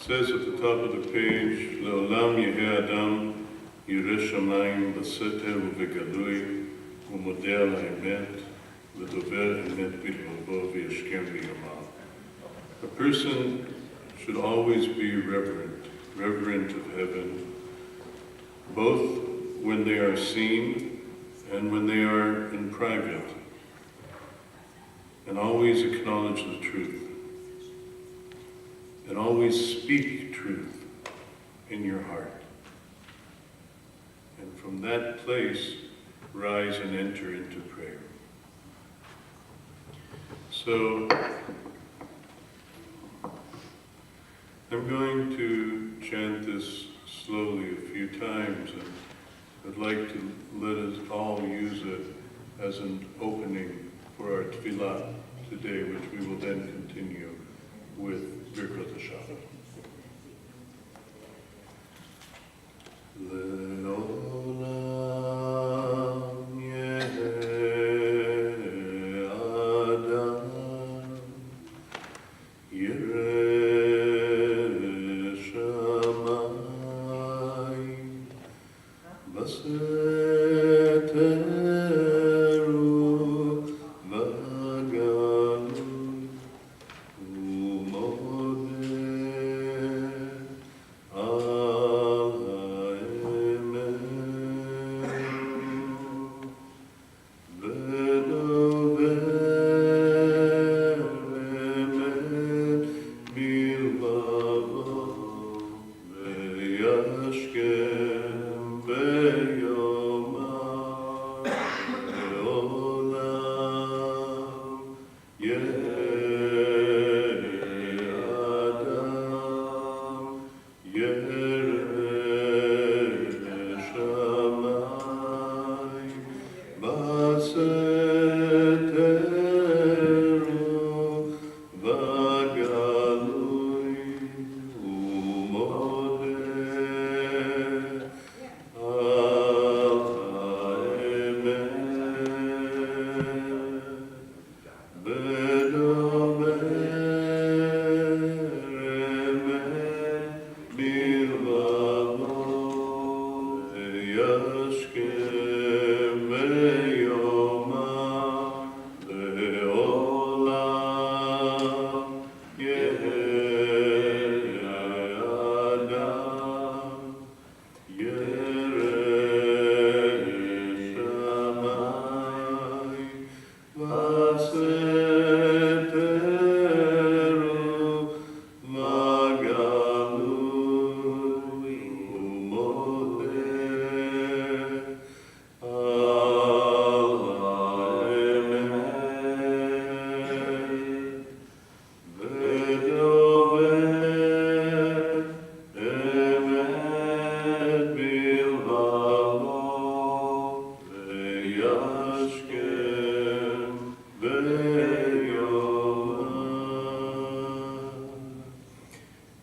says at the top of the page, Le'olam yehei adam yireh shamayim b'seter u'begalui u'modeh al ha'emet v'dover emet b'lvovo v'yashkem b'yamav. A person should always be reverent of heaven, both when they are seen and when they are in private, and always acknowledge the truth, and always speak truth in your heart. And from that place, rise and enter into prayer. So, I'm going to chant this slowly a few times, and I'd like to let us all use it as an opening for our tefillah today, which we will then continue with Birkat HaShabbat. Le'olam yehei adam yireh shamayim b'seter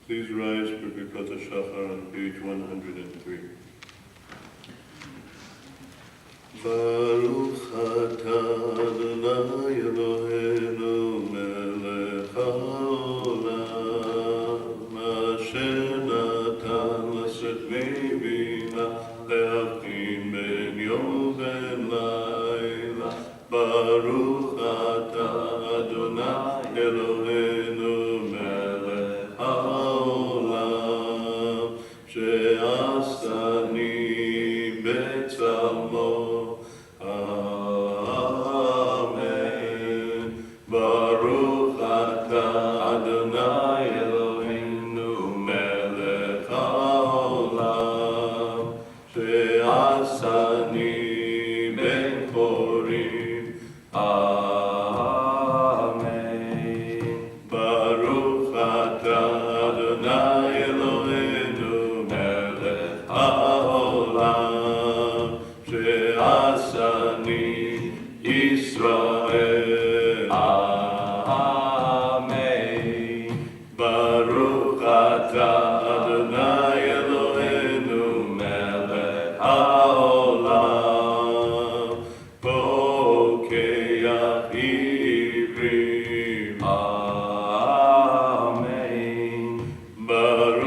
Please rise for Birkat HaShachar on page 103. Baruch atah Adonai Eloheinu melech haolam asher natan l'sechmi bina lehavdil ben yom ben layla. Baruch atah Adonai Eloheinu melech haolam she'asani betzalmo. Amen. Baruch atah Adonai Eloheinu melech haolam she'asani ben chorim. Amen. Baruch atah Adonai Eloheinu melech haolam she'asani Yisrael. Amen. Baruch atah Adonai Eloheinu melech haolam pokeach ivrim. Amen. Baruch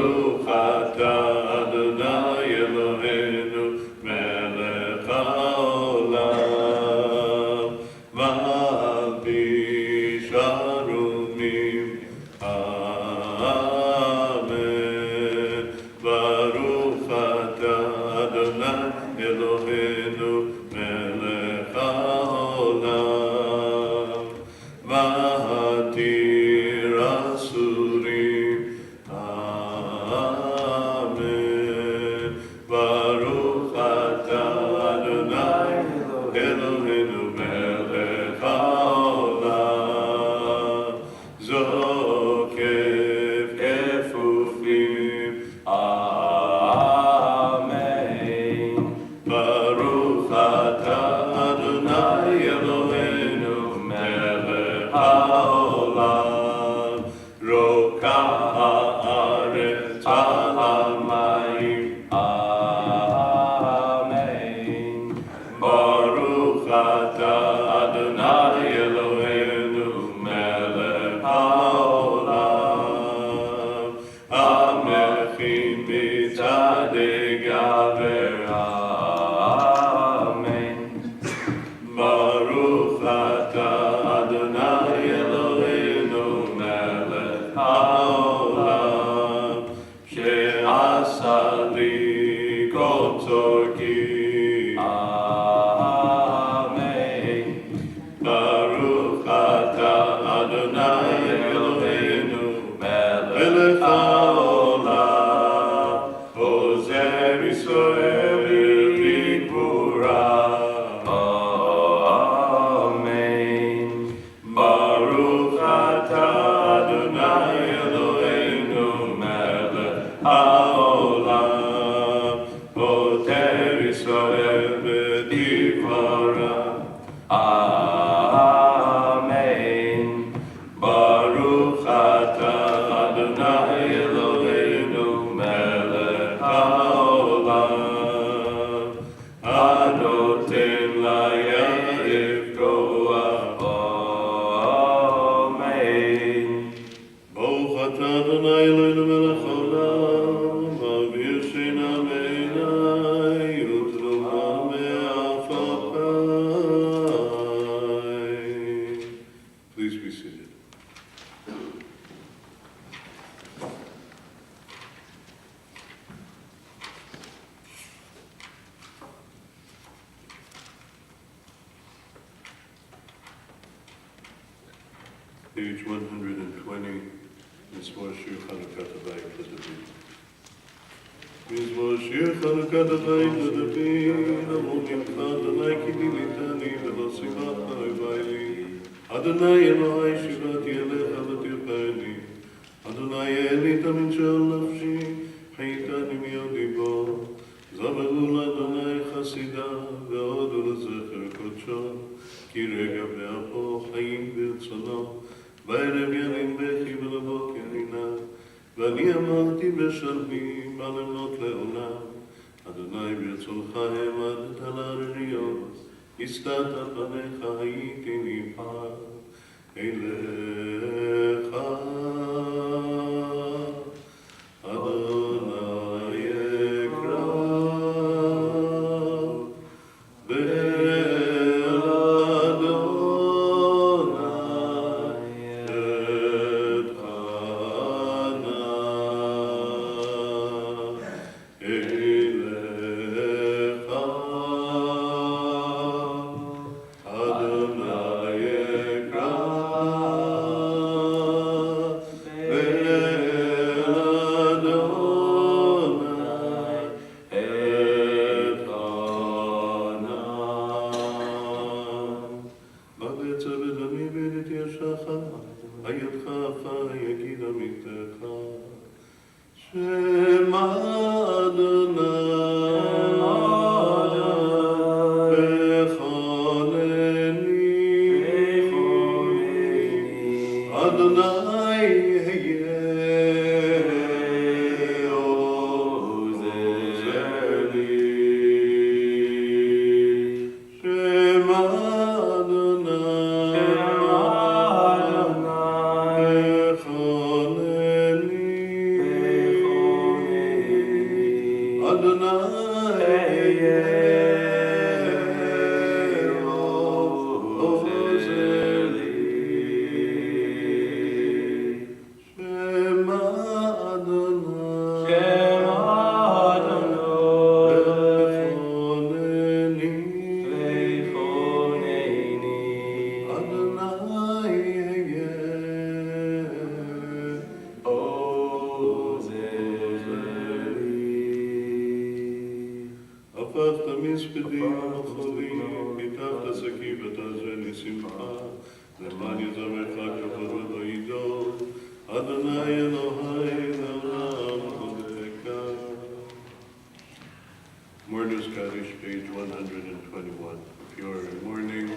העולם, פותר ישראל בדברה. אמן. ברוך אתה אדוני אלוהינו מלך העולם, הנותן ליעב כוח. אמן. ברוך אתה אדוני אלוהינו מלך העולם, מעביר שינה מעיני ותרומה מעפעפיי. Please be seated. Page 120, Mizmor Shir Chanukah Habayit L'David. Mizmor Shir Chanukah Habayit L'David, אמור ממך אדוני כי דיליתני ולא שיבחת אויבי לי. אדוני אלוהי שיבתי אליך ותרפאני. אדוני העלית מן שאול נפשי, חייתני מידי בו. זמרו לאדוני חסידיו, והודו לזכר קודשו. כי רגע באפו חיים ברצונו, בערב ילין בכי ולבוקר עינה. ואני אמרתי בשלמי, מה למנות לעולם. אדוני ברצונך העמדת על האריות, הסתת פניך הייתי נבחר אליך. אדוני אקרא Mourner's Kaddish, page 121. If you are in mourning,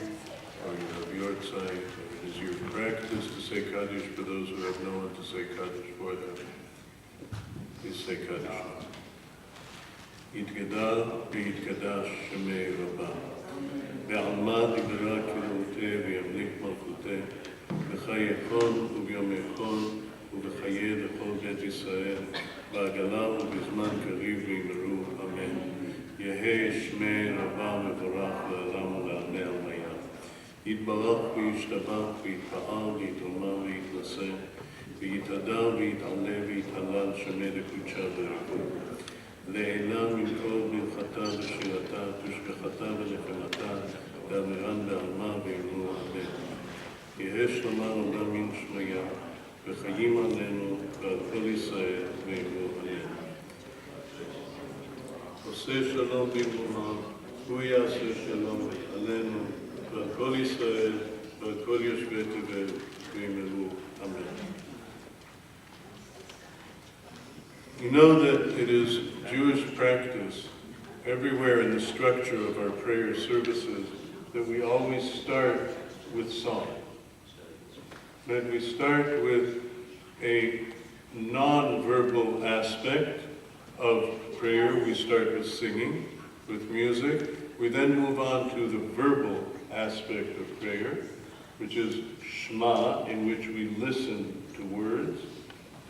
or you have yortzeit, or it is your practice to say Kaddish for those who have no one to say Kaddish for them, please say Kaddish. יתגדל ויתקדש שמי רבה, בעלמא דיברה כרעותה וימליך מלכותה, בחייכון וביומייכון ובחיי לכל בית ישראל, בעגלה ובזמן קריב וימרו, אמן. יהא שמי רבה מבורך לעולם ולעלמי עלמיה. יתברך וישתבח ויתפעל ויתרומם ויתנשא, ויתהדר ויתעלה ויתהלל שמי לקודשה וריקוד. לעילה מן כל ברכתה ושירתה, תשכחתה ונחמתה, ואמירן בעלמה ואמרו אמן. יהא שלמה עולם מן שמיה, וחיים עלינו ועל כל ישראל ואמרו אמן. עושה שלום במרומיו, הוא יעשה שלום עלינו ועל כל ישראל ועל כל יושבי תבל ואמרו אמן. You know that it is Jewish practice everywhere in the structure of our prayer services that we always start with song. That we start with a non-verbal aspect of prayer. We start with singing, with music. We then move on to the verbal aspect of prayer, which is Shema, in which we listen to words,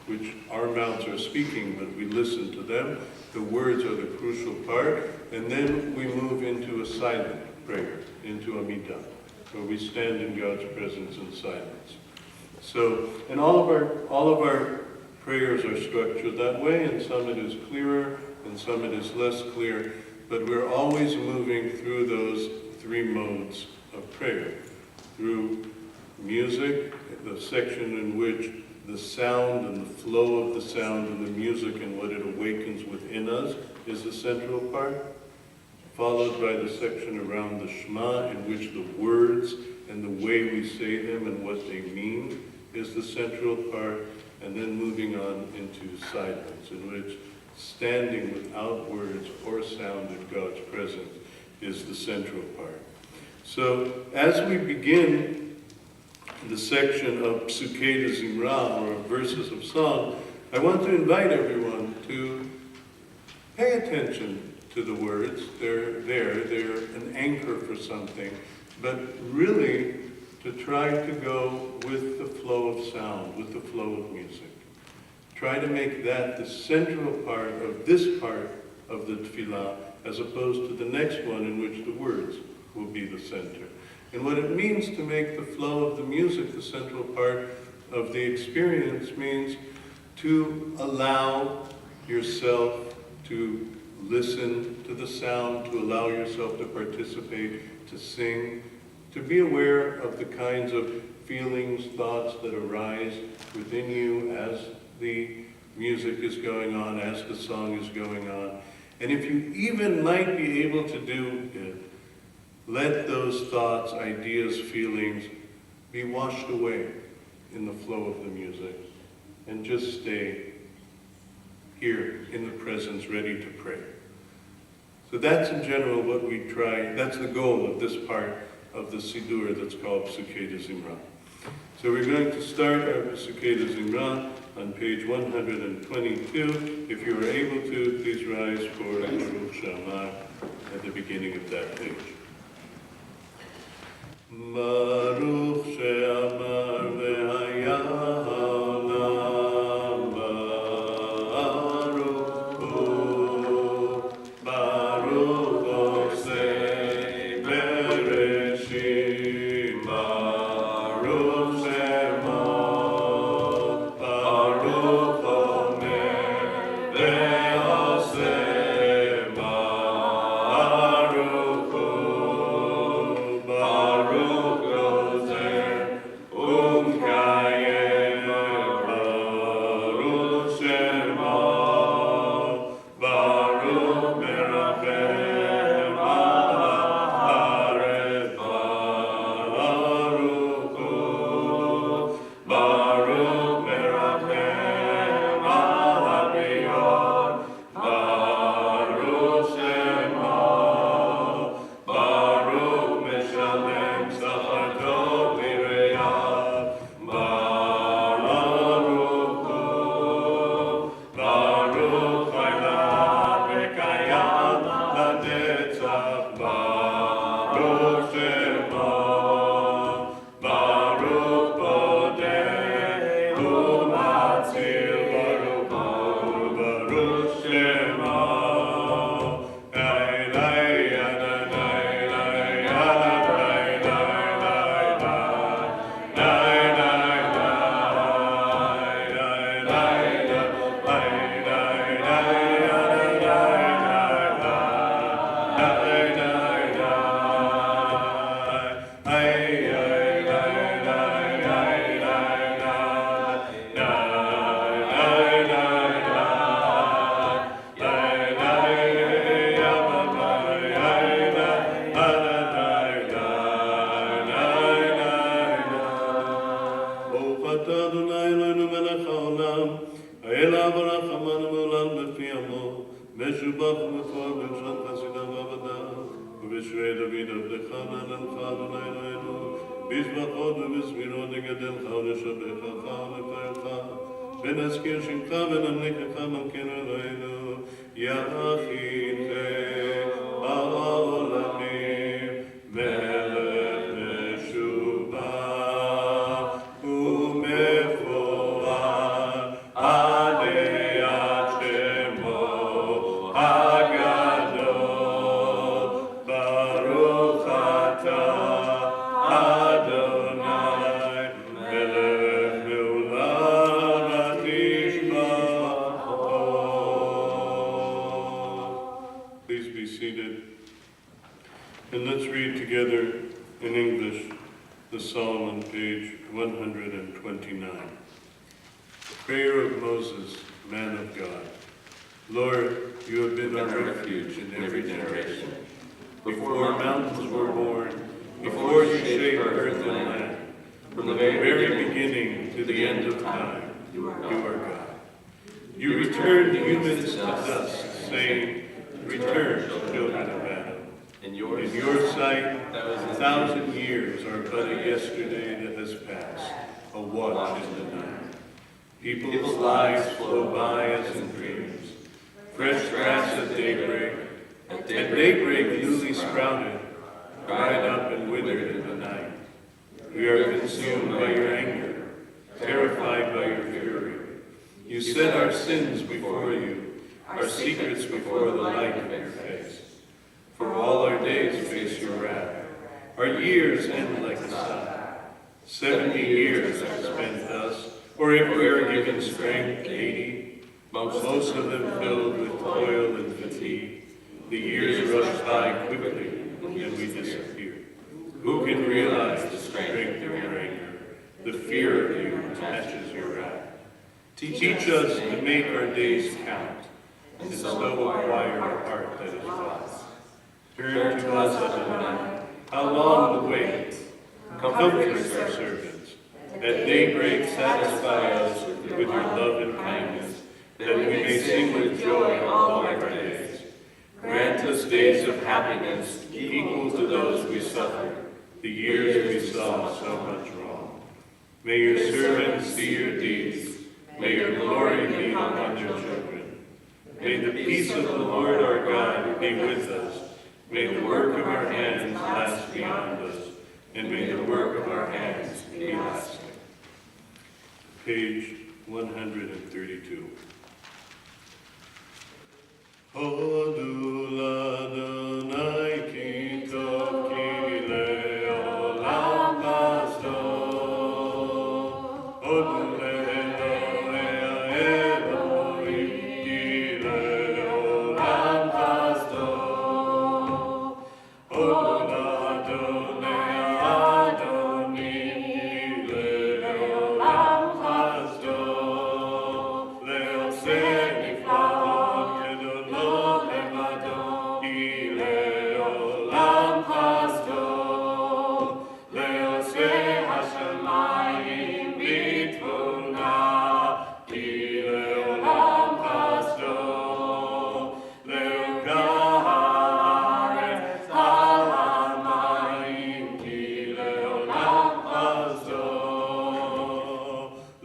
which our mouths are speaking, but we listen to them. The words are the crucial part. And then we move into a silent prayer, into Amidah, where we stand in God's presence in silence. So, and all of our prayers are structured that way, and some it is clearer, and some it is less clear, but we're always moving through those three modes of prayer. Through music, the section in which the sound and the flow of the sound and the music and what it awakens within us is the central part, followed by the section around the Shema, in which the words and the way we say them and what they mean is the central part, and then moving on into silence, in which standing without words or sound in God's presence is the central part. So as we begin the section of Psukei de Zimra, or verses of song, I want to invite everyone to pay attention to the words. They're an anchor for something, but really to try to go with the flow of sound, with the flow of music. Try to make that the central part of this part of the tefillah, as opposed to the next one in which the words will be the center. And what it means to make the flow of the music the central part of the experience means to allow yourself to listen to the sound, to allow yourself to participate, to sing, to be aware of the kinds of feelings, thoughts that arise within you as the music is going on, as the song is going on. And if you even might be able to do it, let those thoughts, ideas, feelings be washed away in the flow of the music, and just stay here in the presence, ready to pray. So that's in general what we try, that's the goal of this part of the Siddur that's called Psukei de Zimra. So we're going to start our Psukei de Zimra on page 122. If you are able to, please rise for Baruch She'amar at the beginning of that page. Baruch She'amar ve'haya ha'olam baruch hu, baruch osei bereshit, baruch shemo, baruch omer ve'oseh, baruch hu, baruch gozer umkayem, baruch shemo, baruch merachem al haaretz, baruch hu, baruch merachem al habriot, baruch shemo, baruch meshalem tzachar tov l'reyav, baruch hu, baruch chayla v'kayam lanetzach, baruch shemo, baruch bodeh u'matzil, baruch hu, baruch shemo, Baruch atah Adonai Eloheinu melech haolam, ha'el ha'avarach amanu me'olam משובח ומפואר בלשון חסידיו ועבדיו, ובשרי דוד עבדך נעננך אדוני אלוהינו, בזבחות ובזמירות נגדלך ולשבחך ולפארך, ונזכיר שמך ונמליכך מלכנו אלוהינו, יחיד העולמים, מלך משובח ומפואר, עלי עד שמו הגדול, ברוך אתה אדוני, מלך לעולם התשבחו. Please be seated. And let's read together in English the psalm on page 129. The prayer of Moses, man of God. Lord, you have been our refuge in every generation. Before mountains were born, before you shaped earth and land, from the very beginning to the end of time, you are God. You returned humans to dust, saying, return, children of Adam. In your sight, 1,000 years are but a yesterday that has passed, a watch in the night. People's lives flow by as in dreams. Fresh grass at daybreak, newly sprouted, dried up and withered in the night. We are consumed by your anger, terrified by your fury. You set our sins before you, our secrets before the light of your face. For all our days face your wrath. Our years end like the sun. 70 years are spent thus, or if we are given strength, 80, most of them filled with toil and fatigue. The years rush by quickly, and we disappear. Who can realize the strength of your anger? The fear of you matches your wrath. Teach us to make our days count, and so acquire a heart that is wise. Turn to us, Adonai. How long the wait? Comfort us, our servants. At daybreak, satisfy us with your love and kindness, that we may sing with joy all of our days. Grant us days of happiness equal to those we suffered, the years we saw so much wrong. May your servants see your deeds. May your glory be upon your children. May the peace of the Lord our God be with us. May the work of our hands last beyond us, and may the work of our hands be lasting. Page 132. Hodu l'Adonai ki tov ki le'olam pastor. Hodu le'Elohei Elohim ki le'olam pastor. Hodu l'Adonai Adonim ki le'olam pastor. Le'oseh niflaot kedolot levado ki le'olam pastor. Le'oseh hashamayim bitbuna ki le'olam pastor. Le'okah haaretz al hamayim ki le'olam pastor.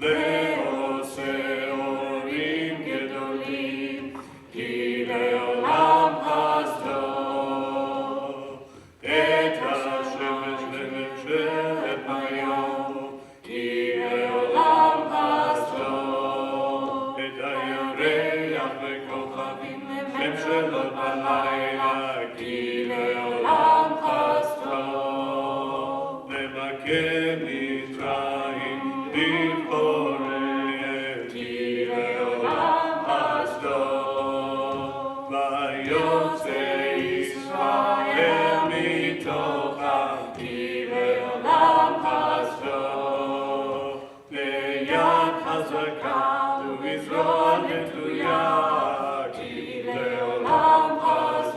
Le'oseh orim gedolim ki le'olam pastor. Et hashemesh le'memshelet hayom ki le'olam pastor. Et hayareach le'kochavim lememshelet balayla ki le'olam pastor. Le'maken Mitzrayim b'choreim ki le'olam pastor. Vayotze Yisrael mitocham ki le'olam pastor. Le'yad hazaka u'vizron netuya ki le'olam pastor.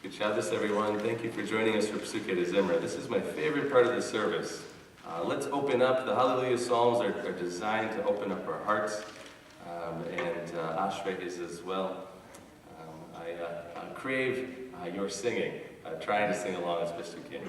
Good Shabbos, everyone. Thank you for joining us for Psukei de Zimra. This is my favorite part of the service. Let's open up. The Hallelujah Psalms are designed to open up our hearts, and Ashrei is as well. I crave your singing, trying to sing along as best you can.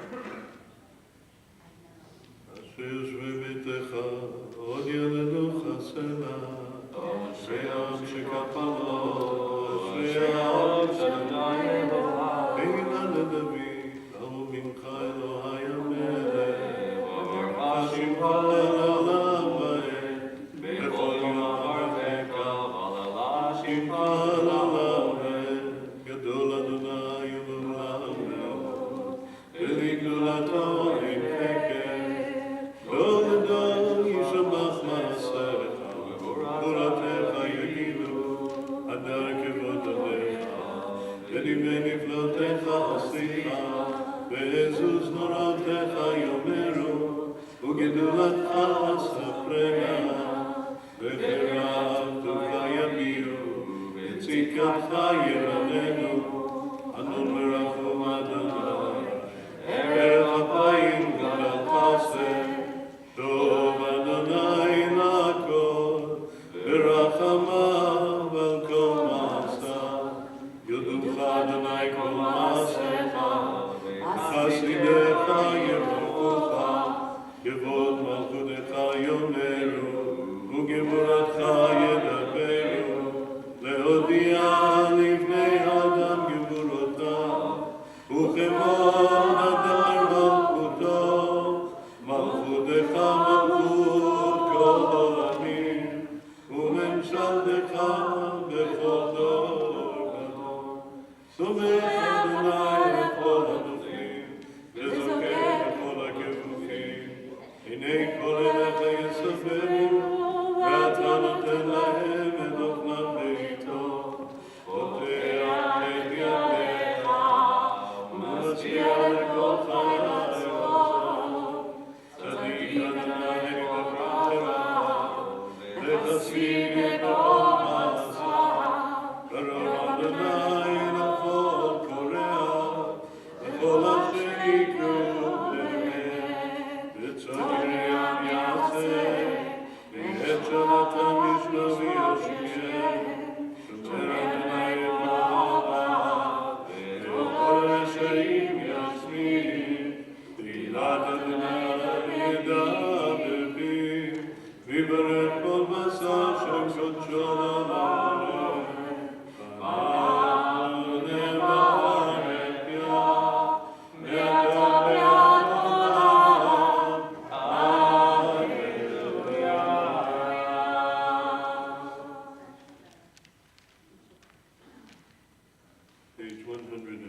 Page 141.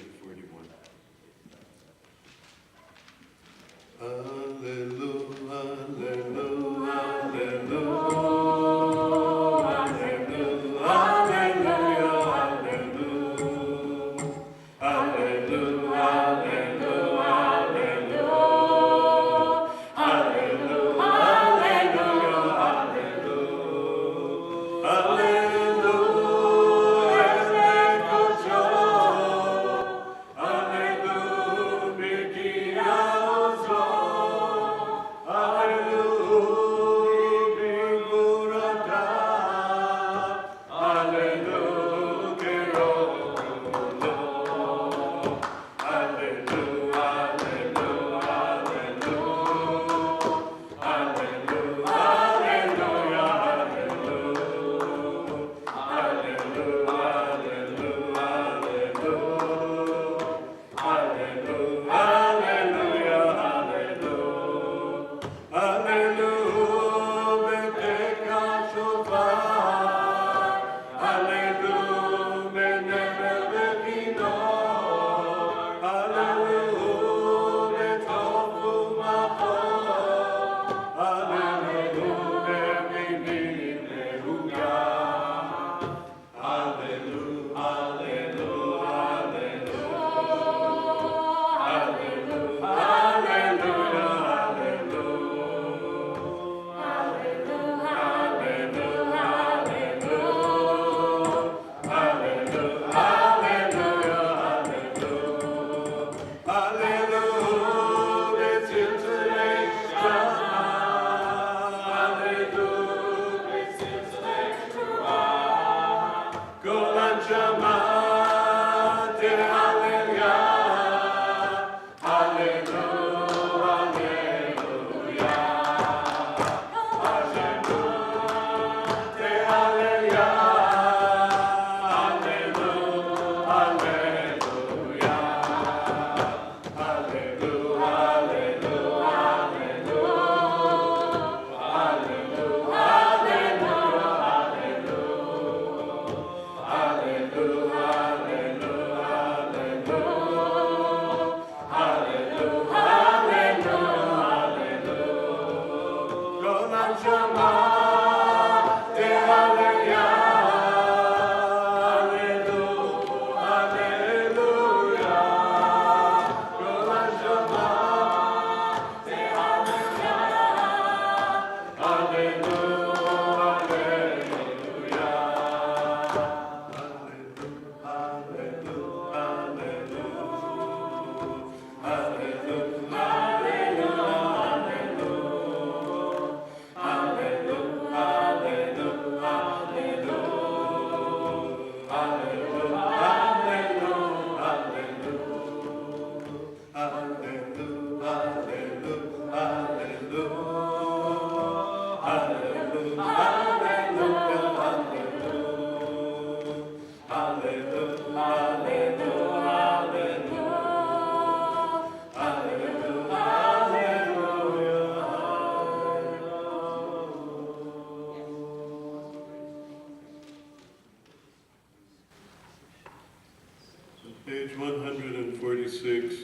Page 146.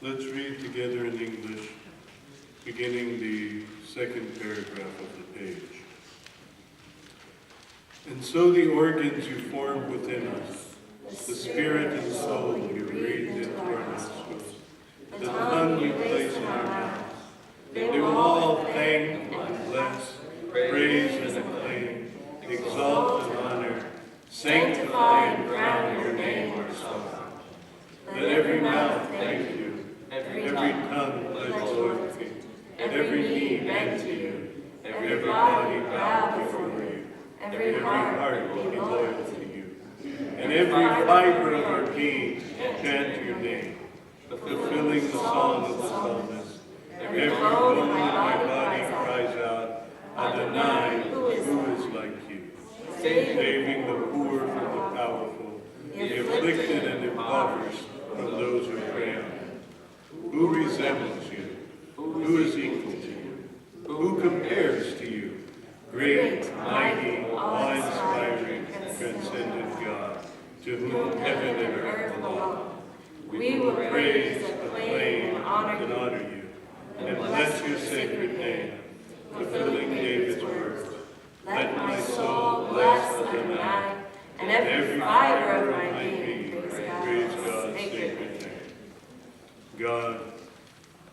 Let's read together in English, beginning the second paragraph of the page. And so the organs you formed within us, the spirit and soul you breathed into our nostrils, the tongue you placed in our mouths, they will all thank and bless, praise and acclaim, exalt and honor, sanctify and crown your name or song. Let every mouth thank you, every tongue pledge loyalty, every knee bend to you, every body bow before you, every heart be loyal to you, and every fiber of our being chant your name, fulfilling the song of the psalmist. Every bone in my body cries out, Adonai, who is like you, saving the poor from the powerful, the afflicted and impoverished from those who pray on him. Who resembles you? Who is equal to you? Who compares to you? Great, mighty, awe-inspiring, transcendent God, to whom heaven and earth belong. We will praise, acclaim, honor you, and bless your sacred name, fulfilling David's words. Let my soul bless Adonai, and every fiber of my being praise God's sacred name. God,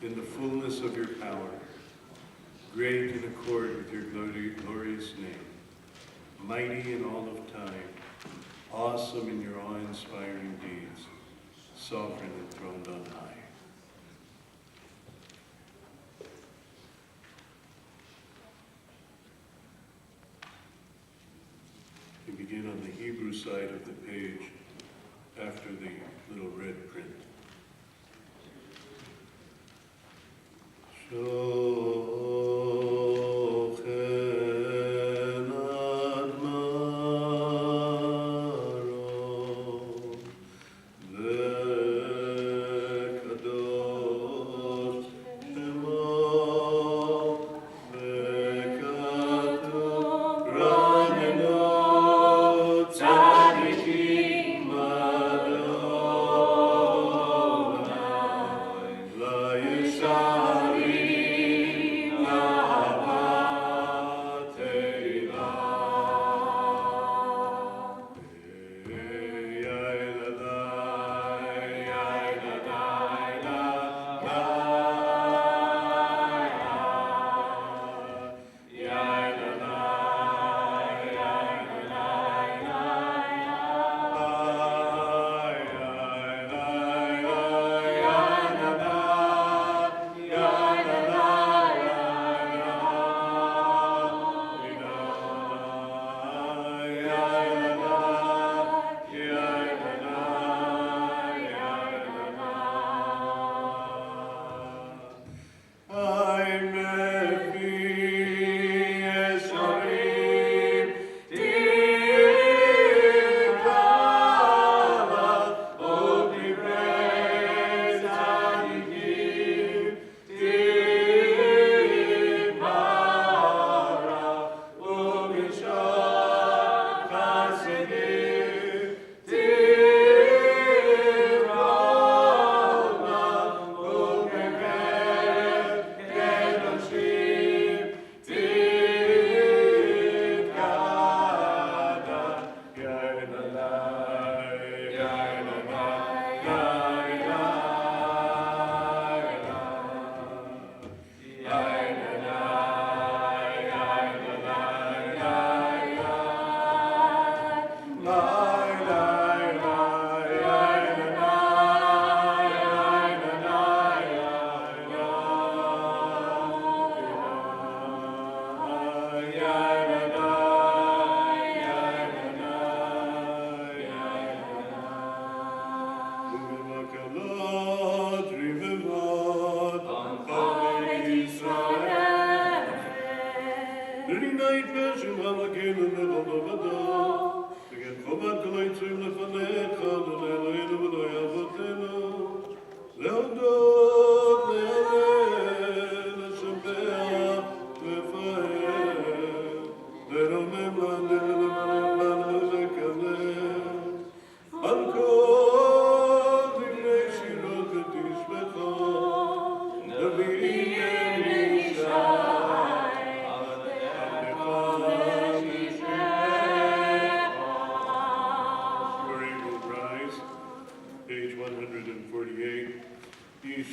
in the fullness of your power, great in accord with your glorious name, mighty in all of time, awesome in your awe-inspiring deeds, sovereign and throned on high. We begin on the Hebrew side of the page after the little red print.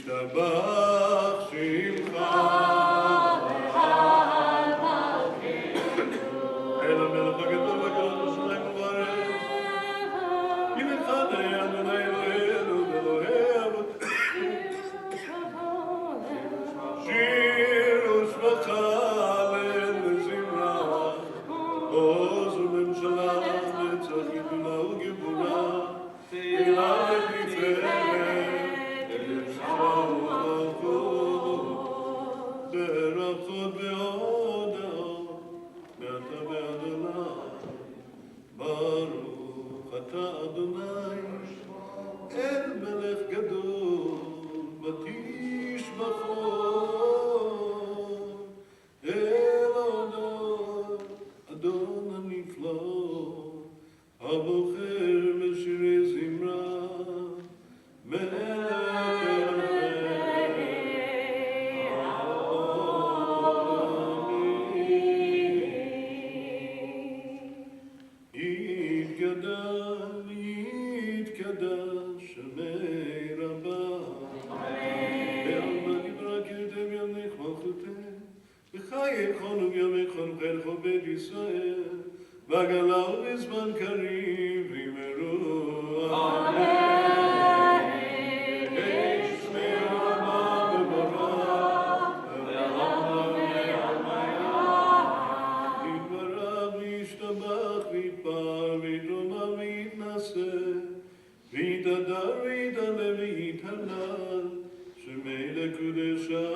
ישתבח שמך אל המלך הגדול והקדוש השמיים ובארץ כי לך אדוני אלוהינו ואלוהי אבותינו שיר ושבחה לזמרה עוז וממשלה נצח גדולה וגבורה תהילה לתפארת ברכות והודאות מעתה ועד עולם ברוך אתה אדוני אל מלך גדול ותשבחו אל הודות אדון הנפלא הבוחר בשירי זמרה יתקדש שמי רבה בעלמא נברא קרתם ימך מלכותם וחייכון ובימיכון חלקו בית ישראל בגלה ובזמן קריב וימרו אמן שמי רבה בברך יתברך וישתבח ויתפאר ויתרומם ויתנשא ויתהדר ויתעלה ויתהלל שמי לקודשה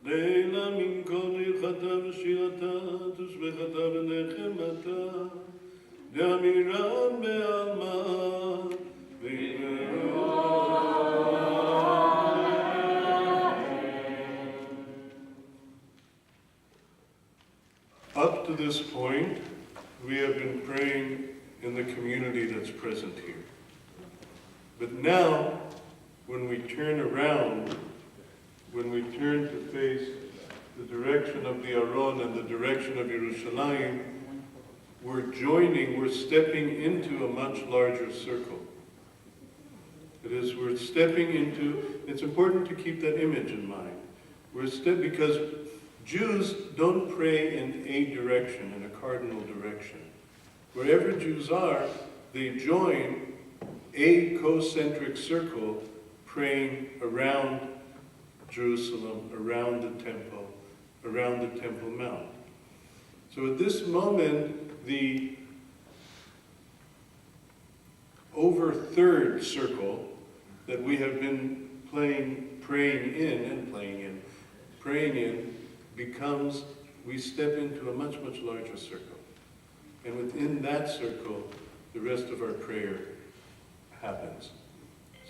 לילה מן כל ריחתה ושירתה תושבחתה ונחמתה לאמירן בעלמא וימרו Up to this point, we have been praying in the community that's present here. But now, when we turn around, when we turn to face the direction of the Aron and the direction of Yerushalayim, we're stepping into a much larger circle. It is, we're stepping into, it's important to keep that image in mind. Because Jews don't pray in a direction, in a cardinal direction. Wherever Jews are, they join a concentric circle praying around Jerusalem, around the Temple Mount. So at this moment, the over third circle that we have been praying in, becomes, we step into a much, much larger circle. And within that circle, the rest of our prayer happens.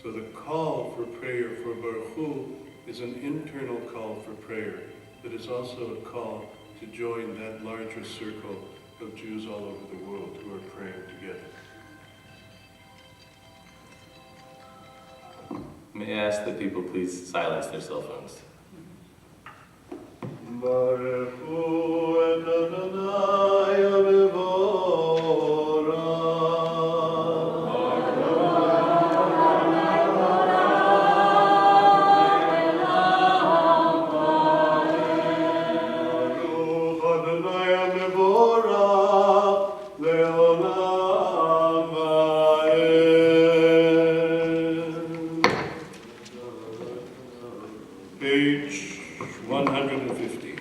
So the call for prayer for Baruch Hu is an internal call for prayer, but it's also a call to join that larger circle of Jews all over the world who are praying together. May I ask that people please silence their cell phones? Baruch Hu et Adonai Avivorah. Baruch Adonai Avivorah le'olam va'ed. Page 150.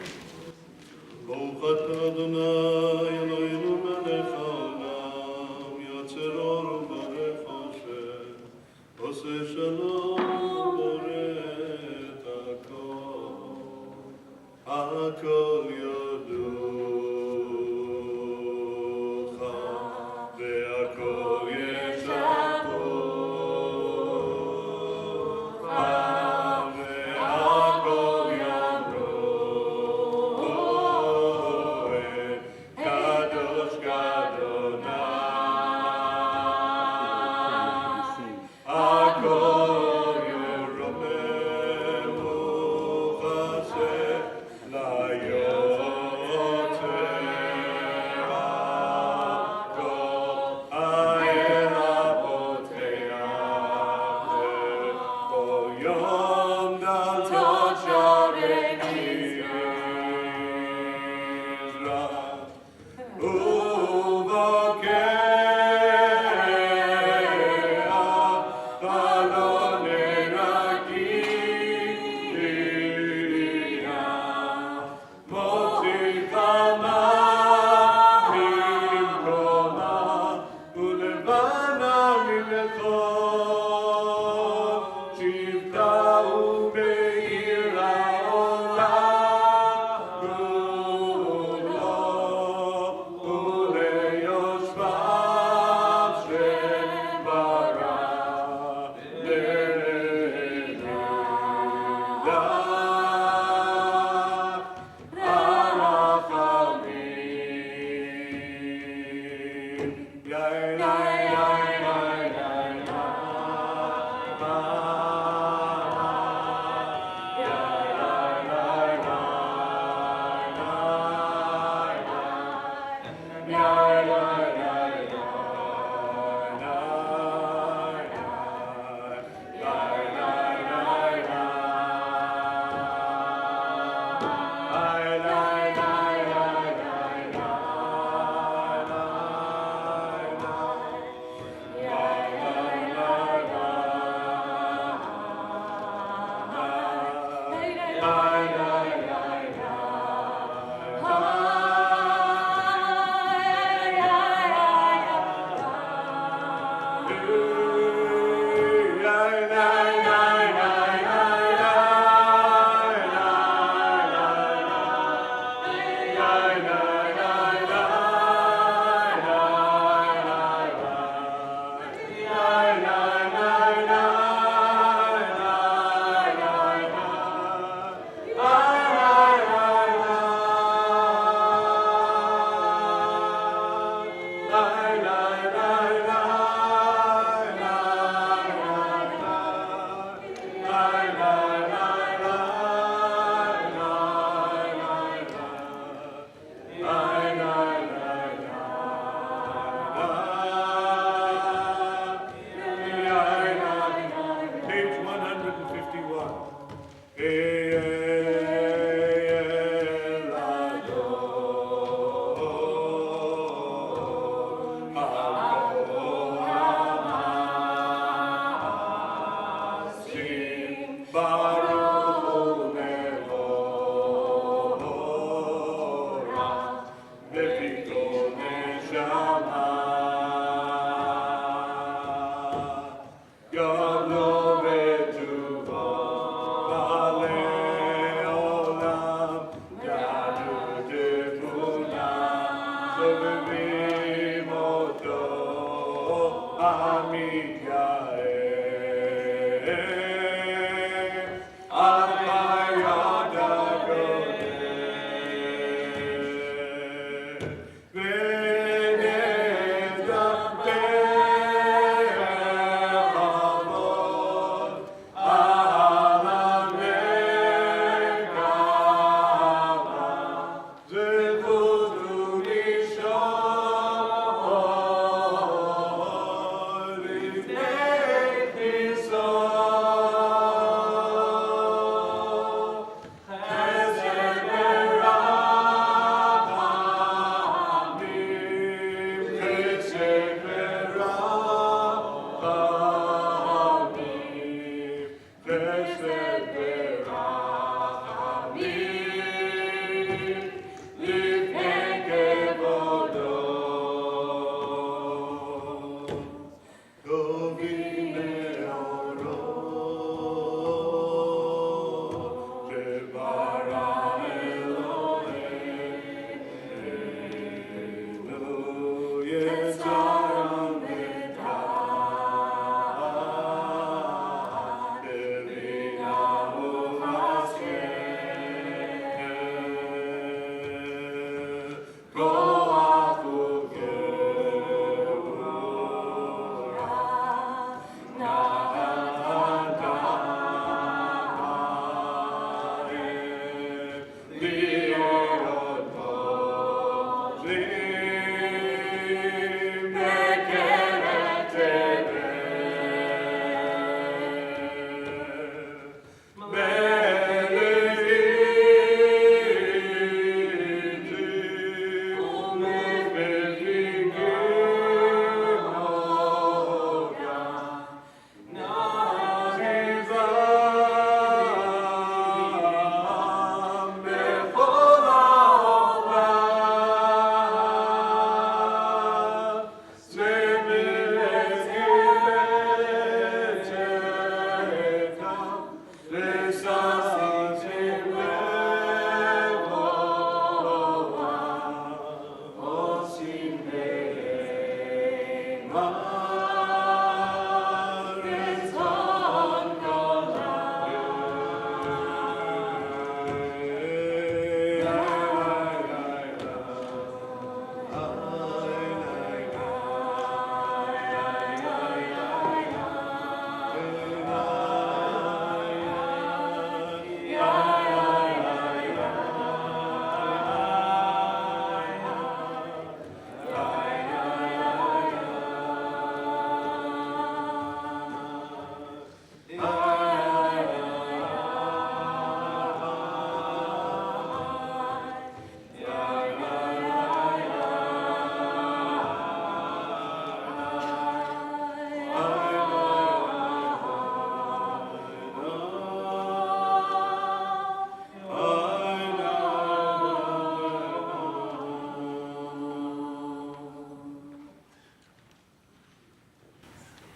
Baruch atah Adonai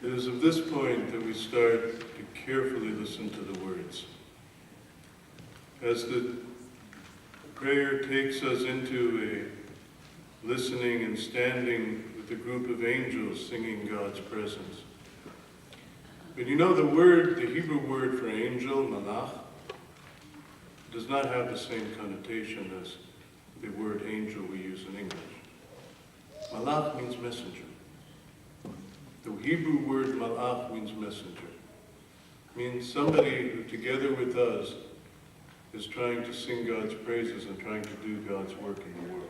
It is at this point that we start to carefully listen to the words. As the prayer takes us into a listening and standing with a group of angels singing God's presence. But you know, the Hebrew word for angel, malach, does not have the same connotation as the word angel we use in English. Malach means messenger. The Hebrew word malach means messenger. It means somebody who, together with us, is trying to sing God's praises and trying to do God's work in the world.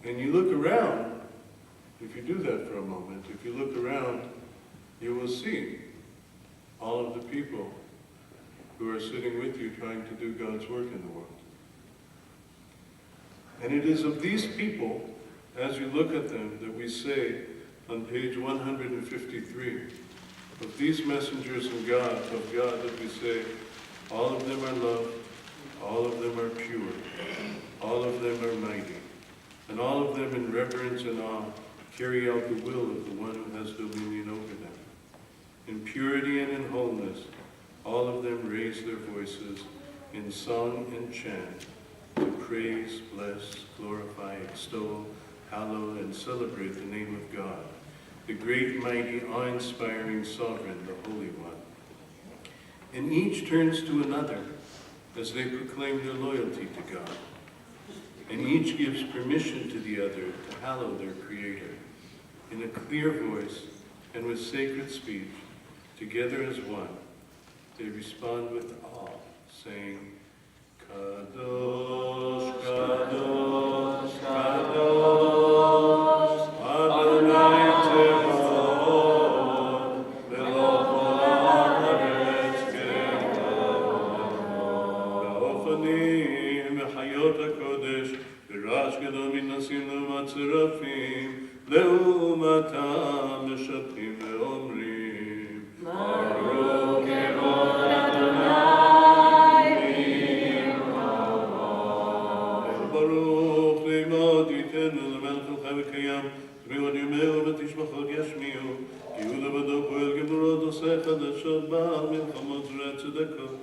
And you look around, if you do that for a moment, if you look around, you will see all of the people who are sitting with you trying to do God's work in the world. And it is of these people, as you look at them, that we say on page 153, of these messengers of God, that we say, all of them are loved, all of them are pure, all of them are mighty, and all of them in reverence and awe carry out the will of the one who has dominion over them. In purity and in wholeness, all of them raise their voices in song and chant to praise, bless, glorify, extol, hallow, and celebrate the name of God, the great, mighty, awe-inspiring Sovereign, the Holy One. And each turns to another as they proclaim their loyalty to God. And each gives permission to the other to hallow their Creator. In a clear voice and with sacred speech, together as one, they respond with awe, saying, Kadosh, Kadosh, Kadosh, Adonai Tzevaot, V'lo kol haaretz ke'odod. Ba'ofanim v'chayot hakodesh, v'rash gadol min nasim u'matzerafim, le'umatam v'shapim ve'omrim, Baruch Kevod Adonai B'Yirma'ah. Baruch Le'imod Yitenu L'melech el-Chai v'Kayam, T'mi'od Yomeu v'Tishmachot Yashmiu, Ki hu levado poel geburot oseh chadashot ba'al milchamot zrei tzedakot,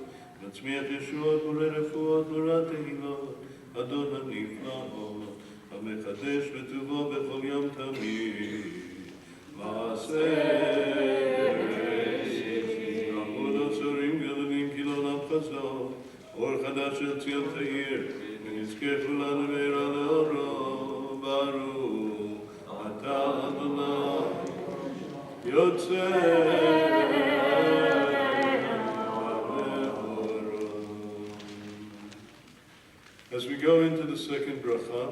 Matzmiach Yeshuot borei refuot l'rat tehilot, Adon haniflaot, המחדש בטובו בכל יום תמיד. מעשה בראשית. עמוד הצורים גדולים כי לעולם חזור, אור חדש של ציון תאיר, ונזכה כולנו מהרה לאורו, ברוך אתה אדוני יוצא לאורו. As we go into the second bracha,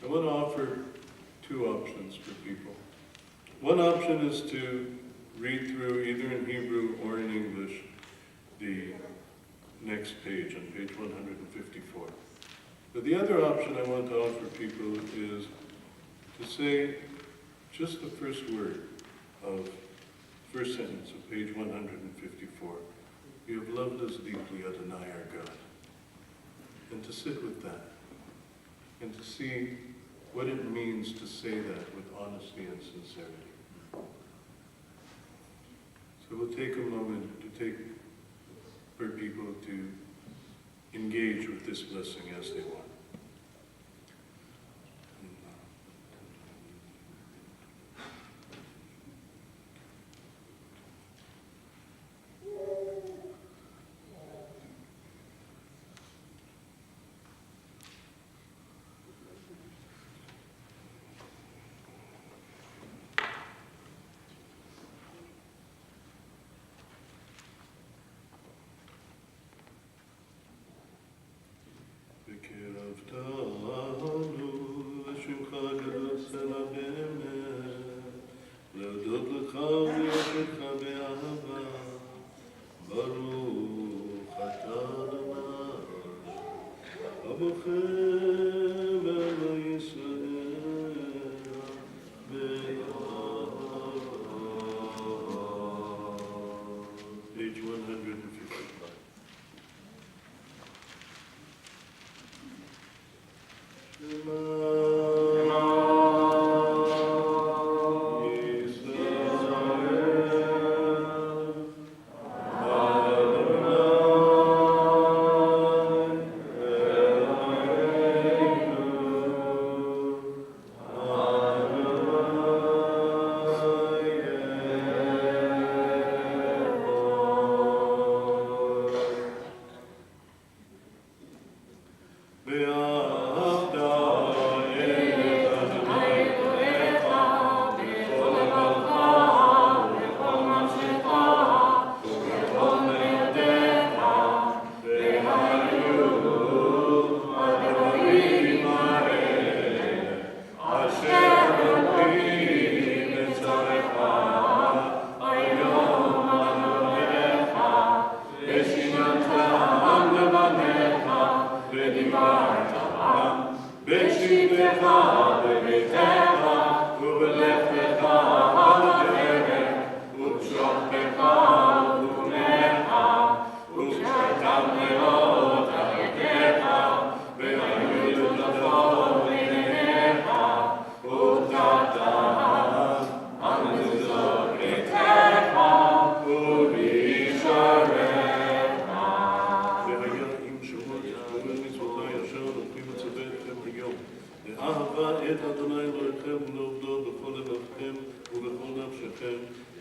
I want to offer two options for people. One option is to read through, either in Hebrew or in English, the next page, on page 154. But the other option I want to offer people is to say just the first word of first sentence of page 154. You have loved us deeply, Adonai our God. And to sit with that, and to see what it means to say that with honesty and sincerity. So we'll take a moment for people to engage with this blessing as they want.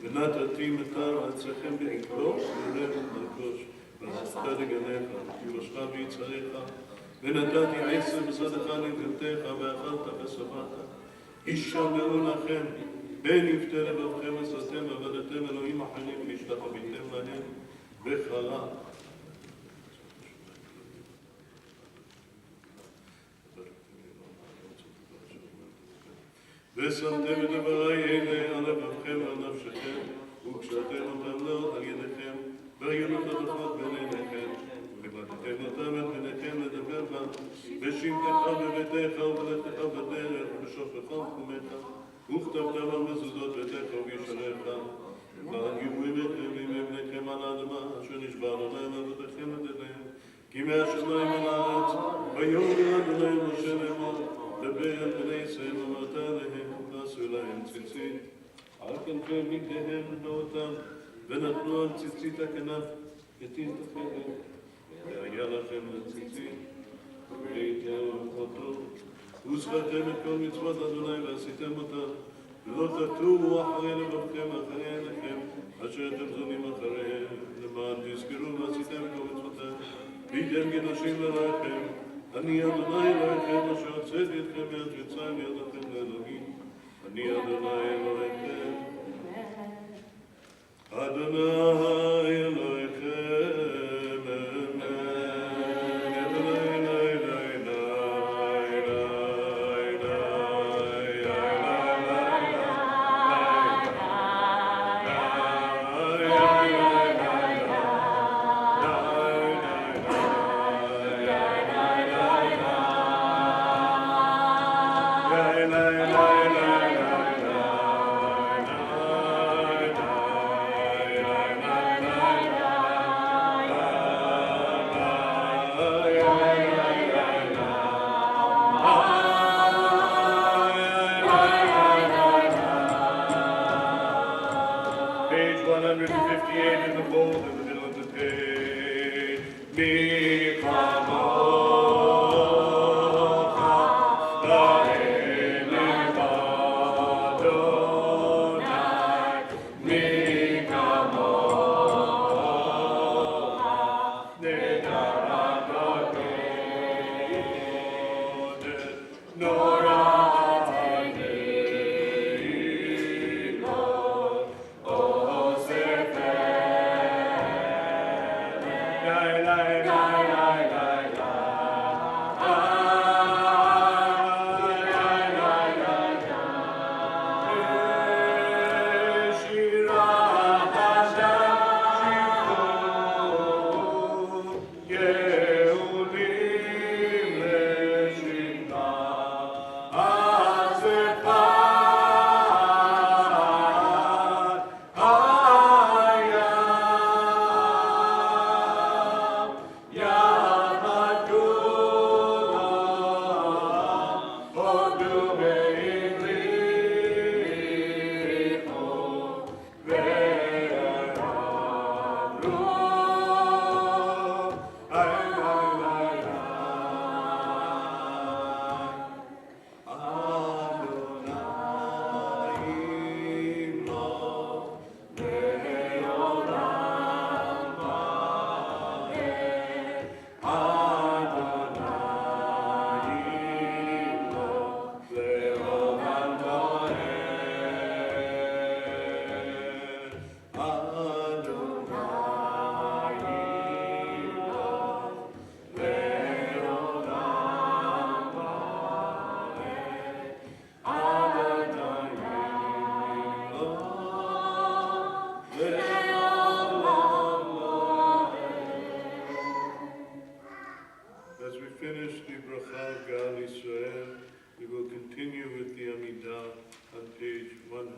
ונתתי מטר ארצכם בעקרו ורב ומלקוש ועשית לגניך וירשך ויצריך ונתתי עשב בשדך לבנתך ואכלת ושבעת ישמעו לכם בין יפתה לבבכם עשיתם ועבדתם אלוהים אחרים והשתחוויתם להם בחרה ושמתם את דברי אלה על לבבכם ועל נפשכם וקשרתם אותם מאוד על ידיכם והיו נותנות בין עיניכם ובדתם אותם את ביניכם לדבר בה בשמתך בביתך ובלכתך בדרך ובשופך ובחומך וכתבתם על מזוזות ביתך ובישריך והגיבו ימיכם וימי בניכם על האדמה אשר נשברנו להם אבותיכם לדליהם כי מהשמיים על הארץ ויאמר אדוני משה לאמור דבר על בני ישראל ואמרת עליהם ועשו להם ציצית על כנפי בגדיהם נאותם ונתנו על ציצית הכנף יתים תפלם והיה לכם לציצית והייתם אותו וזכרתם את כל מצוות אדוני ועשיתם אותה ולא תטורו אחרי לבבכם אחרי עיניכם אשר אתם זונים אחריהם למען תזכרו ועשיתם את כל מצוותיהם והייתם קדושים לרעכם אני אדוני אלוהיכם אשר הוצאתי אתכם מארץ מצרים וידעתם לאלוהים אני אדוני אלוהיכם אדוני אלוהיכם Page 158 in the bold in the middle of the page. Mikamo. Thy name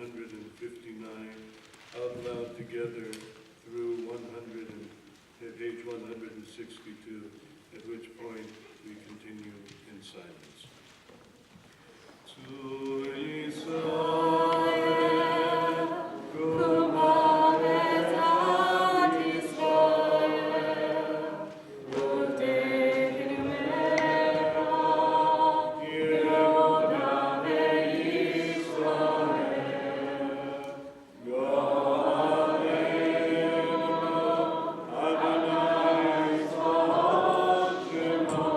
159, out loud together through page 162, at which point we continue in silence. To Israel, Kumavet ad Israel, Udeinu Mecha, Yehuda veYisrael, Goaleinu, Adonai Tzva'ot Shemo,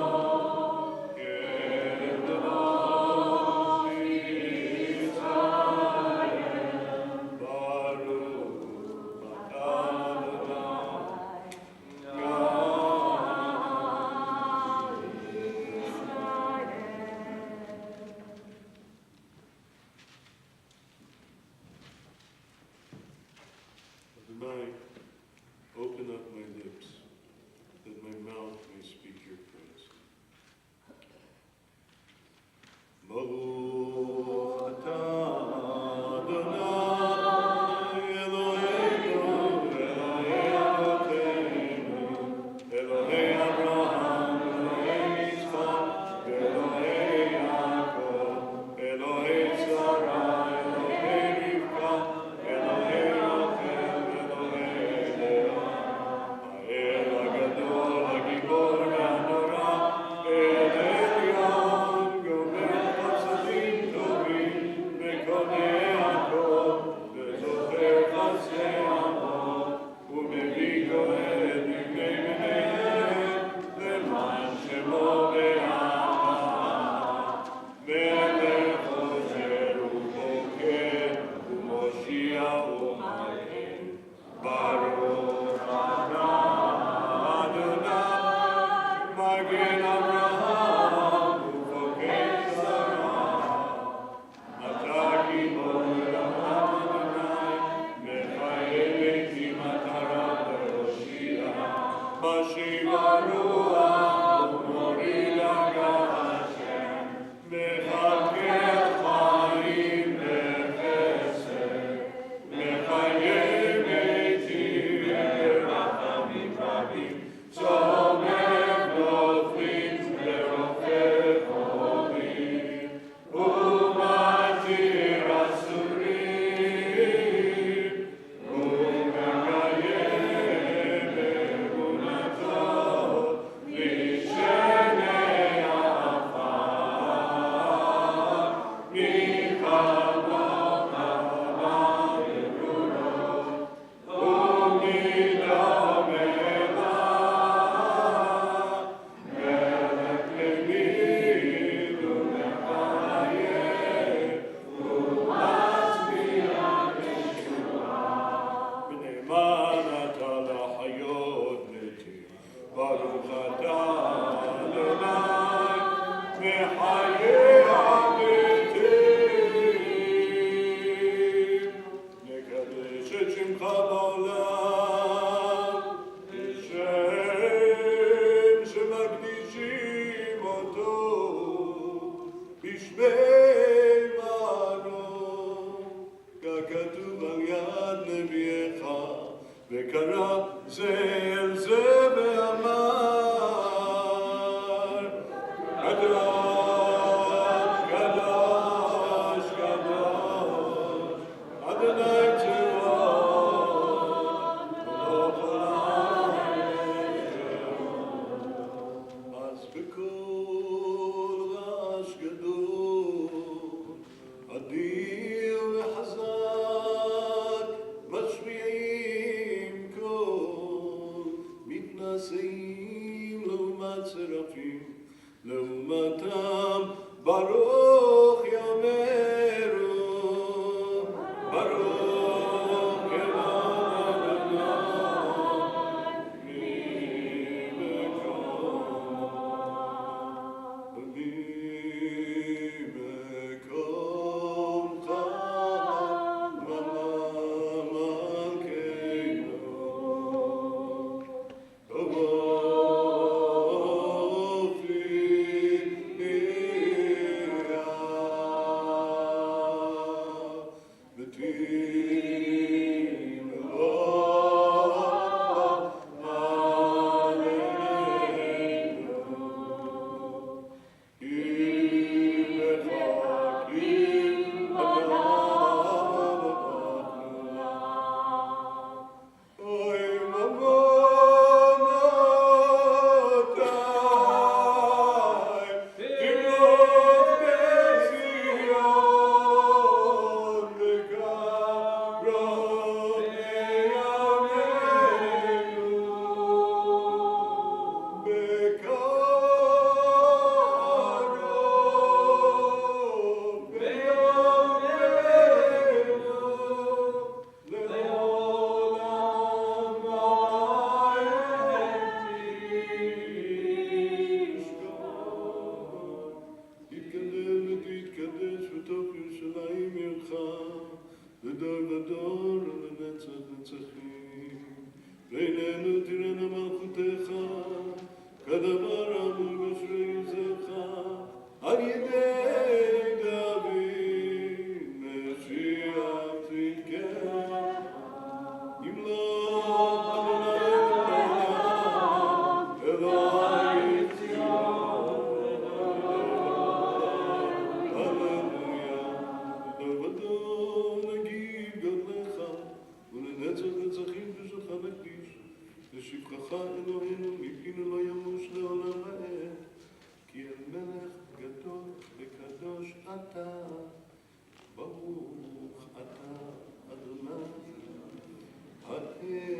ברוך אתה אדוני האל הקדוש.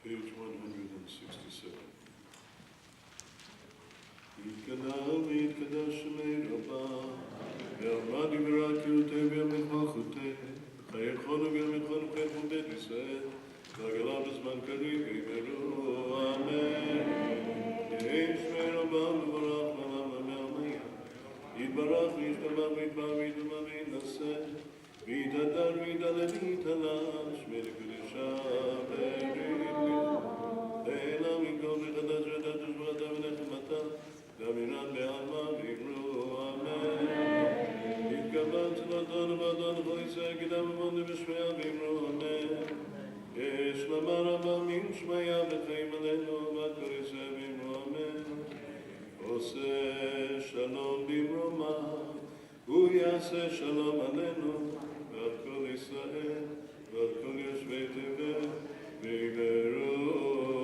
Page 167. יתקדש שמי רבה, והרבה דיברה קראותי והמתמחותי, חייכונו והמתמחונו חייכו בית ישראל, והגלה בזמן קריב יברו, אמן. יהי שמי רבה מבורך לעולם ומעמיה, יתברך וישתבח ויתברך ויתברך וינשא, ויתהדר ויתהלל ויתהלל, שמי לקדושה וריבו. תהנה מכל מחדש ודעת ושבחתה ונחמתה, ואמירת בעלמא ואמרו אמן. יתקבל צלתנו ואדון כל ישראל קדם ומונה בשמיה ואמרו אמן. יש למה רבה מן שמיה וחיים עלינו ועד כל ישראל ואמרו אמן. עושה שלום במרומה, הוא יעשה שלום עלינו ועד כל ישראל ועד כל יושבי תבל ויאמרו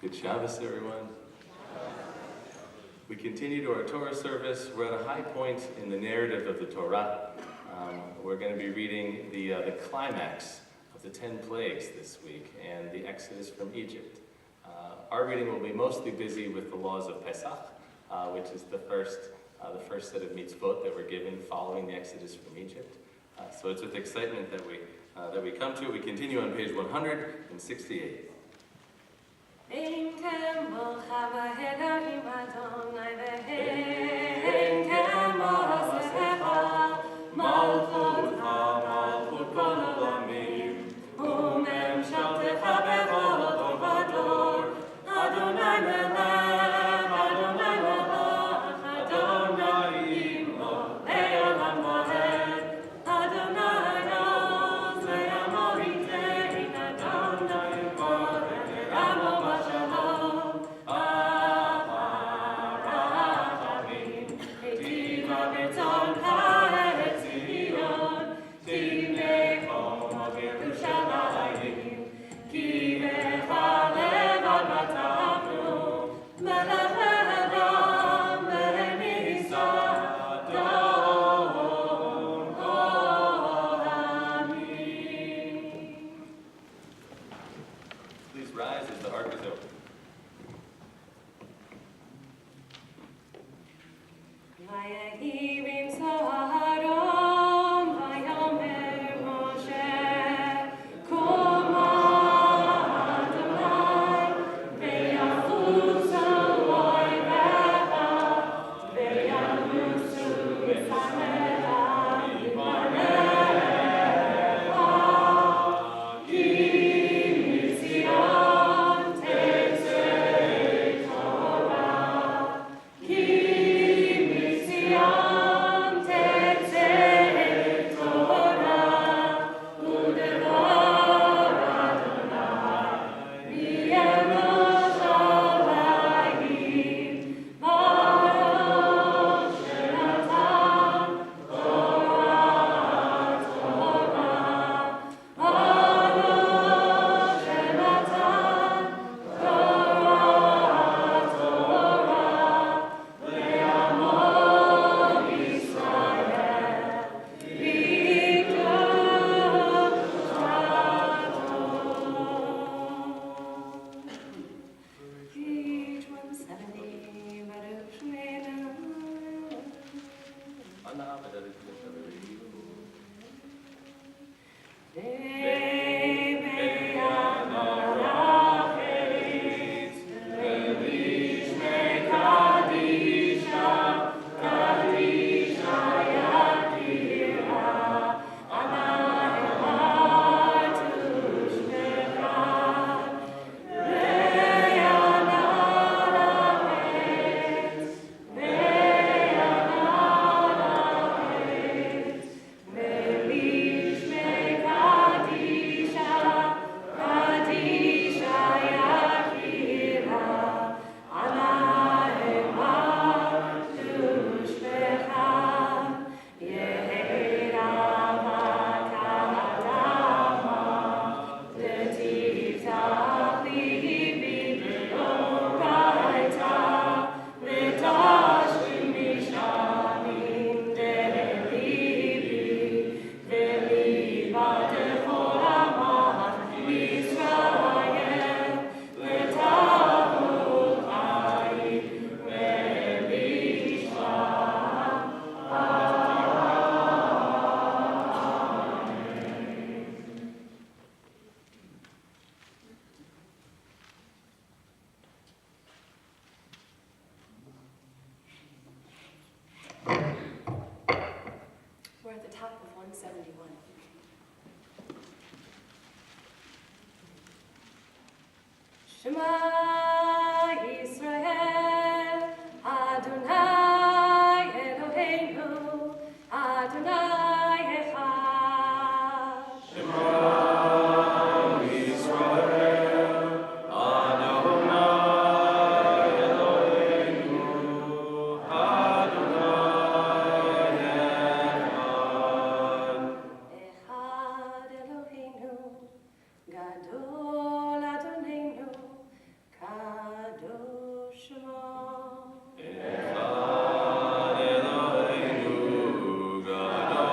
Good Shabbos, everyone. We continue to our Torah service. We're at a high point in the narrative of the Torah. We're going to be reading the climax of the 10 plagues this week and the Exodus from Egypt. Our reading will be mostly busy with the laws of Pesach, which is the first set of mitzvot that were given following the Exodus from Egypt. So it's with excitement that we come to it. We continue on page 168. Ein kemol chava Elohim Adonai ve'ein kemol zecha malchutcha malchut kol olamim u'memshaltecha bechol dor vador Adonai melech Adonai melech Adonai imloch le'olam va'ed Adonai oz le'amor yitein Adonai yivarech Ramo We're at the top of 171. Shema Yisrael, Adonai Eloheinu, Adonai Echad. Shema Yisrael, Adonai Eloheinu, Adonai Echad. Echad Eloheinu, Gadol Adonenu, Kadosh Shemo. Echad Eloheinu, Gadol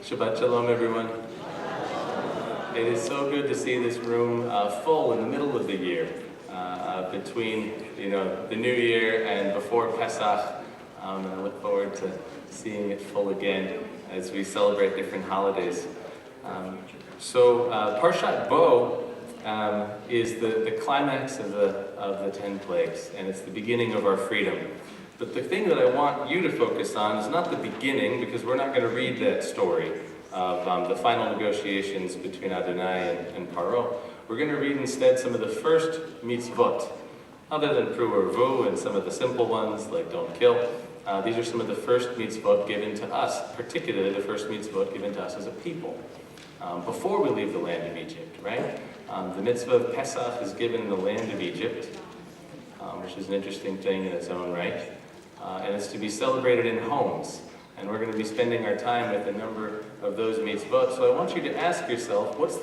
Shabbat Shalom, everyone. It is so good to see this room full in the middle of the year, between the New Year and before Pesach. And I look forward to seeing it full again as we celebrate different holidays. So Parshat Bo is the climax of the 10 plagues, and it's the beginning of our freedom. But the thing that I want you to focus on is not the beginning, because we're not going to read that story of the final negotiations between Adonai and Paro. We're going to read instead some of the first mitzvot, other than Pru or Vu and some of the simple ones like don't kill. These are some of the first mitzvot given to us, particularly the first mitzvot given to us as a people, before we leave the land of Egypt, right? The mitzvah of Pesach is given in the land of Egypt, which is an interesting thing in its own right. And it's to be celebrated in homes. And we're going to be spending our time with a number of those mitzvot. So I want you to ask yourself, what are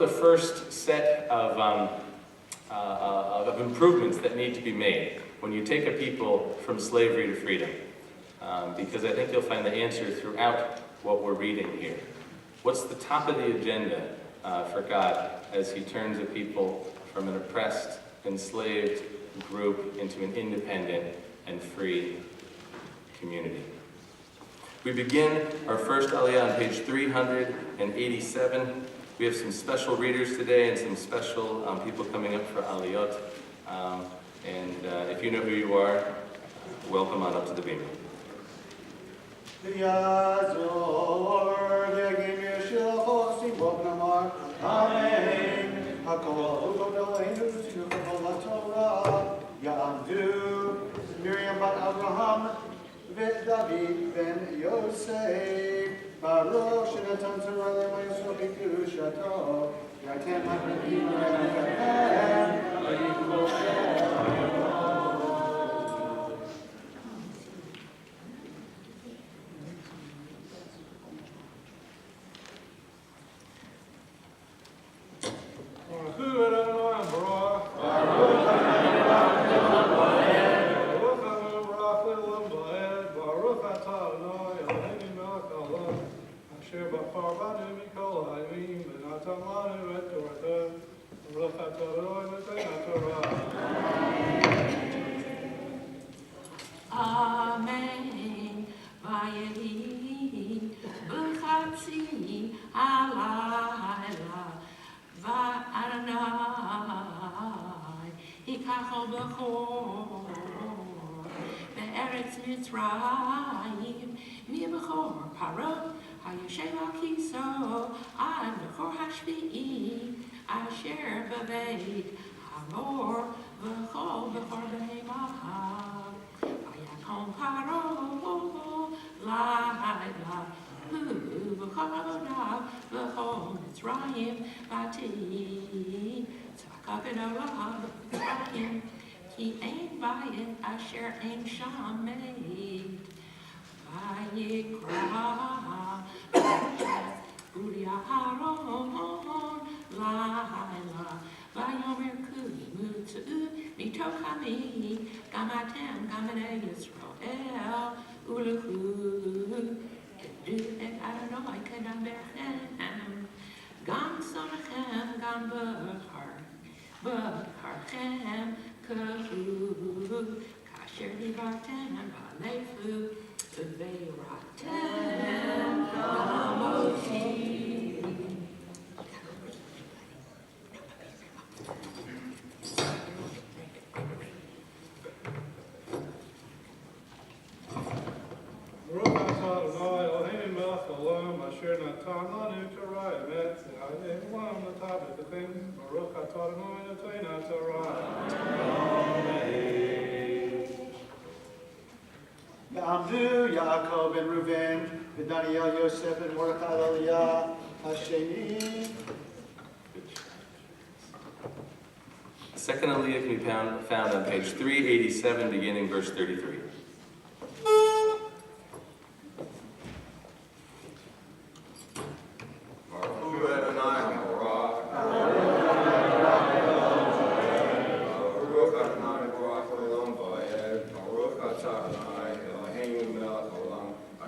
the first set of improvements that need to be made when you take a people from slavery to freedom? Because I think you'll find the answer throughout what we're reading here. What's the top of the agenda for God as he turns a people from an oppressed, enslaved group into an independent and free community? We begin our first Aliyah on page 387. We have some special readers today and some special people coming up for Aliyot. If you know who you are, welcome on up to the beam. Ya'amdu, Miriam bat Abraham, David ben Yosef, Baruch Shenatan Torah le'mayosro b'kedushato, Yatem ha'prim ha'prim, Amen. Vayeli b'chatzi halayla va'Adonai hikacho b'chor be'eretz Mitzrayim mi'b'chor Paro hayoshev al kiso ad b'chor hashvi'i asher b'beit hamor v'chol b'chor b'heimav Vayakon Paro Laila Hu v'chol v'chol Mitzrayim Vati Tzvakav Olam Mitzrayim Ki ein bayit asher ein sham made Vayikra Uri Aharon Laila Vayomer Kumutsu Mitochami Gamatem Gamane Yisrael Uluhu Kedu et Adonai Kedam Bechem Gam Sonachem Gam B'charchem Kahu Kasher Divartem Balefu Veiratem Gamoti Ya'amdu, Yaakov ben Reuven, Daniel, Yosef, and Mordechai, Aliyah, Hashemi. The second Aliyah can be found on page 387, beginning verse 33.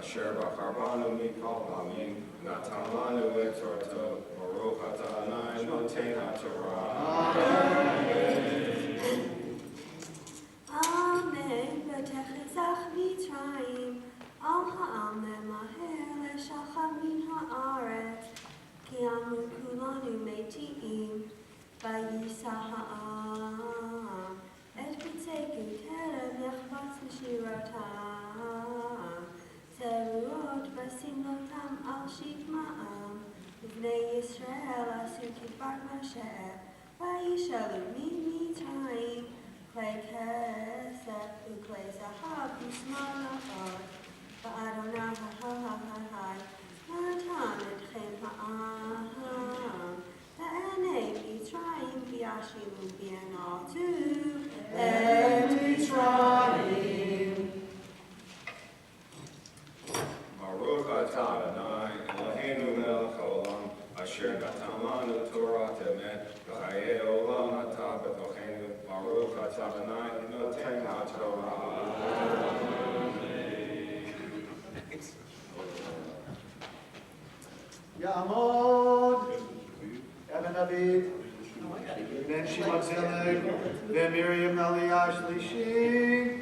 אשר בחרבנו מכל העמים, נתן לנו את תורתו, ברוך אתה ה' נותן התורה. אמן ותחזק מצרים, על העם למהר לשחר מן הארץ, כי אנו כולנו מתים, ויישא העם את פצעי כרב יחבץ לשירתם, צרורות בשמלותם על שכמם, ובני ישראל עשו כדבר משה, וישאלו ממצרים, כלי כסף וכלי זהב ושמאל נפות, ואדוני נתן אתכם העם, לעיני מצרים ויאשימו וינעצו את מצרים. ברוך אתה ה' אלוהינו מלך העולם, אשר נתן לנו תורת אמת, וחיי עולם אתה בתוכנו, ברוך אתה ה' נותן התורה. יעמוד אבן דוד, בן שמעון זלג, ומרים עלייה שלישי.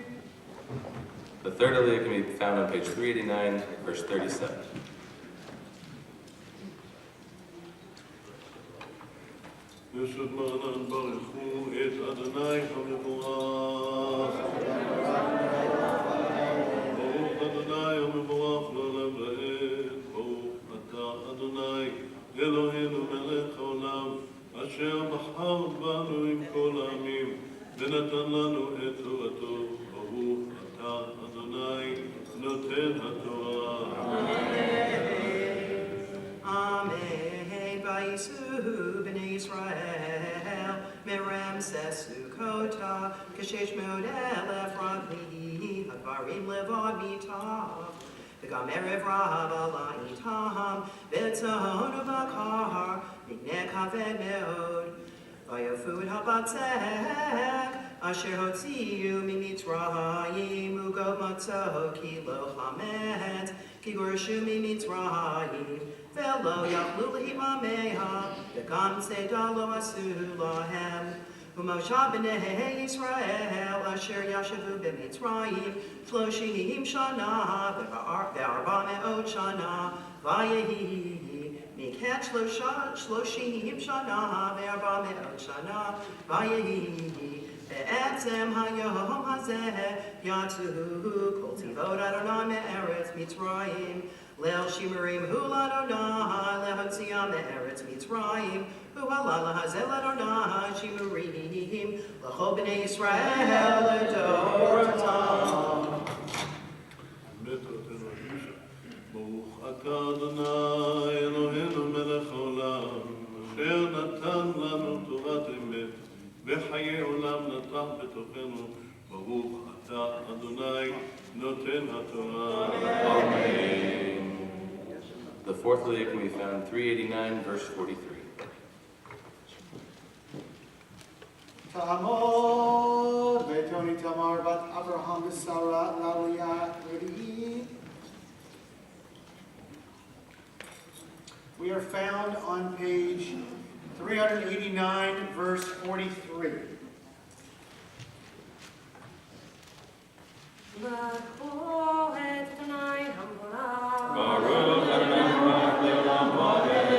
The third Aliyah can be found on page 389, verse 37. ושמענן ברכו את אדוני המבורך. ברוך אדוני המבורך לעולם ועד. ברוך אתה אדוני אלוהינו מלך העולם, אשר בחר בנו עם כל העמים, ונתן לנו את תורתו. ברוך אתה אדוני נותן התורה. Amen. Vayishu b'nei Yisrael meramses Sukkota kshesh me'od elef ragli hadvarim levad mitav v'gam erev rav ala itam v'tzon v'kar migne kaved me'od vayafud habatzek asher hotziu mimitzrayim ugov matzo ki lo chametz ki gurshu mimitzrayim Velo yachlu lehimameha, v'gam tzeda lo asu lahem. U'moshe b'nei Yisrael, asher yashavu b'mitzrayim, 30 shana, v'arba me'od shana, v'yehi. Miket 30 shana, v'arba me'od shana, v'yehi. Be'etzem hayom hazeh, yatzu kol tivot Adonai me'eretz Mitzrayim, Leil Shimurim hu l'Adonai, lehotzia me'eretz Mitzrayim, hu halala hazel Adonai Shimurim, l'chol b'nei Yisrael l'doratam. ברוך אתה אדוני אלוהינו מלך העולם, אשר נתן לנו תורת אמת, וחיי עולם נטע בתוכנו. ברוך אתה אדוני נותן התורה. Amen. The fourth Aliyah can be found 389, verse 43. תעמוד ותוני תמר בת אברהם ושרה לעלייה רביעית. We are found on page 389, verse 43. ברכו את אדוני המבורך. Baruch Adonai Melech Leolam Vaed.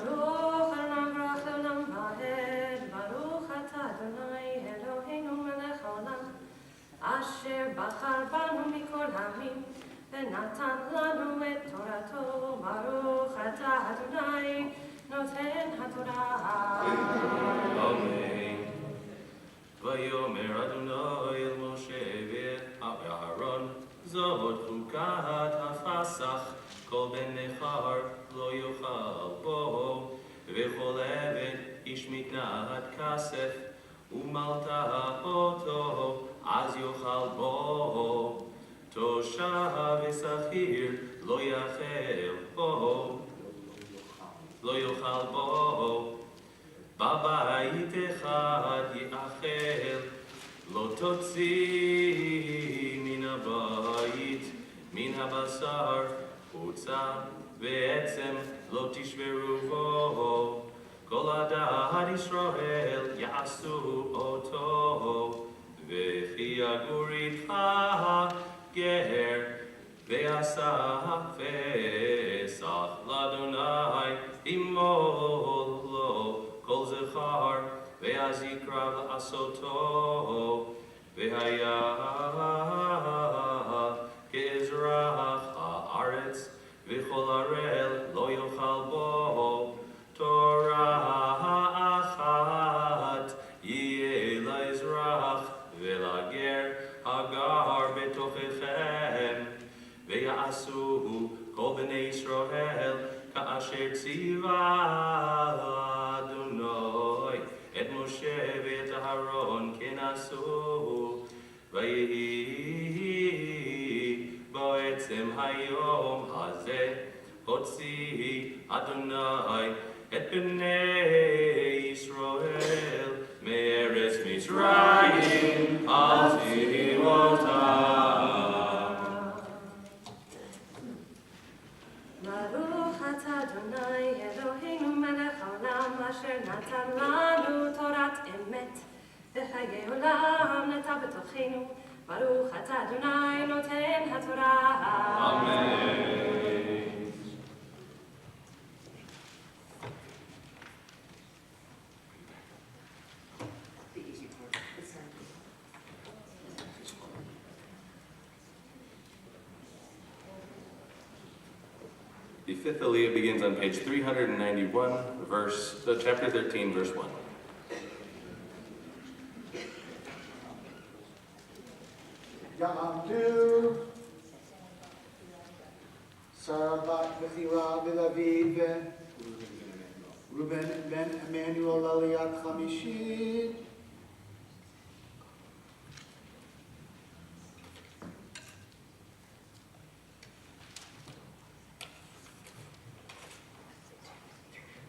ברוך אדוני המבורך לעולם ועד. ברוך אתה אדוני אלוהינו מלך העולם, אשר בחר בנו מכל העמים, ונתן לנו את תורתו. ברוך אתה אדוני נותן התורה. Amen. ויאמר אדוני אל משה ואל אהרון, זאת חוקת הפסח, כל בן נכר לא יאכל בו, וכל עבד איש מתנת כסף, ומלת אותו, אז יאכל בו. תושב ושכיר לא יאכל בו, לא יאכל בו. בבית אחד יאכל, לא תוציא מן הבית, מן הבשר הוצא, ועצם לא תשברו בו. כל עדת ישראל יעשו אותו, וכי יגור איתך גר, ועשה פסח לאדוני עמו לו כל זכר, ואז יקרא לעשותו, והיה כאזרח הארץ, וכל ערל לא יאכל בו. תורה אחת יהיה לאזרח ולגר הגר בתוככם, ויעשו כל בני ישראל כאשר ציווה אדוני את משה ואת אהרון כן עשו. ויהי בעצם היום הזה הוציא אדוני את בני ישראל מארץ מצרים על צבאותם. ברוך אתה אדוני אלוהינו מלך העולם אשר נתן לנו תורת אמת וחיי עולם נטע בתוכנו. ברוך אתה אדוני נותן התורה. אמן. The fifth Aliyah begins on page 391, chapter 13, verse 1. יעמדו שרה בת בכירה ולוי וראובן בן עמנואל עליית חמישית.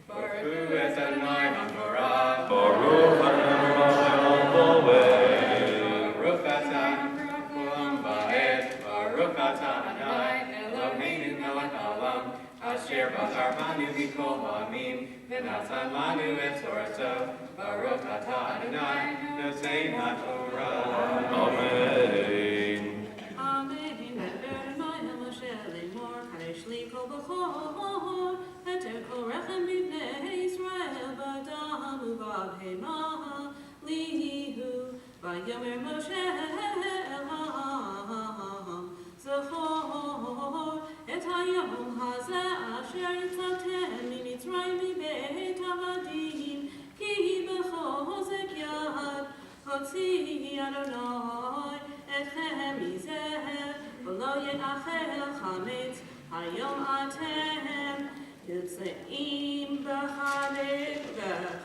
Baruch Adonai HaTorah. Baruch Adonai HaTorah. Baruch atah Olam Va'ed. Baruch atah Adonai Eloheinu melech haolam, asher bachar banu mikol ha'amim, v'natan lanu et torato. Baruch atah Adonai noten haTorah. Amen. Amen. Adonai Moshe lemor kadesh li kol b'chor heter kol rechem b'nei Yisrael b'adam u'b'abhema lihu v'yomer Moshe el ha'am zachor et hayom hazeh asher yitzatem mimitzrayim מבית עבדים כי בחוזק יד הוציא אדוני אתכם מזה ולא יאכל חמץ היום אתם יוצאים בחלק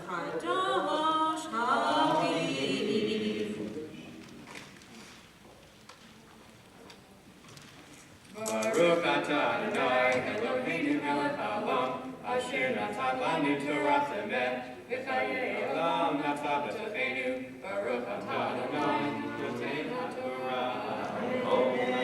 וחדוש האביב. Baruch atah Adonai Eloheinu melech haolam, asher natan lanu torat emet, v'chayei olam nata b'tochenu. Baruch atah Adonai noten haTorah. Amen.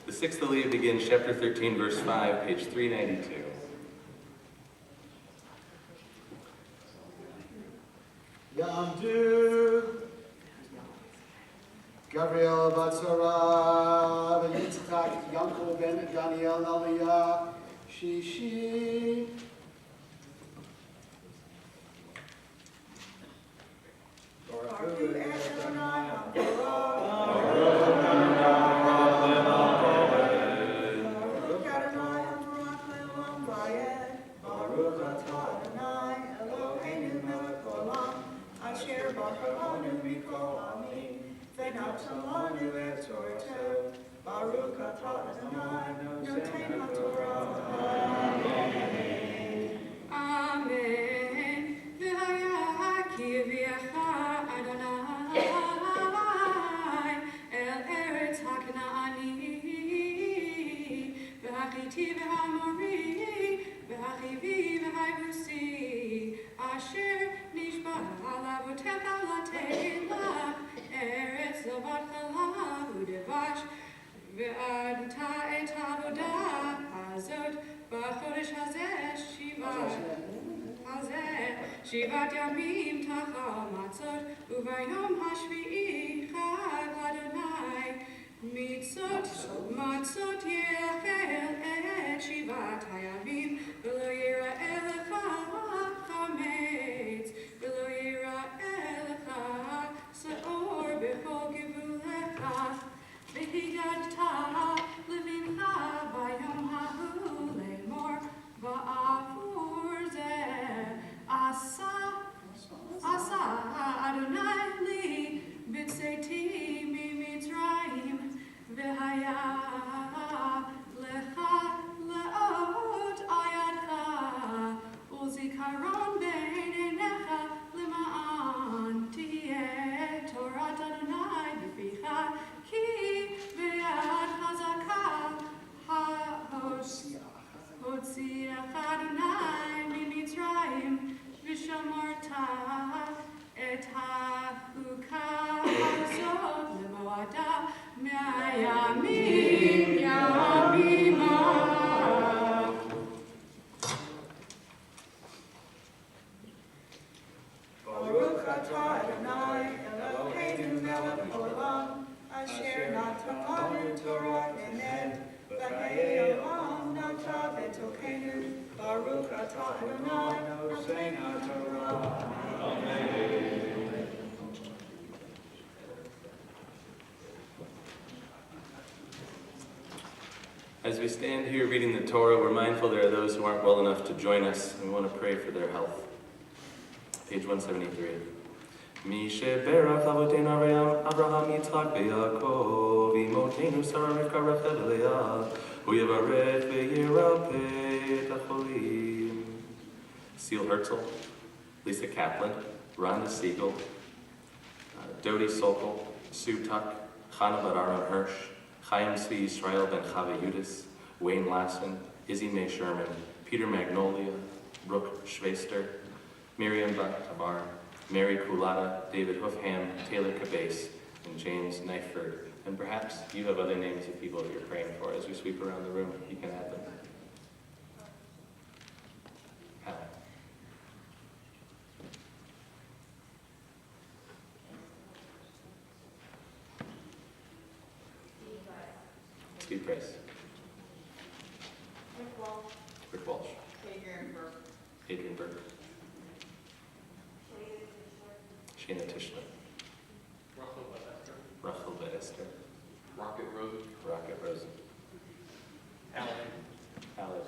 The sixth Aliyah begins chapter 13, verse 5, page 392. יעמדו גבריאל בת שרה ויצחק יעקב בן דניאל עלייה שישית. Baruch Adonai HaTorah. Baruch Adonai HaTorah Le'olam Vayed. Baruch atah Adonai Eloheinu melech haolam, asher bachar banu mikol amim, v'natan lanu et torato. Baruch atah Adonai noten haTorah. Amen. והיה כי הביאך אדוני אל ארץ הכנעני והחיתי שיבת ימים תאכל מצות, וביום השביעי חג אדוני. מצות יאכל את שבעת הימים, ולא יראה לך חמץ, ולא יראה לך שעור בכל גבולך. והגדת לבנך ביום ההוא לאמור, בעבור זה עשה אדוני לי בצאתי ממצרים, והיה לך לאות ידך ולזיכרון בין עיניך, למען תהיה תורת אדוני בפיך, כי ביד חזקה הוציאך אדוני ממצרים, ושמרת את החוקה הזאת למועדה מהימים ימימה. Baruch atah Adonai Eloheinu melech haolam, asher natan Torah emet, v'chayei olam natan betokeinu. Baruch atah Adonai Eloheinu Torah. As we stand here reading the Torah, we're mindful there are those who aren't well enough to join us, and we want to pray for their health. Page 173. Mi sheberach avoteinu Avraham, Yitzchak, veYaakov, imotenu Sarah, Rivka, Rachel, Leah, hu yevarech v'yirapeh et hacholim. Seal Herzl, Lisa Kaplan, Rhonda Siegel, Dodie Sokol, Sue Tuck, Chana Bar Aaron Hirsch, Chaim Tzvi Yisrael ben Chava Yudis, Wayne Lassen, Izzy Mae Sherman, Peter Magnolia, Brooke Schwester, Miriam Tabar, Mary Kulata, David Hoofham, Taylor Cabase, and James Knifeford. And perhaps you have other names of people that you're praying for as we sweep around the room. You can add them. Alan. Steve Price. Rick Walsh. Adrian Burke. Shayna Tischler. Rachel Esther. Rocket Rosen. Allie.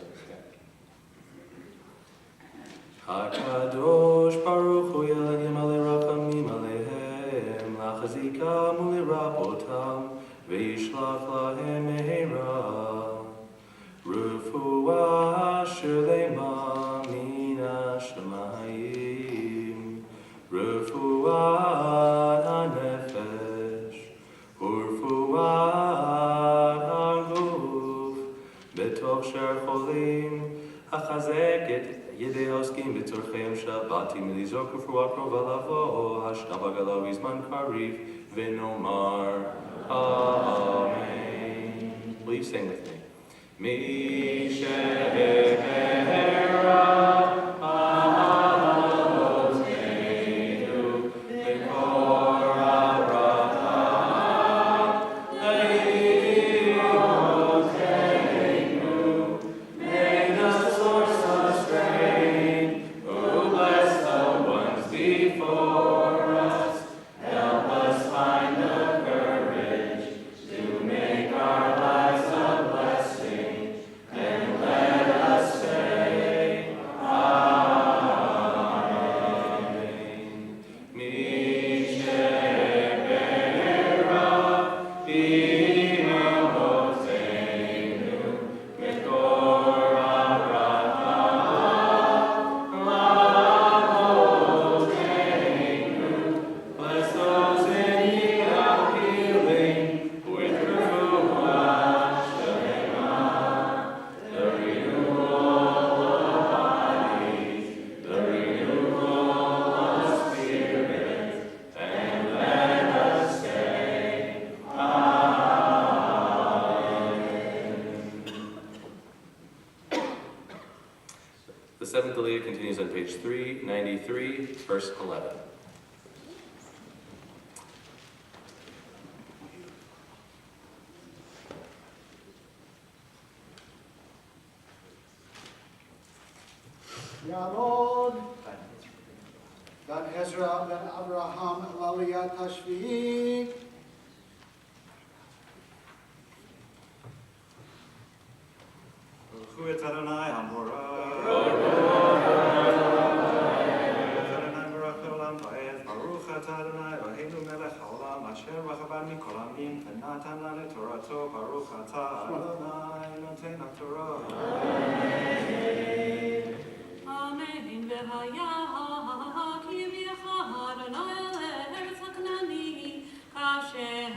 HaKadosh Baruch Hu Elohim Alerachamim Alehem Lachazikam Ulirabotam Ve'yishlach Lahem Meheira Refuah Shelema Mina Shemayim Refuah HaNefesh Urfuah HaGuf Betoch Sher Cholim Achazek et Yedei Oskim B'tzorchem Shabbatim Lizok Ufruah Krova Lavo Hashtaba Galav Izman Kariv V'nomar Amen. Will you sing with me? Mi she'era Avotenu B'kor Avraham Le'imotenu Make the source of strength, who bless the ones before us. Help us find the courage to make our lives a blessing, and let us The seventh Aliyah continues on page 393, verse 11. Yalod, Ben Ezra, Ben Abraham, Laliyat Hashvi. Baruch et Adonai Hamora. Baruch et Adonai Eloheinu melech haolam asher v'chaban mikol amim v'natan lanu torato. Baruch atah Adonai noten haTorah. Amen. V'haya ki v'yachad Adonai l'eretz haknani kasher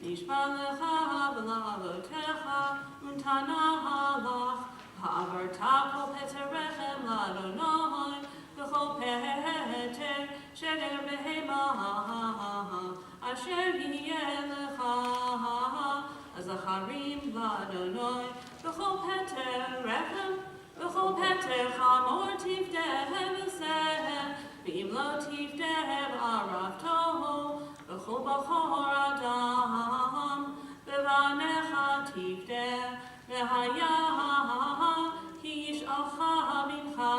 nishba lecha v'la'avotecha untana halach ha'avarta kol peter rechem l'Adonai v'chol peter she'er behema asher yeh lecha azacharim l'Adonai v'chol peter rechem v'chol peter chamor tifdeh v'seh v'im lo tifdeh arafto v'chol bachor adam v'vanecha tifdeh v'haya ki yish'alcha mincha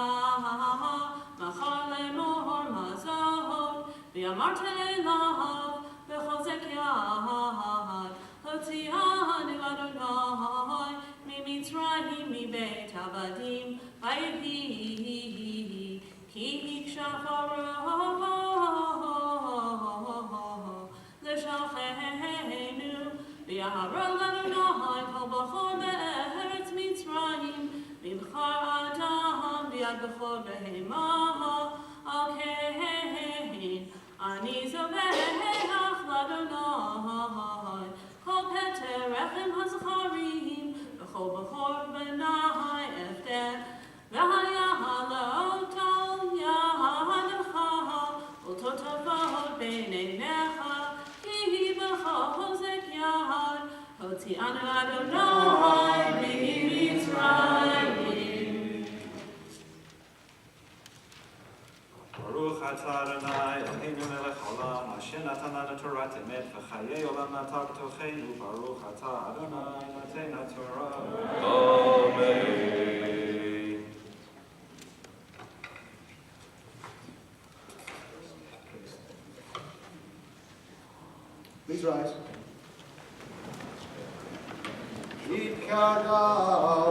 machar lemor mazot v'yamarte elav v'chozek yad hotzianu Adonai mitzrayim mibeit avadim vayhi ki ikshafaro l'shalchenu v'yaharo l'Adonai kol bachor be'eretz Mitzrayim mibchar adam v'yad bechor behema al kein ani zoveach l'Adonai kol peter rechem hazacharim v'chol bechor b'nai efter v'haya ha'la'otal yahadecha u'totavot b'neinecha ki b'chozek yad hotzianu Adonai mi'Mitzrayim. Baruch atah Adonai Eloheinu melech haolam asher natan lanu torat emet v'chayei olam nata b'tocheinu. Baruch atah Adonai noten haTorah. Amen. Please rise. Yitkada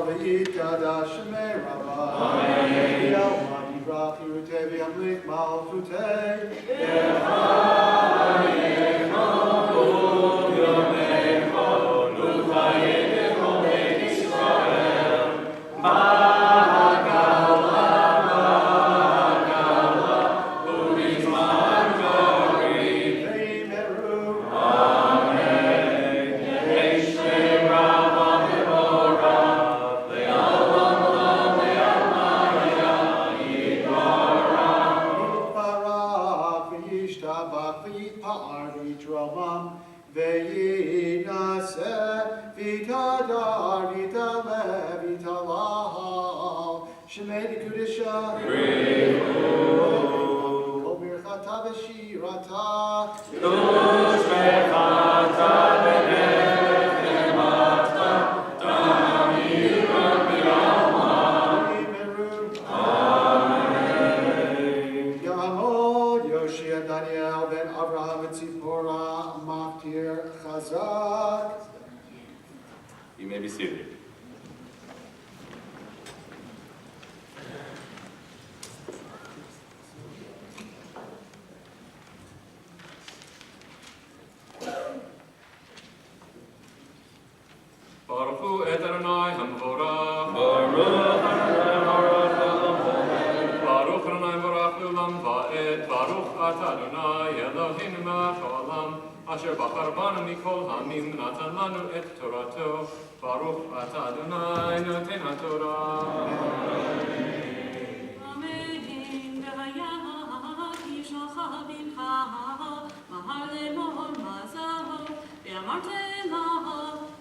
v'yitkada shemei Rabbi. Yalma yibrach yirutei v'yamlik malchutei. You may be seated. Baruch et Adonai Hamvorach. Baruch Adonai Vorach L'olam Va'ed. Baruch atah Adonai Eloheinu melech haolam asher bachar banu mikol hamim natan lanu et torato. Baruch atah Adonai noten haTorah. Amen. V'haya ki yish'alcha mincha mahar lemor mazot v'yamarte elav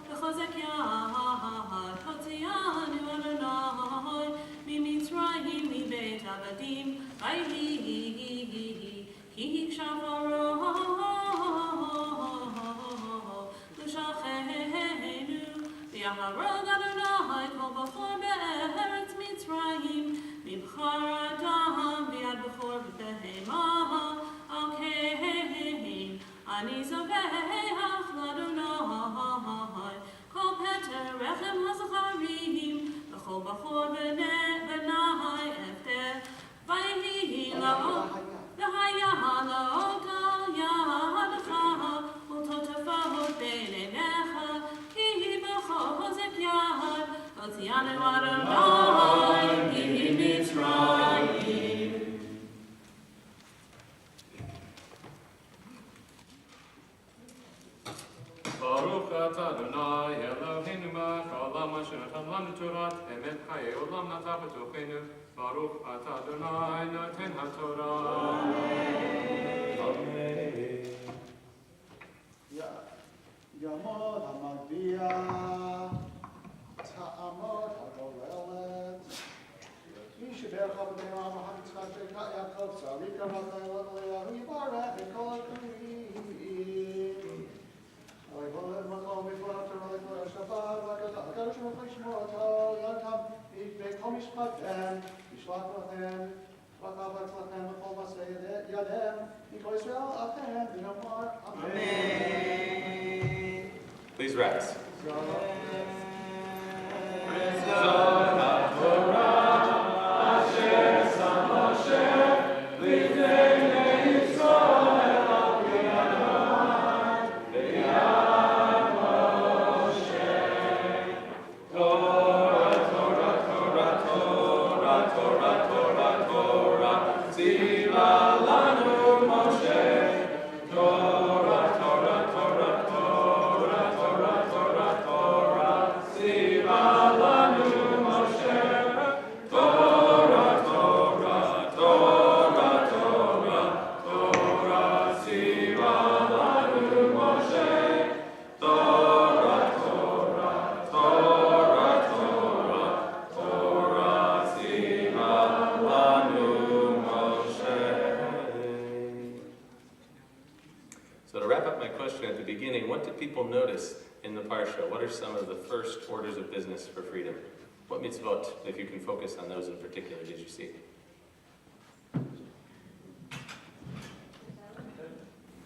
v'chozek yad hotzianu Adonai mi'Mitzrayim Avadim, Ki Shavaro, Lushachenu, Yaharog Adonai, Kol Bachor Be'eretz Mitzrayim, Mibchar Adam, Biad Bechor Behema, Alkein, Ani Zoveach Ladonai, Kol Peter Rechem HaZacharim, Bechol Bachor Benai Efter, Vayhi La'o, V'haya La'okal Yadcha, U'totafahot Beinenecha, Ki B'chozek Yad, Otzianu Adonai, Ki Mitzrayim. Baruch atah Adonai Eloheinu melech haolam asher natan lanu Torat emet chayei olam nata b'tochenu. Baruch atah Adonai noten haTorah. Amen. Yamod HaMagbiya, Ta'amod HaGorelet, Yishaber Chavadei Rama HaMitzvah Shekat Yaakov Tzarika HaZayla Le'ahu Yibarech V'kol HaKurim. Oivod Makom B'For HaTorah L'Kol HaShabbat V'Akadosh Baruch Hu Yishmor Oto Yadam V'Kol Mishpatchem Yishlach Lachem V'Kavatz Lachem V'Kol Masei Yadem V'Kol Yisrael Achem V'Nomar Amen. Please rise. So to wrap up my question at the beginning, what did people notice in the Parsha? What are some of the first orders of business for freedom? What mitzvot, if you can focus on those in particular, did you see?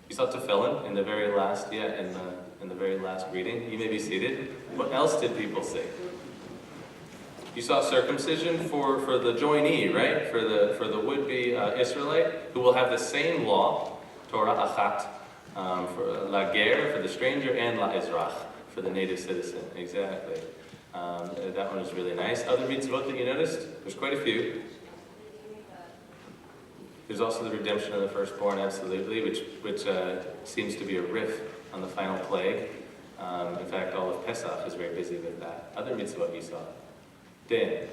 You saw tefillin in the very last, in the very last reading. You may be seated. What else did people say? You saw circumcision for the joinee, right? For the would-be Israelite, who will have the same law, Torah Achat, for la ger, for the stranger, and la ezrach, for the native citizen. Exactly. That one was really nice. Other mitzvot that you noticed? There's quite a few. There's also the redemption of the firstborn, absolutely, which seems to be a riff on the final plague. In fact, all of Pesach is very busy with that. Other mitzvot you saw. Dan,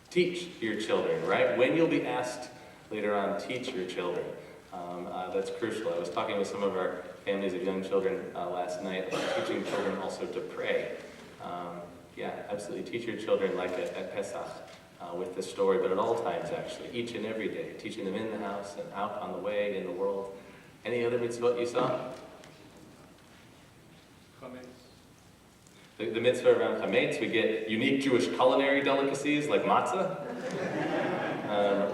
teach your children, right? When you'll be asked later on, teach your children. That's crucial. I was talking with some of our families of young children last night about teaching children also to pray. Yeah, absolutely. Teach your children like at Pesach with the story, but at all times actually, each and every day, teaching them in the house and out on the way in the world. Any other mitzvot you saw? The mitzvah around chametz, we get unique Jewish culinary delicacies like matzah.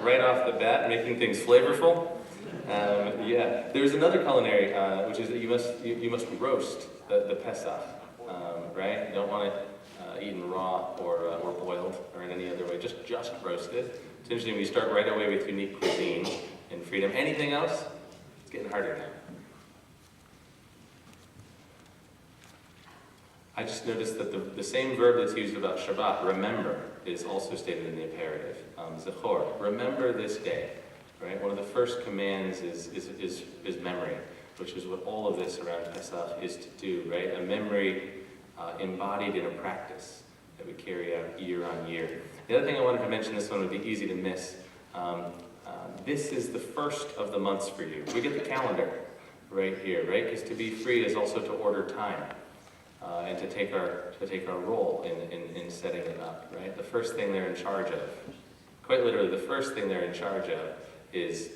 Right off the bat, making things flavorful. Yeah, there's another culinary, which is that you must roast the Pesach, right? You don't want it eaten raw or boiled or in any other way. Just roast it. It's interesting. We start right away with unique cuisine and freedom. Anything else? It's getting harder now. I just noticed that the same verb that's used about Shabbat, remember, is also stated in the imperative. Zechor, remember this day. Right? One of the first commands is memory, which is what all of this around Pesach is to do, right? A memory embodied in a practice that we carry out year on year. The other thing I wanted to mention, this one would be easy to miss. This is the first of the months for you. We get the calendar right here, right? Because to be free is also to order time and to take our role in setting it up, right? The first thing they're in charge of, Quite literally, the first thing they're in charge of is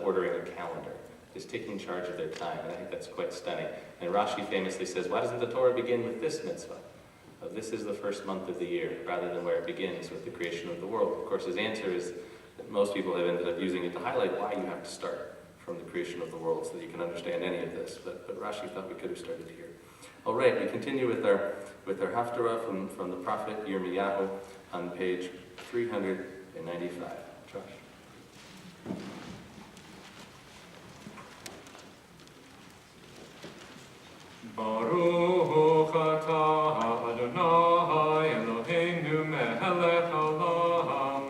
ordering a calendar, is taking charge of their time, and I think that's quite stunning. And Rashi famously says, why doesn't the Torah begin with this mitzvah? This is the first month of the year, rather than where it begins with the creation of the world. Of course, his answer is that most people have ended up using it to highlight why you have to start from the creation of the world so that you can understand any of this. But Rashi thought we could have started here. All right, we continue with our haftarah from the prophet Yirmiyahu on page 395. Josh. Baruch atah Adonai Eloheinu melech haolam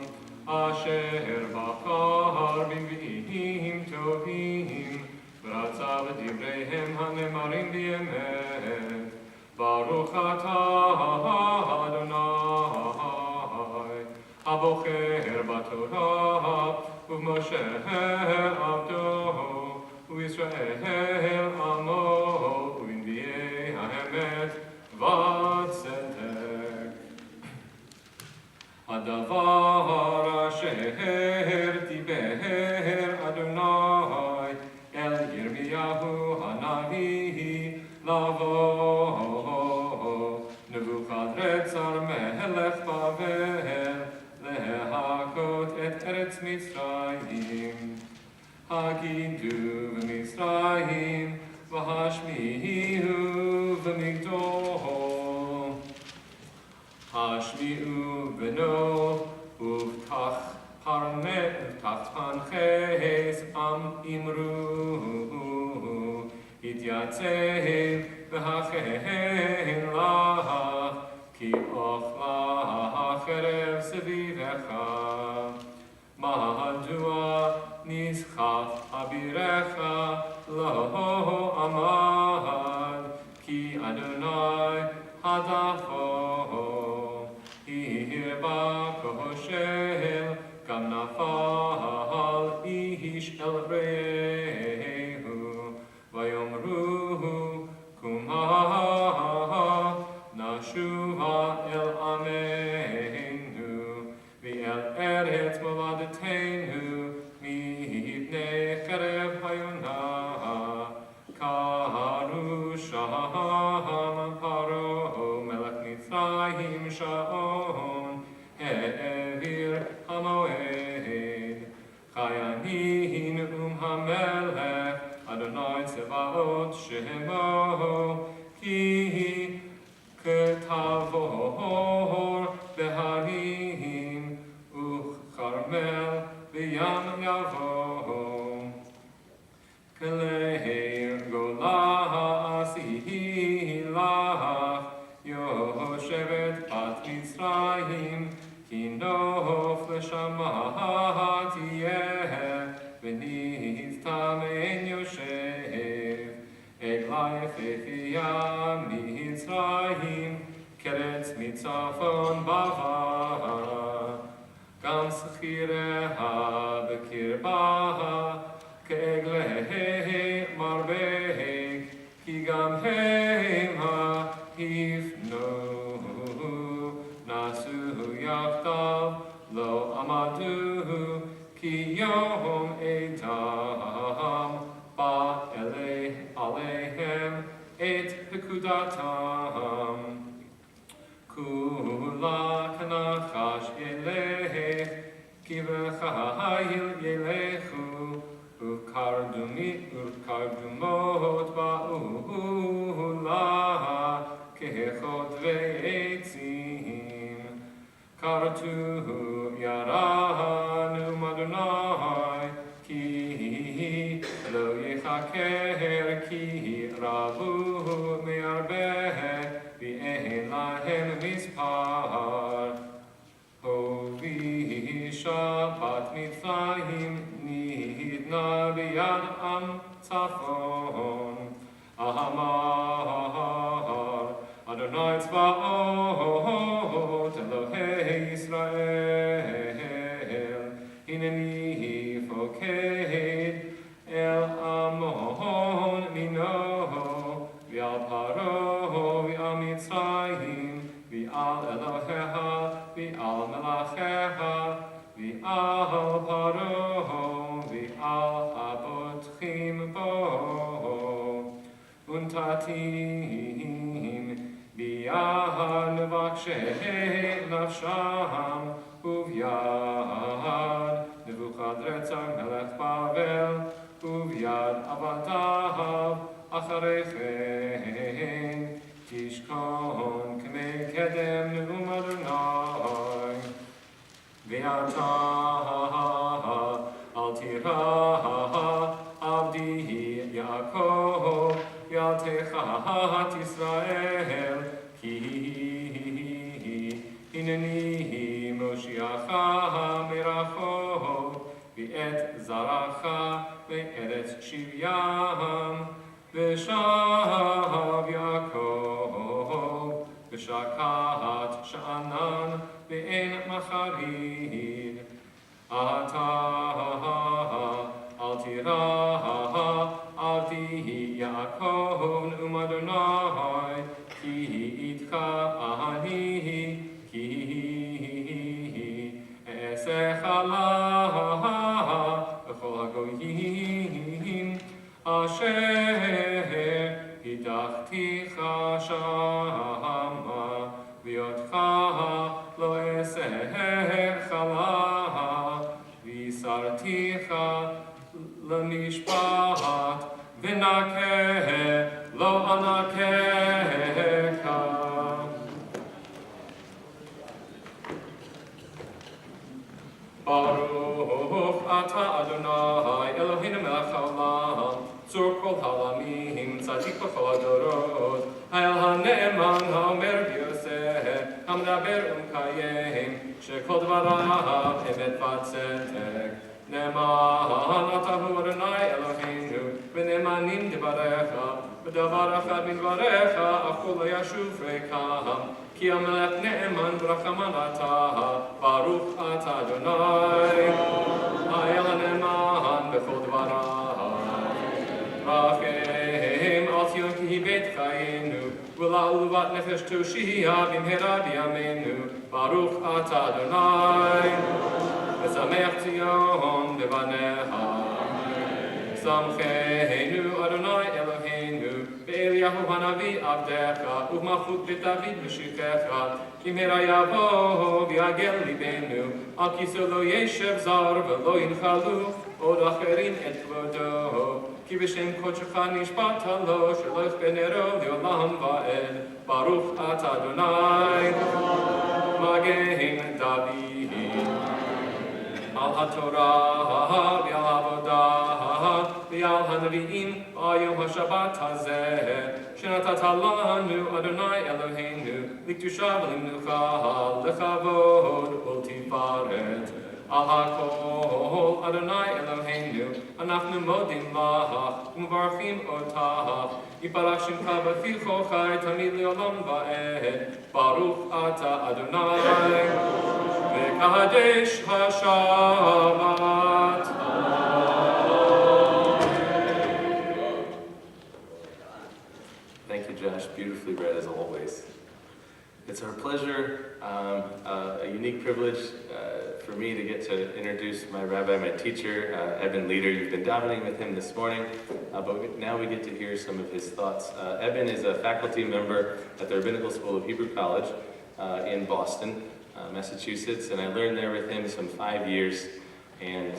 asher bachar b'nvi'im tovim v'ratza b'divreihem hanemarim b'emet. Baruch atah Adonai abocher b'torah u'Moshe avdo u'Yisrael amo v'tzedek. Hadavar asher diber Adonai el Yirmiyahu hanavi lavo Nebuchadrezzar melech Bavel lehakot et eretz Mitzrayim hagidu v'Mitzrayim v'hashmihu v'migdol hashmihu v'no uv'tach panches am imru hityatzev v'hachen lach ki ochla cherev sevivecha Madua nischaf abirecha lo amad ki Adonai hadafo hirba koshel gam nafal ish el rehu vayomruhu kumah nashuva el amenu v'el eretz moladetenu mipnei cherev hayonah karu shaham paro melech Mitzrayim shaon he'evir hamoed chayanin hamelech Adonai tzevaot shemo ki ketavor beharim ucharmel v'yam yavo kelei golah asihi lach yoshevet bat Mitzrayim ki nof l'shama tiyeh v'niztam ein yoshev Eglai Fefia Mitzrayim Keretz Mitzafon Bava Gam Sechireha Bekirbaha Ke'eglei Marbeh Ki Gam Hema Hifnu Nasu Yachtav Lo Amadu Ki Yom Eitam Ba Alehem et Pekudatam Kula Kanachash Yelech Kivachayil Yelechu Ukardumot Ba'ula Kechot Ve'etzim Kartu Yaranu Madonai Ki lo yechaker ki rabu me'arbeh v'ein lahem mispar Hovi Shabbat Mitzrayim nidna b'yad am tzafon Ahamar Adonai tzvaot Elohei Yisrael Hineni foked El Amon Mino V'al Paro V'al Mitzrayim V'al Elohecha V'al Melachecha V'al al paro v'al habotchim bo untatim biyad mevakshei nafsham uvyad Nebuchadrezzar melech Bavel uvyad avatav acharechen tishkon k'mei kedem ne'um Adonai ve'ata al tira avdi Yaakov yaltechat Yisrael ki hineni Moshiacha merachot v'et zaracha ve'eretz shivyam v'shav Yaakov v'shakat sha'anan ve'en macharid ata al tira avdi Yaakov ne'um Adonai ki itcha ani ki esechala v'chol hagoyim asher hidachticha shama v'yotcha lo esechala v'sarticha למishpat v'nakeh lo anakecha. Baruch ata Adonai Eloheinu melech haolam tzur kol haolamim tzadik b'chol hadorot ha'el ha'ne'eman ha'omer b'yoseh ha'medaber u'mkayem shekol dvarav emet v'tzedek נאמן אתה הוא אדוני אלוהינו ונאמנים דבריך ודבר אחד מדבריך אף הוא לא ישוב ריקם כי המלך נאמן ורחמן אתה ברוך אתה אדוני האל הנאמן בכל דבריו רחם על ציון כי היא בית חיינו ולעלובת נפש תושיע במהרה בימינו ברוך אתה אדוני ושמח ציון בבניה. שמחנו אדוני אלוהינו באליהו הנביא עבדך ובמלכות בית דוד משיחך כי מהרה יבוא ויגל ליבנו על כיסאו לא ישב זר ולא ינחלו עוד אחרים את כבודו כי בשם קודשך נשבעת לו שלא יכפנרו לעולם ועד ברוך אתה אדוני מגן דוד על התורה ועל העבודה ועל הנביאים ביום השבת הזה שנתת לנו אדוני אלוהינו לקדושה ולמנוחה לכבוד ולתפארת על הכל אדוני אלוהינו אנחנו מודים לך ומברכים אותך יפרח שמך בפי חי תמיד לעולם ועד ברוך אתה אדוני וקדש השבת. Thank you, Josh. Beautifully read as always. It's our pleasure, a unique privilege for me to get to introduce my rabbi, my teacher, Eben Leader. You've been davening with him this morning, but now we get to hear some of his thoughts. Eben is a faculty member at the Rabbinical School of Hebrew College in Boston, Massachusetts, and I learned there with him some 5 years. And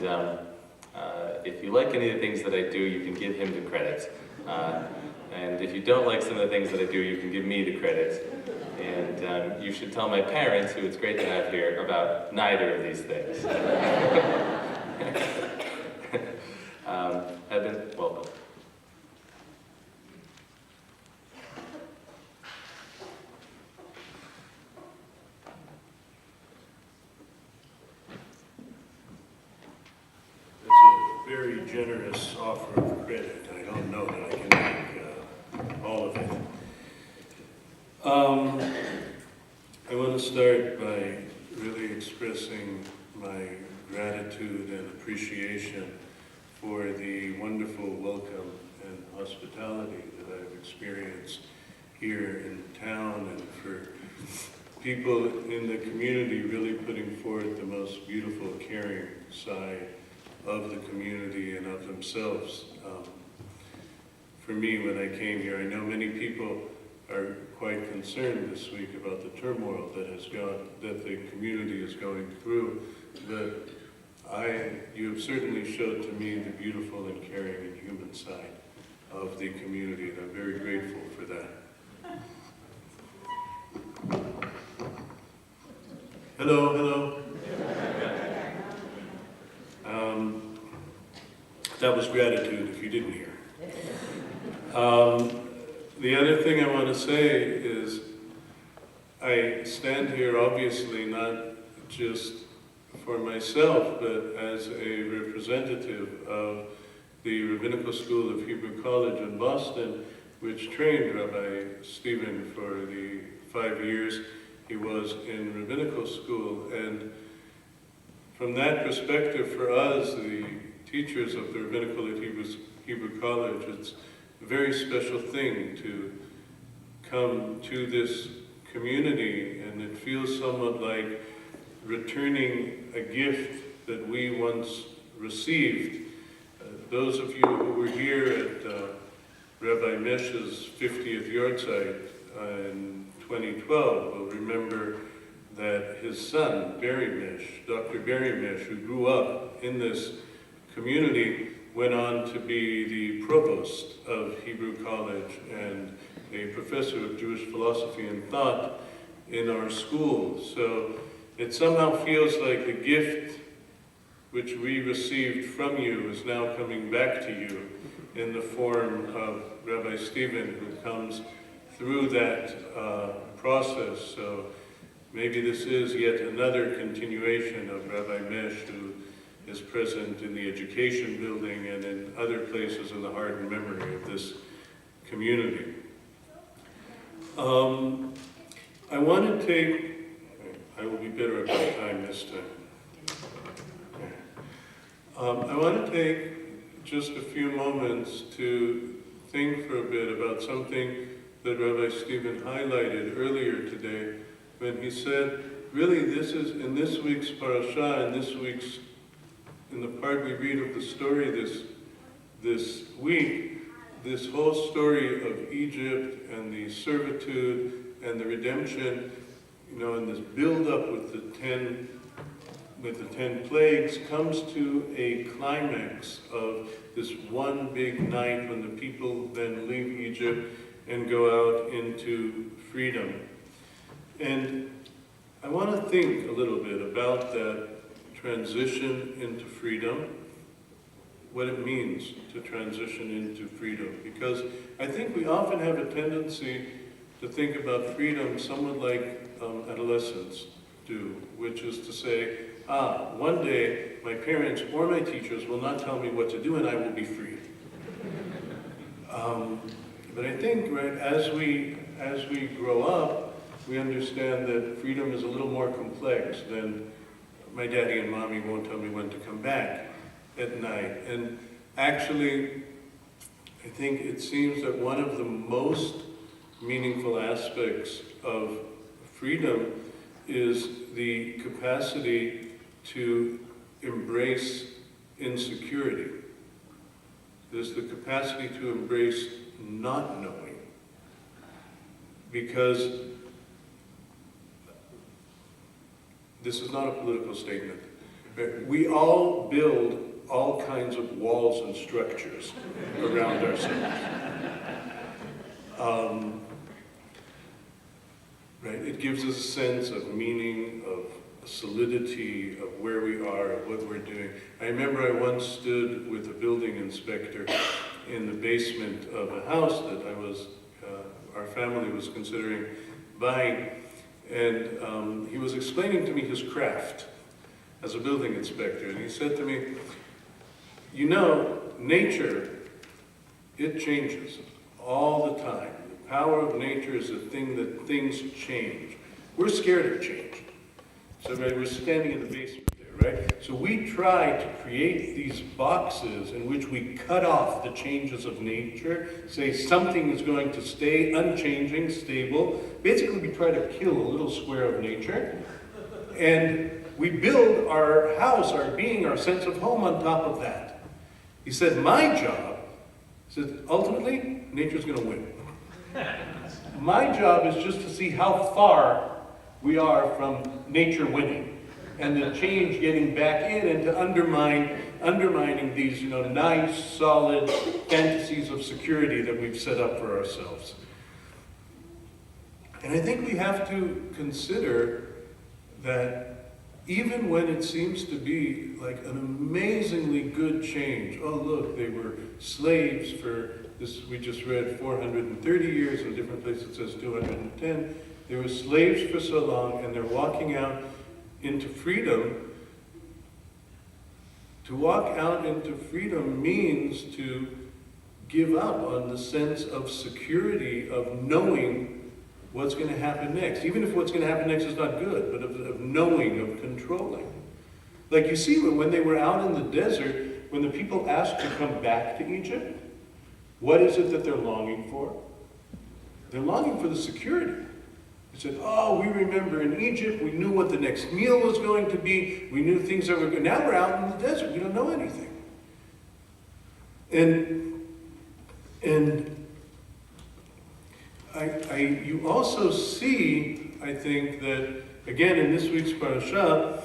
if you like any of the things that I do, you can give him the credit. And if you don't like some of the things that I do, you can give me the credit. And you should tell my parents, who it's great to have here, about neither of these things. Eben, welcome. It's a very generous offer of credit. I don't know that I can make all of it. I want to start by really expressing my gratitude and appreciation for the wonderful welcome and hospitality that I've experienced here in town, and for people in the community really putting forth the most beautiful caring side of the community and of themselves. For me, when I came here, I know many people are quite concerned this week about the turmoil that the community is going through, but you have certainly showed to me the beautiful and caring and human side of the community, and I'm very grateful for that. Hello, hello. That was gratitude if you didn't hear. The other thing I want to say is I stand here obviously not just for myself, but as a representative of the Rabbinical School of Hebrew College in Boston, which trained Rabbi Stephen for the 5 years he was in rabbinical school. And from that perspective, for us, the teachers of the Rabbinical at Hebrew College, it's a very special thing to come to this community, and it feels somewhat like returning a gift that we once received. Those of you who were here at Rabbi Mesh's 50th yahrzeit in 2012 will remember that his son, Barry Mesh, Dr. Barry Mesh, who grew up in this community, went on to be the provost of Hebrew College and a professor of Jewish philosophy and thought in our school. So it somehow feels like the gift which we received from you is now coming back to you in the form of Rabbi Stephen, who comes through that process. So maybe this is yet another continuation of Rabbi Mesh, who is present in the education building and in other places in the heart and memory of this community. I want to take, I will be better about time this time. I want to take just a few moments to think for a bit about something that Rabbi Stephen highlighted earlier today when he said, really this is, in this week's parasha, in the part we read of the story this week, this whole story of Egypt and the servitude and the redemption, and this build-up with the 10 plagues comes to a climax of this one big night when the people then leave Egypt and go out into freedom. And I want to think a little bit about that transition into freedom, what it means to transition into freedom, because I think we often have a tendency to think about freedom somewhat like adolescents do, which is to say, one day my parents or my teachers will not tell me what to do and I will be free. But I think, right, as we grow up, we understand that freedom is a little more complex than my daddy and mommy won't tell me when to come back at night. And actually, I think it seems that one of the most meaningful aspects of freedom is the capacity to embrace insecurity. There's the capacity to embrace not knowing. Because this is not a political statement. We all build all kinds of walls and structures around ourselves. Right? It gives us a sense of meaning, of solidity, of where we are, of what we're doing. I remember I once stood with a building inspector in the basement of a house that our family was considering buying, and he was explaining to me his craft as a building inspector, and he said to me, nature, it changes all the time. The power of nature is a thing that things change. We're scared of change. So right, we're standing in the basement there, right? So we try to create these boxes in which we cut off the changes of nature, say something is going to stay unchanging, stable. Basically, we try to kill a little square of nature. And we build our house, our being, our sense of home on top of that. He said, my job, he said, ultimately, nature's going to win. My job is just to see how far we are from nature winning, and the change getting back in and to undermining these, nice, solid fantasies of security that we've set up for ourselves. And I think we have to consider that even when it seems to be like an amazingly good change, oh look, they were slaves for this, we just read 430 years, in different places it says 210. They were slaves for so long, and they're walking out into freedom. To walk out into freedom means to give up on the sense of security, of knowing what's going to happen next. Even if what's going to happen next is not good, but of knowing, of controlling. Like you see, when they were out in the desert, when the people asked to come back to Egypt, what is it that they're longing for? They're longing for the security. They said, oh, we remember in Egypt, we knew what the next meal was going to be. We knew things that were good. Now we're out in the desert. We don't know anything. And you also see, I think, that, again, in this week's parasha,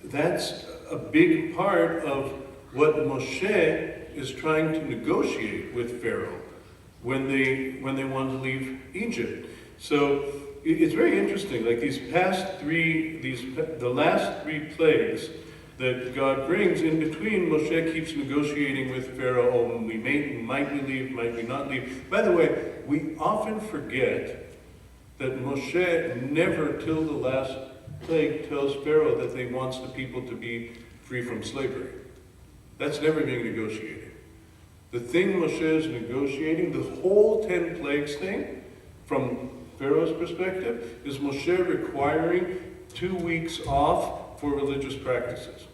that's a big part of what Moshe is trying to negotiate with Pharaoh when they want to leave Egypt. So it's very interesting, like the last three plagues that God brings, in between, Moshe keeps negotiating with Pharaoh, oh, might we leave, might we not leave? By the way, we often forget that Moshe never, till the last plague, tells Pharaoh that he wants the people to be free from slavery. That's never being negotiated. The thing Moshe is negotiating, the whole 10 plagues thing, from Pharaoh's perspective, is Moshe requiring 2 weeks off for religious practices.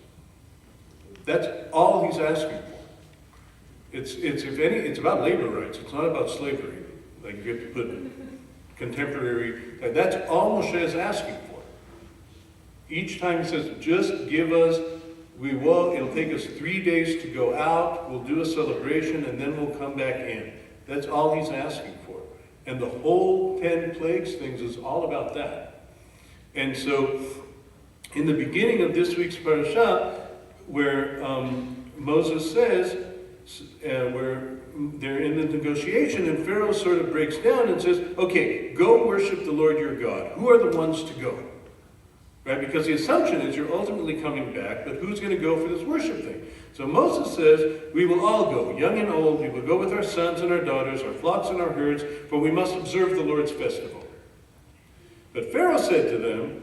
That's all he's asking for. It's about labor rights. It's not about slavery. Like you have to put contemporary. That's all Moshe is asking for. Each time he says, just give us. It'll take us 3 days to go out. We'll do a celebration, and then we'll come back in. That's all he's asking for. And the whole 10 plagues things is all about that. And so, in the beginning of this week's parasha, where Moses says, where they're in the negotiation, and Pharaoh sort of breaks down and says, okay, go worship the Lord your God. Who are the ones to go? Right? Because the assumption is you're ultimately coming back, but who's going to go for this worship thing? So Moses says, we will all go, young and old, we will go with our sons and our daughters, our flocks and our herds, for we must observe the Lord's festival. But Pharaoh said to them,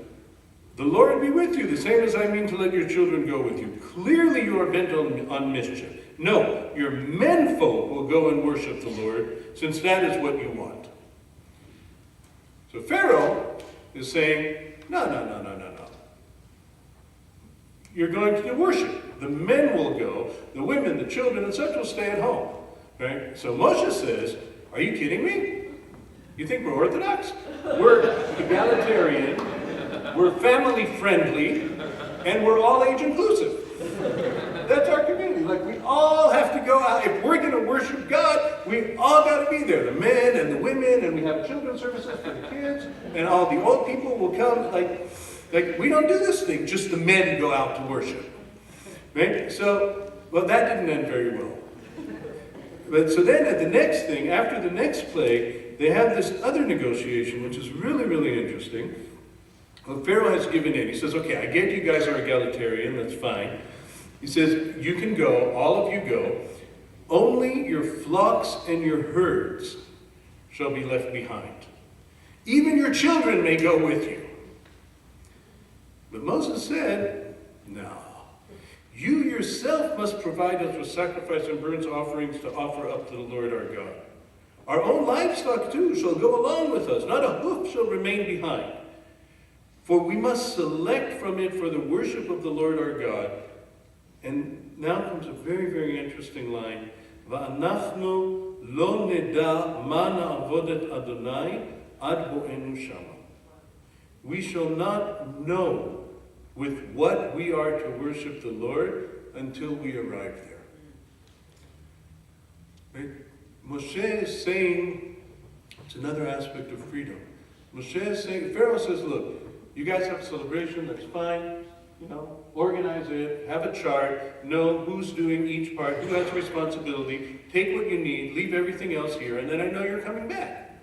the Lord be with you, the same as I mean to let your children go with you. Clearly you are bent on mischief. No, your menfolk will go and worship the Lord, since that is what you want. So Pharaoh is saying, no. You're going to do worship. The men will go, the women, the children, and such will stay at home. Right? So Moshe says, are you kidding me? You think we're Orthodox? We're egalitarian, we're family friendly, and we're all age inclusive. That's our community. Like, we all have to go out. If we're going to worship God, we all got to be there. The men and the women, and we have children's services for the kids, and all the old people will come. Like we don't do this thing, just the men go out to worship. Right? So, well, that didn't end very well. But so then at the next thing, after the next plague, they have this other negotiation, which is really, really interesting. Well, Pharaoh has given in. He says, okay, I get you guys are egalitarian, that's fine. He says, you can go, all of you go. Only your flocks and your herds shall be left behind. Even your children may go with you. But Moses said, no. You yourself must provide us with sacrifice and burnt offerings to offer up to the Lord our God. Our own livestock too shall go along with us. Not a hoof shall remain behind. For we must select from it for the worship of the Lord our God. And now comes a very, very interesting line. Va'anachnu lo neda ma na'avodet Adonai ad bo'enu shama. We shall not know with what we are to worship the Lord until we arrive there. Right? Moshe is saying, it's another aspect of freedom. Moshe is saying, Pharaoh says, look, you guys have a celebration, that's fine. Organize it, have a chart, know who's doing each part, who has responsibility, take what you need, leave everything else here, and then I know you're coming back.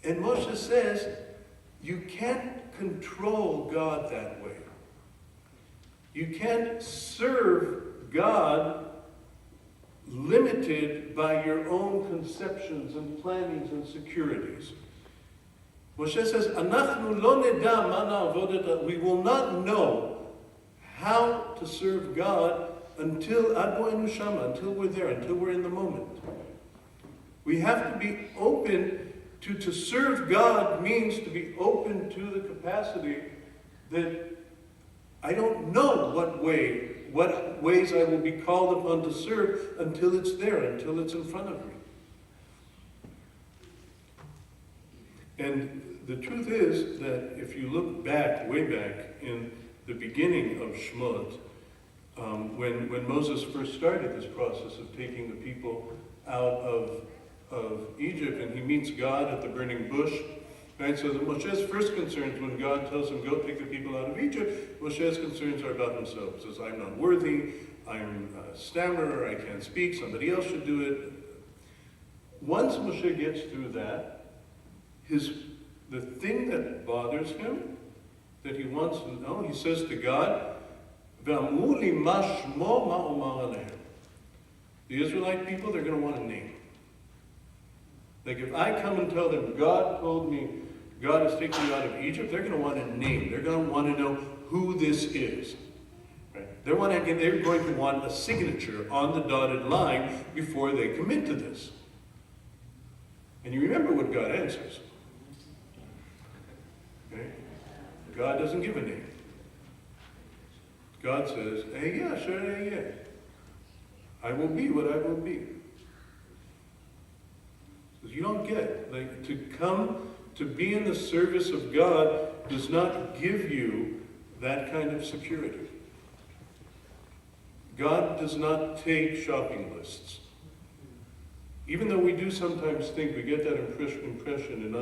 And Moshe says, you can't control God that way. You can't serve God limited by your own conceptions and plannings and securities. Moshe says, "Anachnu lo neda ma na'avodet." We will not know how to serve God until ad bo'enu shama, until we're there, until we're in the moment. We have to be open to serve God means to be open to the capacity that I don't know what ways I will be called upon to serve until it's there, until it's in front of me. And the truth is that if you look back, way back in the beginning of Shemot, when Moses first started this process of taking the people out of Egypt, and he meets God at the burning bush, right? So Moshe's first concerns when God tells him, go take the people out of Egypt, Moshe's concerns are about himself. He says, I'm not worthy, I'm a stammerer, I can't speak, somebody else should do it. Once Moshe gets through that, the thing that bothers him, that he wants to know, he says to God, "Ve'amru li ma shmo ma omar alehem." The Israelite people, they're going to want a name. Like if I come and tell them, God told me, God is taking you out of Egypt, they're going to want a name. They're going to want to know who this is. Right? They're going to want a signature on the dotted line before they commit to this. And you remember what God answers. Okay? God doesn't give a name. God says, hey, yeah, sure, hey, yeah. I will be what I will be. Because you don't get, like, to come to be in the service of God does not give you that kind of security. God does not take shopping lists. Even though we do sometimes think, we get that impression in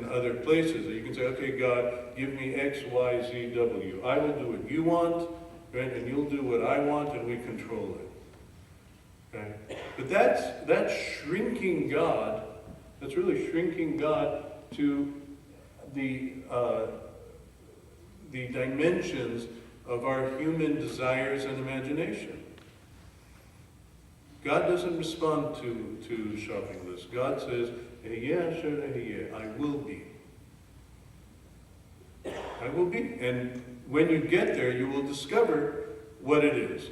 other places, that you can say, okay, God, give me X, Y, Z, W. I will do what you want, right? And you'll do what I want, and we control it. Okay? But that's shrinking God. That's really shrinking God to the dimensions of our human desires and imagination. God doesn't respond to shopping lists. God says, hey, yeah, sure, hey, yeah, I will be. I will be. And when you get there, you will discover what it is.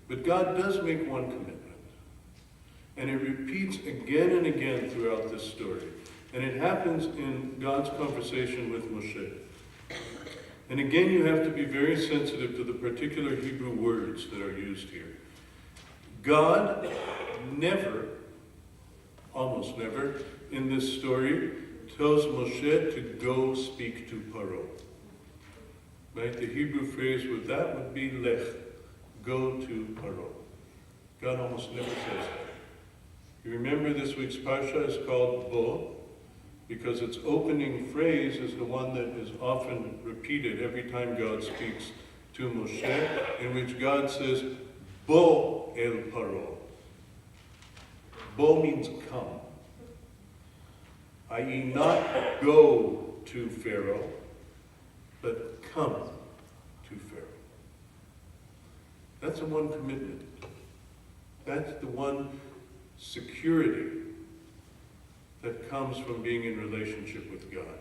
But God does make one commitment. And it repeats again and again throughout this story. And it happens in God's conversation with Moshe. And again, you have to be very sensitive to the particular Hebrew words that are used here. God never, almost never, in this story, tells Moshe to go speak to Paro. Right? The Hebrew phrase with that would be lech, go to Paro. God almost never says that. You remember this week's parsha is called Bo, because its opening phrase is the one that is often repeated every time God speaks to Moshe, in which God says, Bo el Paro. Bo means come. I.e. not go to Pharaoh, but come to Pharaoh. That's the one commitment. That's the one security that comes from being in relationship with God.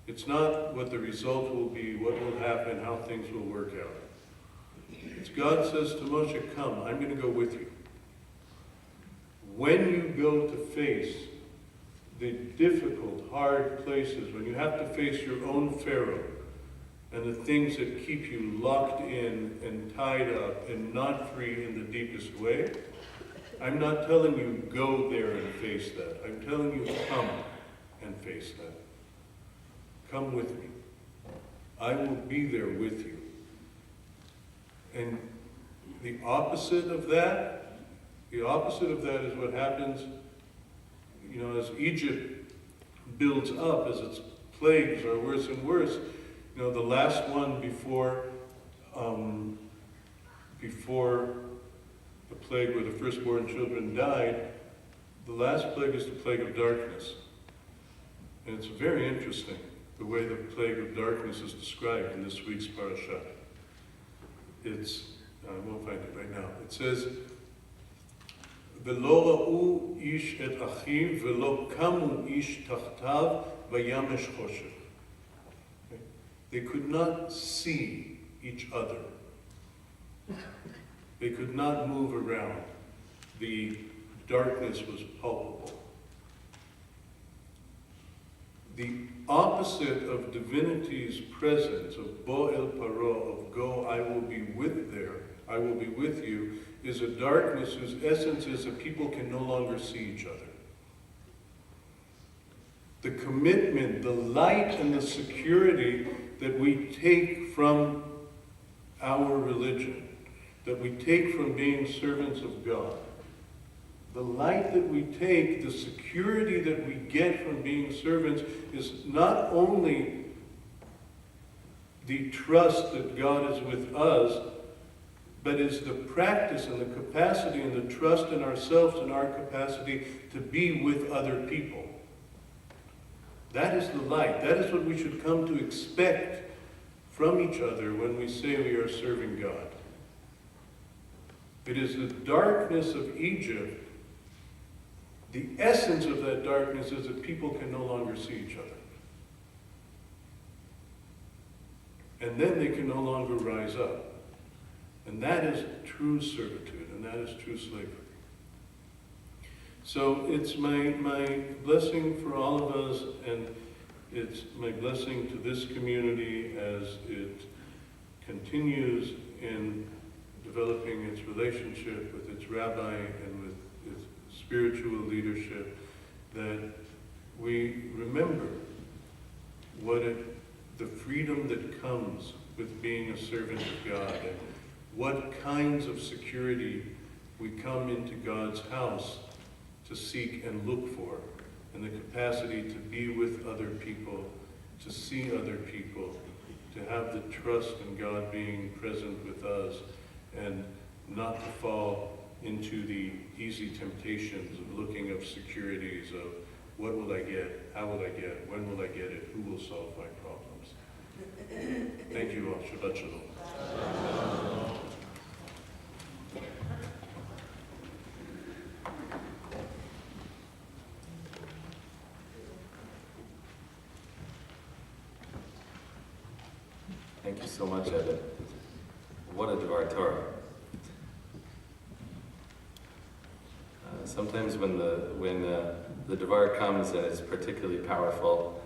It's not what the result will be, what will happen, how things will work out. It's God says to Moshe, come, I'm going to go with you. When you go to face the difficult, hard places, when you have to face your own Pharaoh and the things that keep you locked in and tied up and not free in the deepest way, I'm not telling you go there and face that. I'm telling you come and face that. Come with me. I will be there with you. And the opposite of that is what happens, as Egypt builds up, as its plagues are worse and worse. The last one before the plague where the firstborn children died, the last plague is the plague of darkness. And it's very interesting the way the plague of darkness is described in this week's parasha. I won't find it right now. It says, "V'lo ra'u ish et achiv, v'lo kamu ish tachtav, v'yamesh choshech." They could not see each other. They could not move around. The darkness was palpable. The opposite of divinity's presence, of Bo'el Paro, of go, I will be with you, is a darkness whose essence is that people can no longer see each other. The commitment, the light, and the security that we take from our religion, that we take from being servants of God, the light that we take, the security that we get from being servants is not only the trust that God is with us, but is the practice and the capacity and the trust in ourselves and our capacity to be with other people. That is the light. That is what we should come to expect from each other when we say we are serving God. It is the darkness of Egypt. The essence of that darkness is that people can no longer see each other. And then they can no longer rise up. And that is true servitude, and that is true slavery. So it's my blessing for all of us, and it's my blessing to this community as it continues in developing its relationship with its rabbi and with its spiritual leadership, that we remember the freedom that comes with being a servant of God, and what kinds of security we come into God's house to seek and look for, and the capacity to be with other people, to see other people, to have the trust in God being present with us, and not to fall into the easy temptations of looking up securities of what will I get, how will I get it, when will I get it, who will solve my problems. Thank you all. Shabbat Shalom. Thank you so much, Evan. What a Devar Torah. Sometimes when the Devar comes and it's particularly powerful,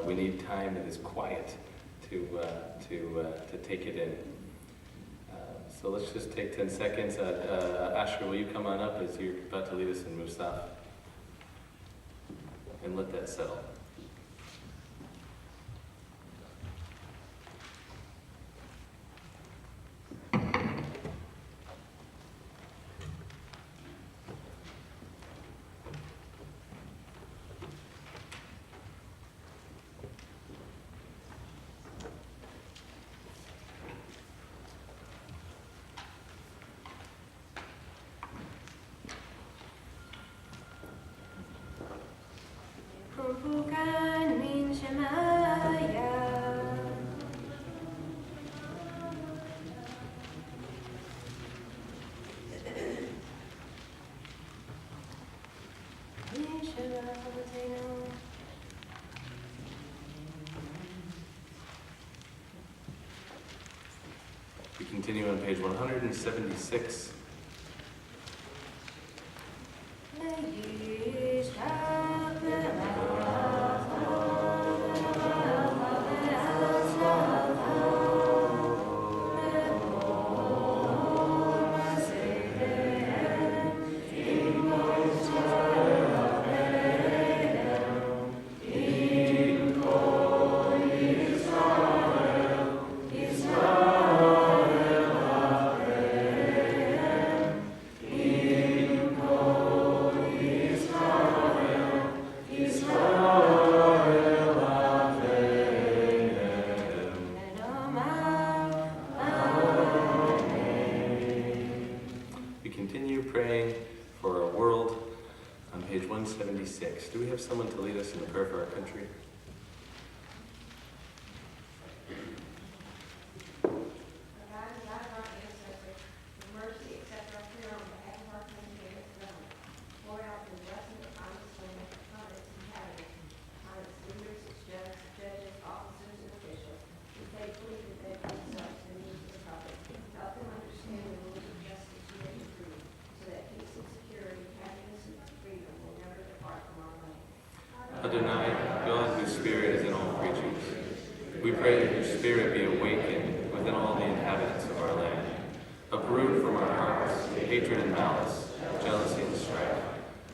we need time that is quiet to take it in. So let's just take 10 seconds. Asher, will you come on up as you're about to lead us in Musaf? And let that settle. Kukukan min Shemaya. Min Shemaya. We continue on page 176. 176. Do we have someone to lead us in the prayer for our country? Adonai, God whose spirit is in all creatures, we pray that your spirit be awakened within all the inhabitants of our land. Uproot from our hearts hatred and malice, jealousy and strife.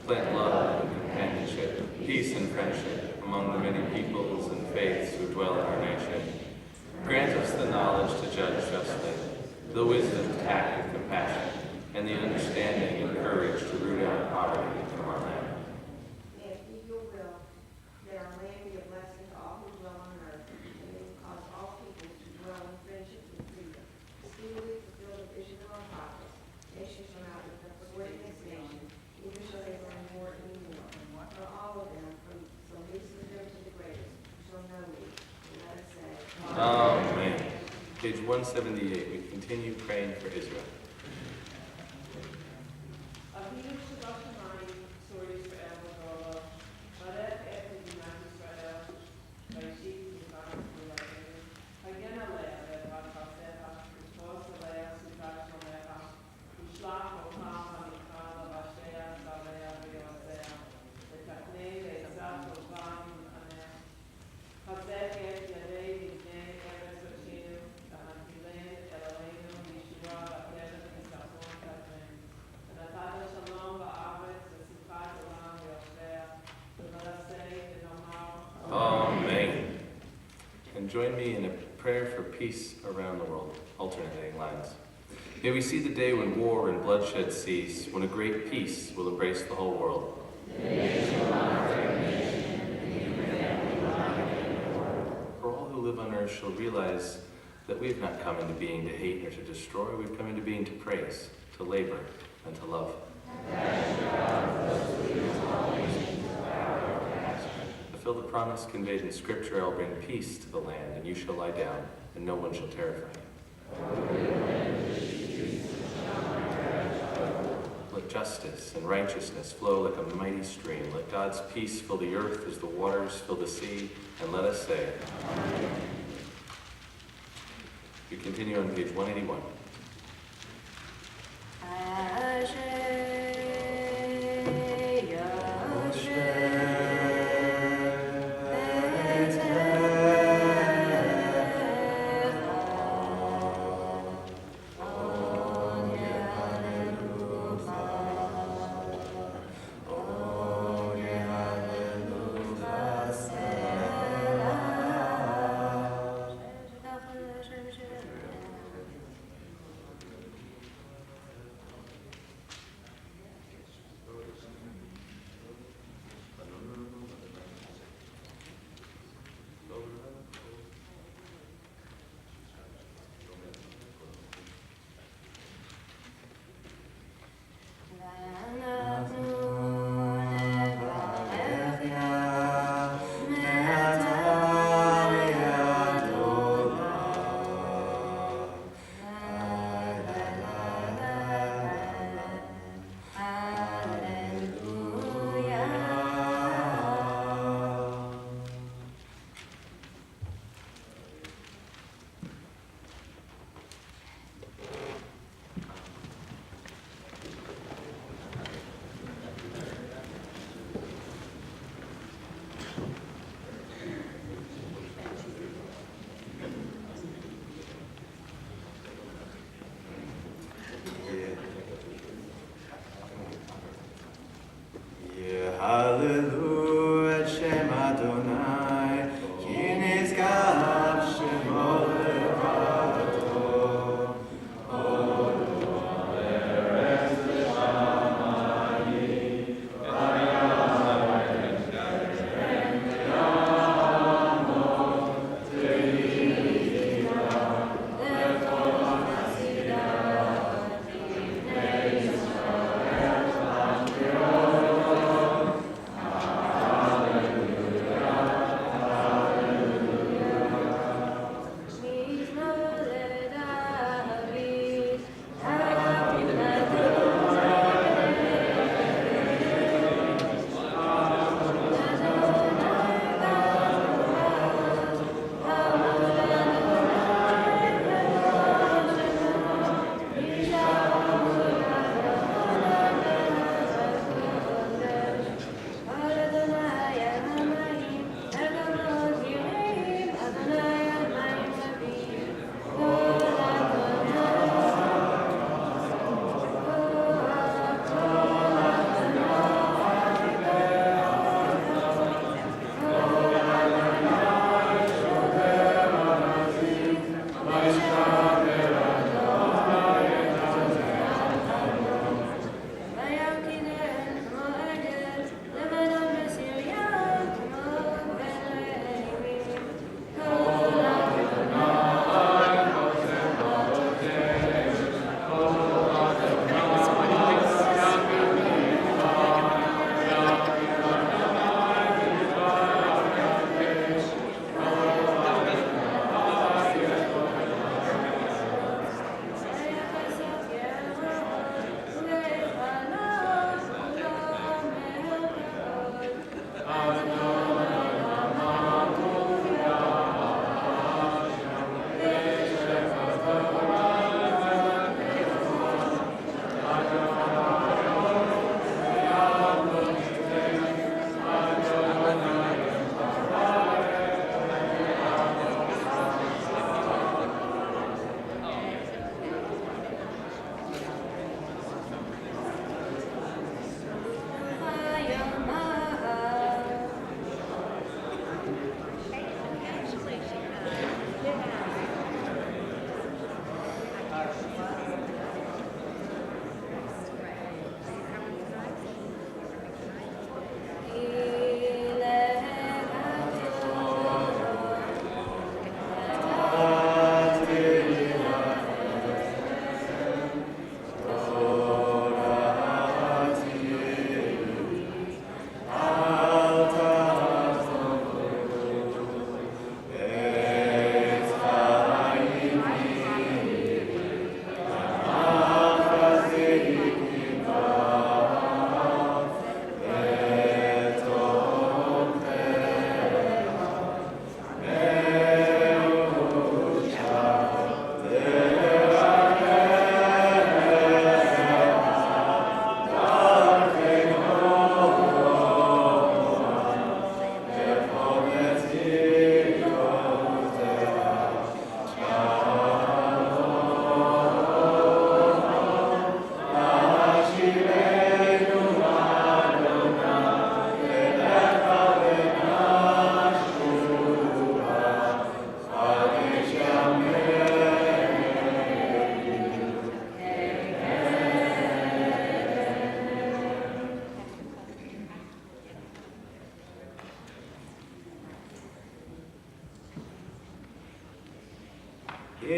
Plant love and companionship, peace and friendship among the many peoples and faiths who dwell in our nation. Grant us the knowledge to judge justly, the wisdom to act with compassion, and the understanding and courage to root out poverty from our land. Amen. Page 178, we continue praying for Israel. Amen. And join me in a prayer for peace around the world, alternating lines. May we see the day when war and bloodshed cease, when a great peace will embrace the whole world. For all who live on earth shall realize that we have not come into being to hate or to destroy, we've come into being to praise, to labor, and to love. Fulfill the promise conveyed in Scripture, I will bring peace to the land, and you shall lie down, and no one shall terrify you. Let justice and righteousness flow like a mighty stream. Let God's peace fill the earth as the waters fill the sea, and let us say, Amen. We continue on page 181.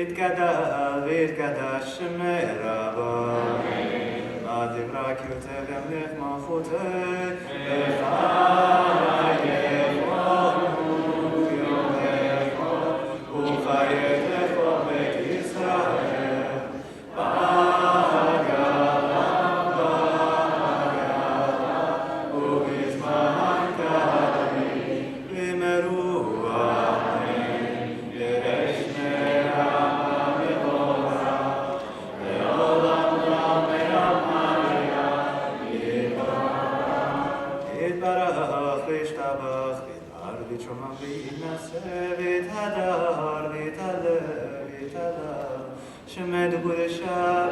ויתגדל ויתקדש שמי רבה. הדברה כי יוצא במלך מלכותי, וחייך ויומך, וחייך בית ישראל. בגלה, ובזמן קדמי, במרוח יש נראה מבורא, לעולם יתברך וישתבח, ויתער ויתשומם ויתנשא, ויתהדר ויתעלה ויתעלה, שמד קודשה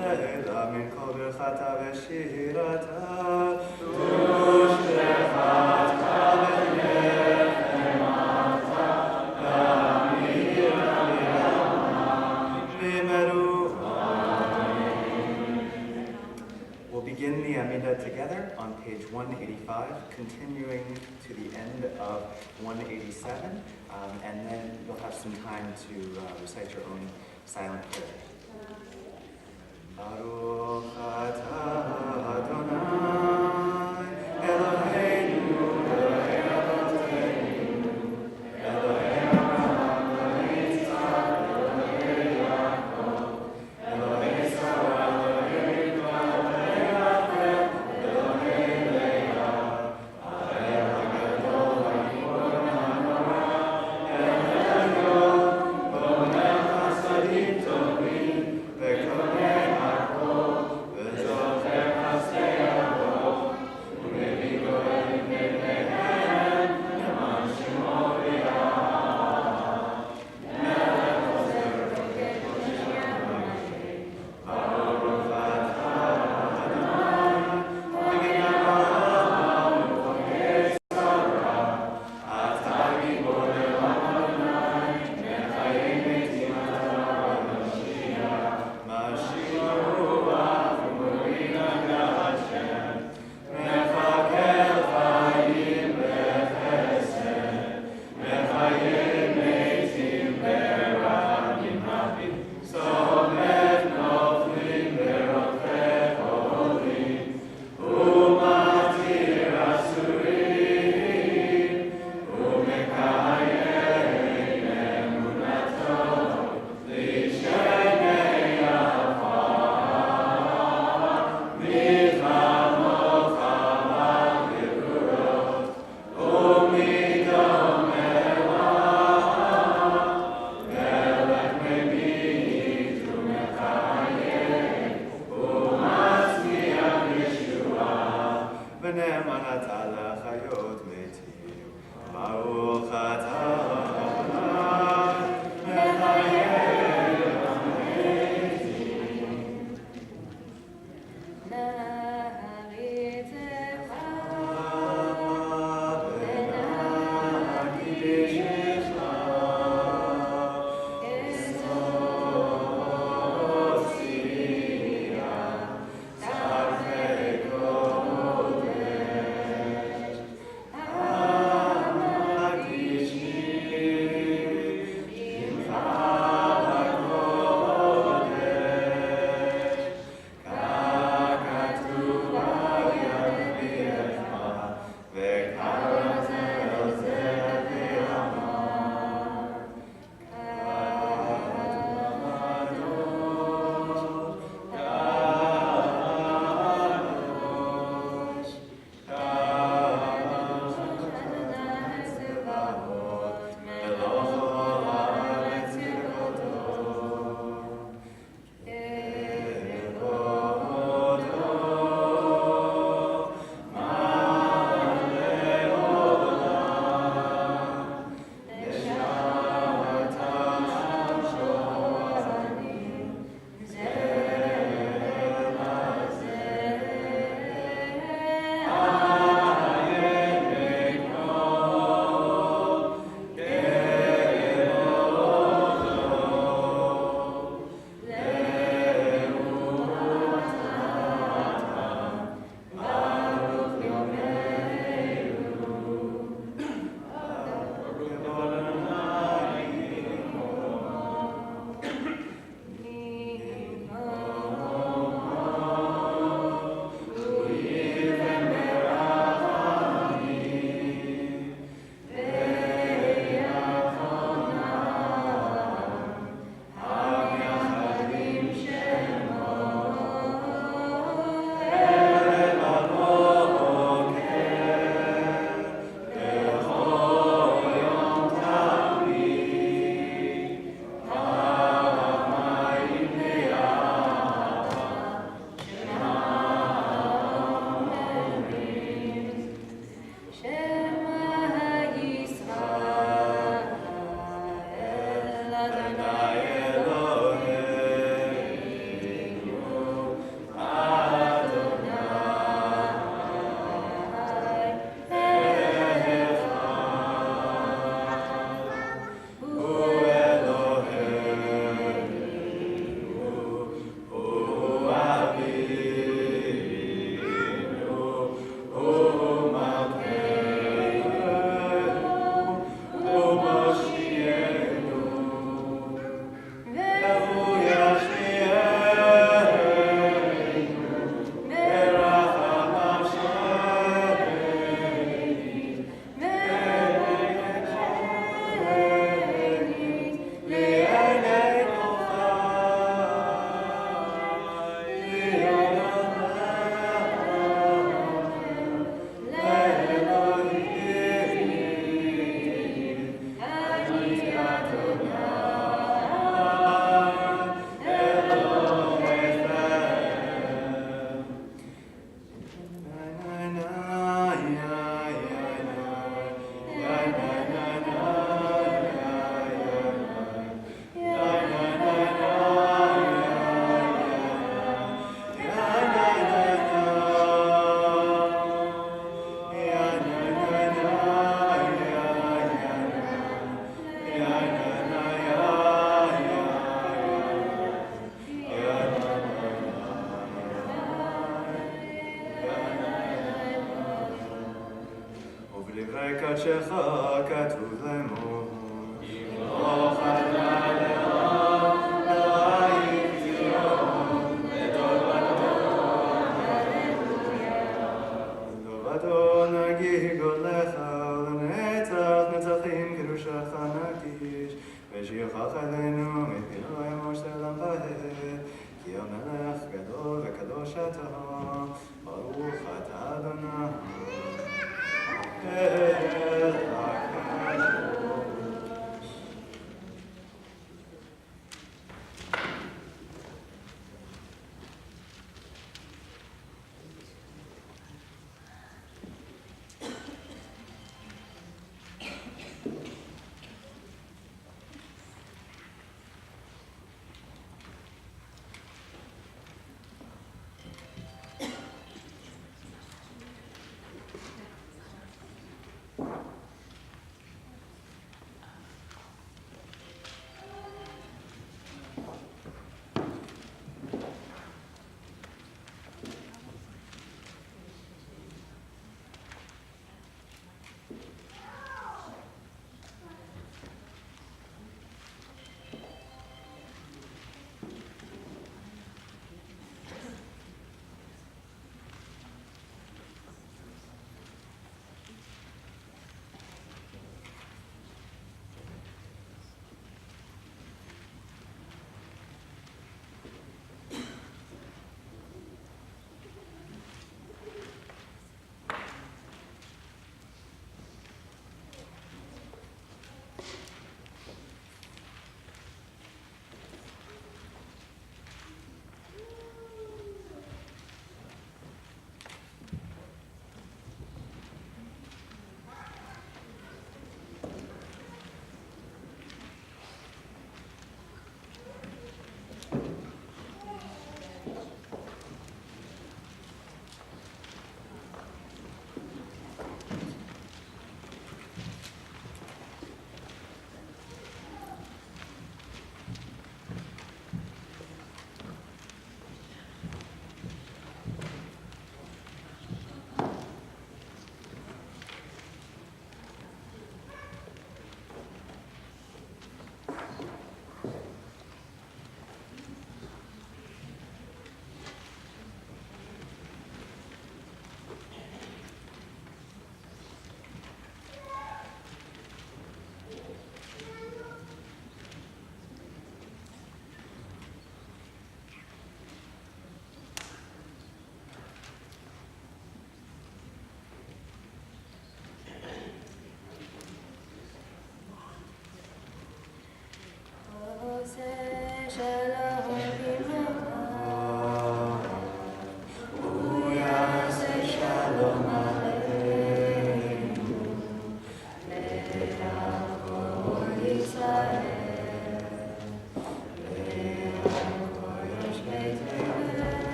לעילה מן כל ברכתה ושירתה, ושבחתה ונחמתה, לאמירה במרוחה. We'll begin the Amidah together on page 185, continuing to the end of 187, and then you'll have some time to recite your own silent prayer. Baruch atah Adonai Eloheinu Elohei Avotenu Elohei Avraham Elohei Yitzchak Elohei Yaakov Elohei Sarah Elohei Rivka Elohei Rachel Elohei Leah Ha'el HaGadol HaGibor HaNorah El Elyon Gomel Chasadim Tovim Ve'Kohen HaKol V'Zocher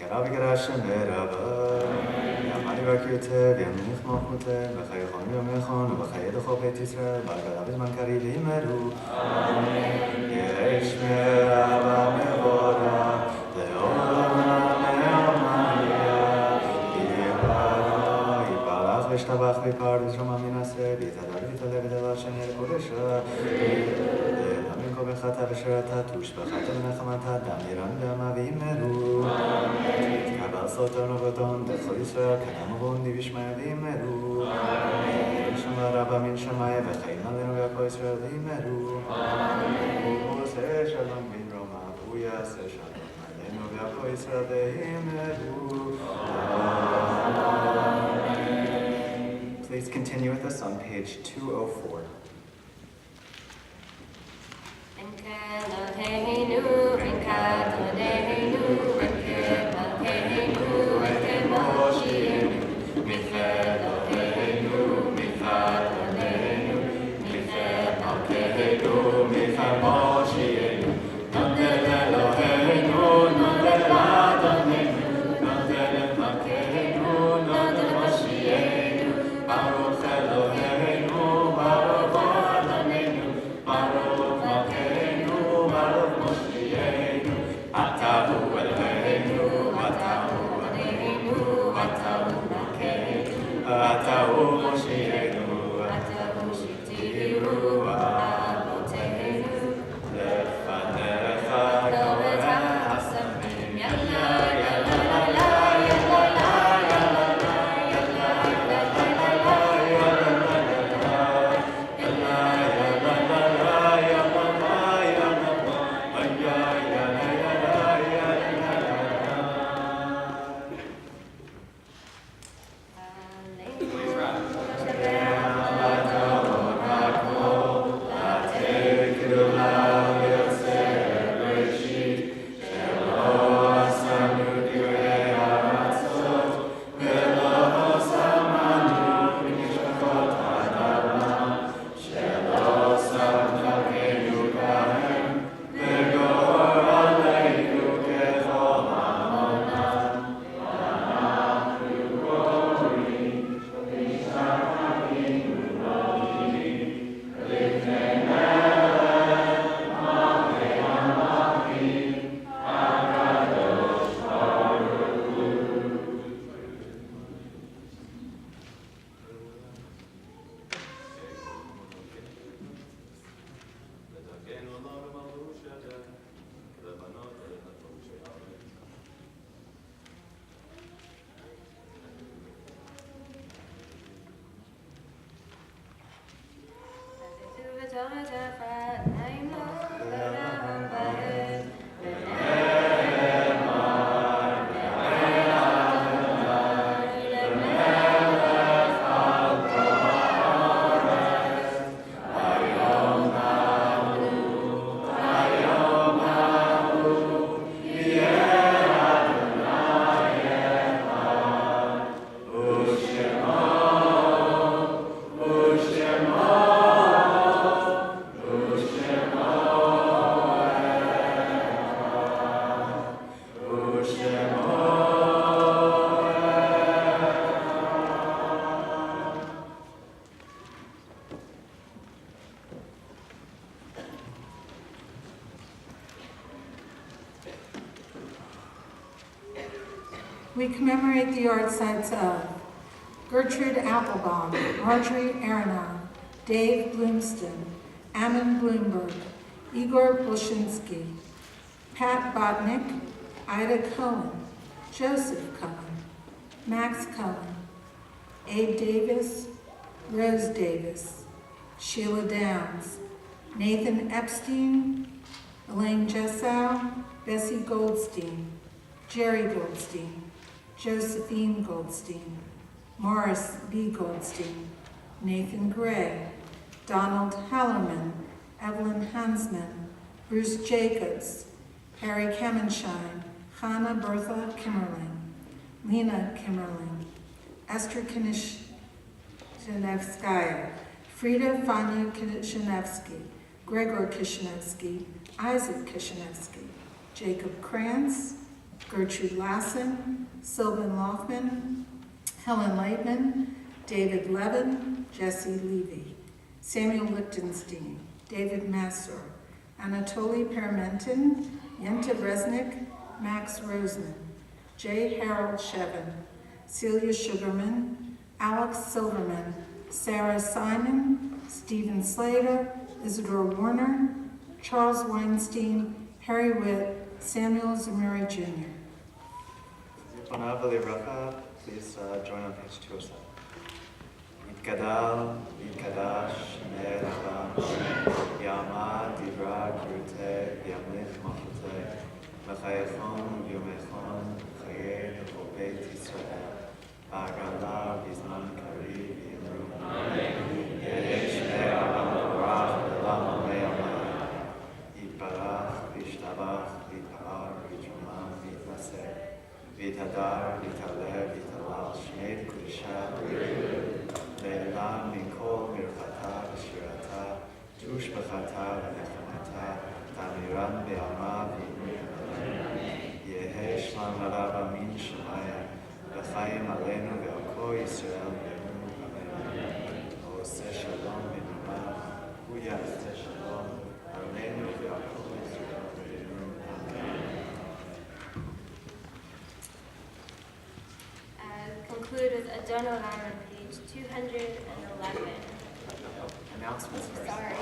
Gerabi Gerashem Berava, Yamani Rakute, Yamich Mokute, Bechayachon Yamechon, Bechayedachol Bet Yisrael, Bargadavid Mankari Limeru, Yeresh Merava Mevora, Leolam Neamaya, Yibara, Yibarach Vishtabach Vipar, Vizroma Minase, Vitadar Vitalev Dela Shener Kodesha, בחטא ושרתה תוש בחטא ונחמתה דם ירן דמה וימרו תתקבל סוטון ובדון בכל ישראל קדם ובון דיבישמיה וימרו ירשם הרבה מן שמיה וחיים עלינו והכל ישראל וימרו ועושה שלום בין רומא והוא יעשה שלום עלינו והכל ישראל וימרו. Please continue with us on page 204. Eloheinu, Rinkat Eloheinu, Rinkat Eloheinu, Rinkat Moshienu, Michel Eloheinu, Michal Eloheinu, Michel Malkeinu, Michal Moshienu, Nodel Eloheinu, Nodel Adonenu, Nodel Malkeinu, Nodel Moshienu, Baruch Eloheinu, Baruch Adonenu, Baruch Atahu Moshienu, Atahu Shitiru, Abotenu, Lefanecha Kohen Hasamim, Yalla, Yalla, Yalla, Yalla, Yalla, Yalla, We commemorate the yard sites of Gertrude Applebaum, Marjorie Aronow, Dave Bloomston, Ammon Bloomberg, Igor Bolshinsky, Pat Botnick, Ida Cohen, Joseph Cohen, Max Cohen, Abe Davis, Rose Davis, Sheila Downs, Nathan Epstein, Elaine Jessow, Bessie Goldstein, Jerry Goldstein, Josephine Goldstein, Morris B. Goldstein, Nathan Gray, Donald Hallerman, Evelyn Hansman, Bruce Jacobs, Harry Kamenschein, Hannah Bertha Kimmerling, Lena Kimmerling, Esther Kishinevskaya, Frida Fanya Kishinevsky, Gregor Kishinevsky, Isaac Kishinevsky, Jacob Krantz, Gertrude Lassen, Sylvan Loffman, Helen Leitman, David Levin, Jesse Levy, Samuel Lichtenstein, David Masser, Anatoly Permentin, Yenta Resnick, Max Roseman, J. Harold Shevin, Celia Sugarman, Alex Silverman, Sarah Simon, Stephen Slater, Isidore Warner, Charles Weinstein, Harry Witt, Samuel Zamiri Jr. Please join on page 207. Yitgadal, Yitkadash, Ne'echa, Yama, Divra, Kirute, Yamlich, Machute, Mechayechon, Yomechon, Chaye, Beit Yisrael, Ba'agala, Bizman, Kari, Yimru, Yesh, Ne'aram, Barach, Elam, Me'amai, Yitbarach, Yishtabach, Yitpa'ar, Yitramam, Yitnaseh, Vitadar, Vitaleh, Vitalal, Shmeid, Kudisha, Le'elam, Mikol, Mirchata, V'shirata, Tush B'chata, V'nechamata, Tamiram, Be'ama, Yehe, Shlam, Rabba, Min, Shemaya, V'chaim, Aleinu, Ve'oko, Yisrael, Ve'enu, Amen. Oseh Shalom, Ve'numa, Huya, Oseh Shalom, Aleinu, Ve'oko, Yisrael, Ve'enu, Amen. Conclude with Adonai on page 211. Announcements first. Sorry.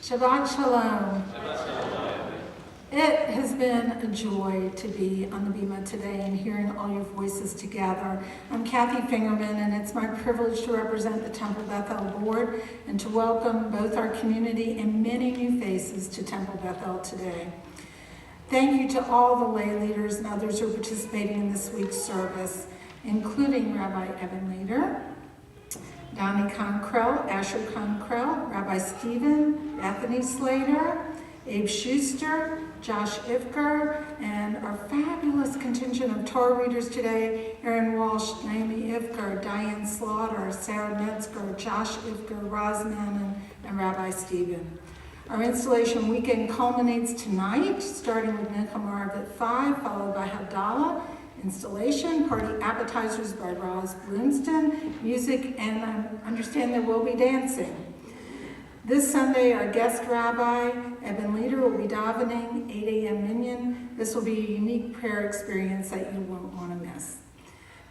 Shabbat Shalom. It has been a joy to be on the Bima today and hearing all your voices together. I'm Kathy Fingerman, and it's my privilege to represent the Temple Beth-El board and to welcome both our community and many new faces to Temple Beth-El today. Thank you to all the lay leaders and others who are participating in this week's service, including Rabbi Evan Leader, Donnie Conkrell, Asher Conkrell, Rabbi Stephen, Bethany Slater, Abe Schuster, Josh Ifker, and our fabulous contingent of Torah readers today, Aaron Walsh, Naomi Ifker, Diane Slaughter, Sarah Metzger, Josh Ifker, Roz Mannon, and Rabbi Stephen. Our installation weekend culminates tonight, starting with Mincha at 5, followed by Havdalah, installation, party appetizers by Roz Bloomston, music, and I understand there will be dancing. This Sunday, our guest rabbi, Eben Leader, will be davening, 8 a.m. minyan. This will be a unique prayer experience that you won't want to miss.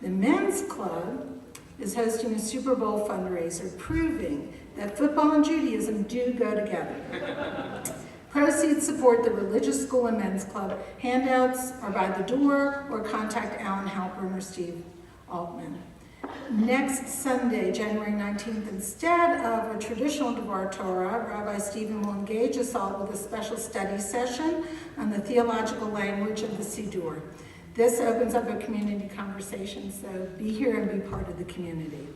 The Men's Club is hosting a Super Bowl fundraiser, proving that football and Judaism do go together. Proceeds support the Religious School and Men's Club. Handouts are by the door, or contact Alan Halpern or Steve Altman. Next Sunday, January 19th, instead of a traditional Devar Torah, Rabbi Stephen will engage us all with a special study session on the theological language of the Siddur. This opens up a community conversation, so be here and be part of the community.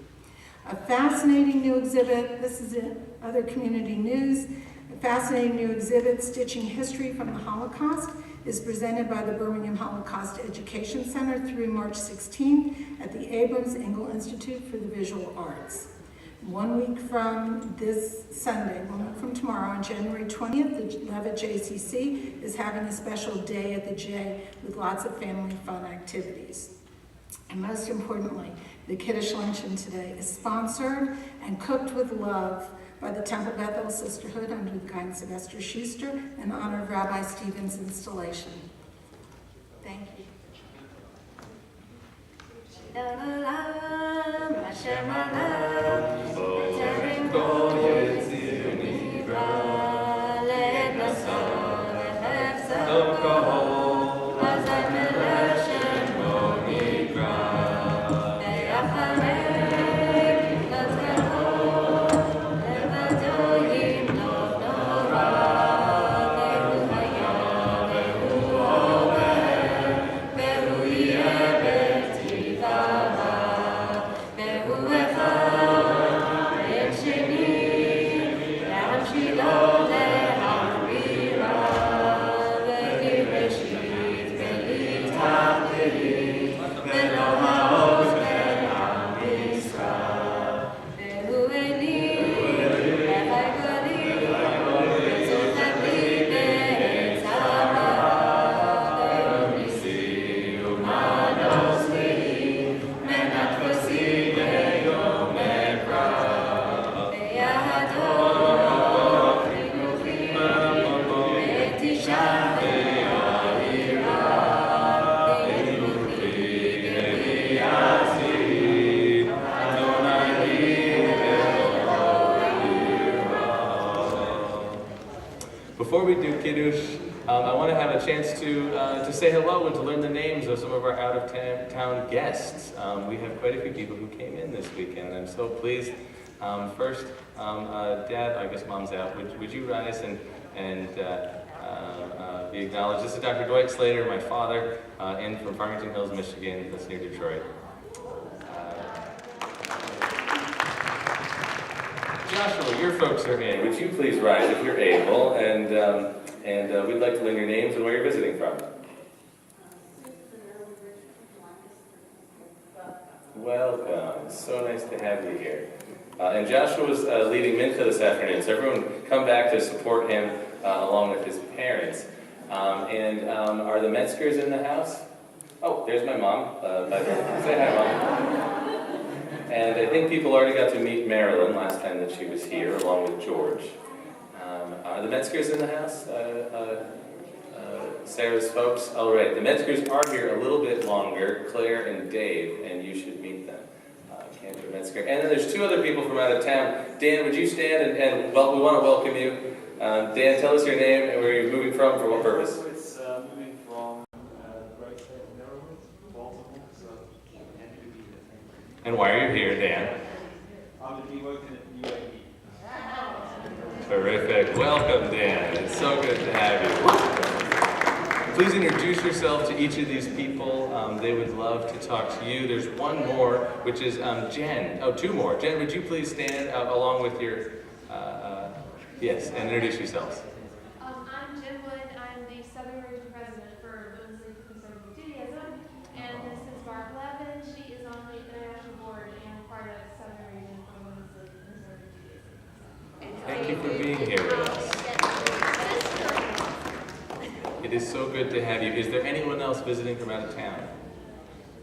A fascinating new exhibit, this is in other community news, a fascinating new exhibit, Stitching History from the Holocaust, is presented by the Birmingham Holocaust Education Center through March 16th at the Abrams Engel Institute for the Visual Arts. 1 week from this Sunday, 1 week from tomorrow, on January 20th, the Levitt JCC is having a special day at the J with lots of family fun activities. And most importantly, the Kiddush Luncheon today is sponsored and cooked with love by the Temple Beth-El Sisterhood under the guidance of Esther Schuster in honor of Rabbi Stephen's installation. Thank you. Shilo Kiddush. I want to have a chance to say hello and to learn the names of some of our out-of-town guests. We have quite a few people who came in this weekend. I'm so pleased. First, Dad, I guess Mom's out. Would you rise and be acknowledged? This is Dr. Dwight Slater, my father, in from Farmington Hills, Michigan. That's near Detroit. Joshua, your folks are in. Would you please rise if you're able? And we'd like to learn your names and where you're visiting from. Welcome. So nice to have you here. And Joshua's leading Mincha this afternoon, so everyone come back to support him along with his parents. Are the Metzgers in the house? Oh, there's my mom. Say hi, Mom. And I think people already got to meet Marilyn last time that she was here, along with George. Are the Metzgers in the house? Sarah's folks? All right, the Metzgers are here a little bit longer, Claire and Dave, and you should meet them. Cantor Metzger. And then there's two other people from out of town. Dan, would you stand and we want to welcome you. Dan, tell us your name and where you're moving from, for what purpose? It's moving from right side of Maryland, Baltimore, so happy to be here. And why are you here, Dan? I'm to be working at UAB. Terrific. Welcome, Dan. It's so good to have you. Please introduce yourself to each of these people. They would love to talk to you. There's one more, which is Jen. Oh, two more. Jen, would you please stand along with your, yes, and introduce yourselves. I'm Jen Wood. I'm the Southern Region President for Women's League for Conservative Judaism. And this is Barb Levin. She is on the International Board and part of Southern Region for Women's League for Conservative Judaism. Thank you for being here with us. It is so good to have you. Is there anyone else visiting from out of town?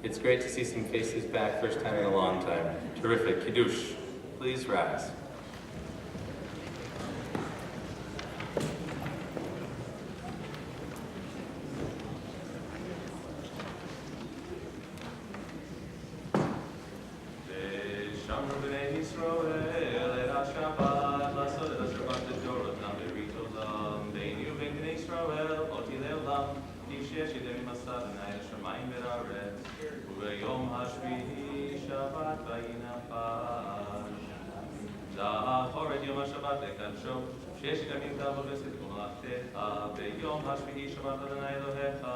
It's great to see some faces back, first time in a long time. Terrific. Kiddush, please rise. וביום השביעי שבת וינפש. זכור את יום השבת לקדשו, ששת ימים תעבוד ותעשה מלאכתך, ביום השביעי שבת אדוני אלוהיך.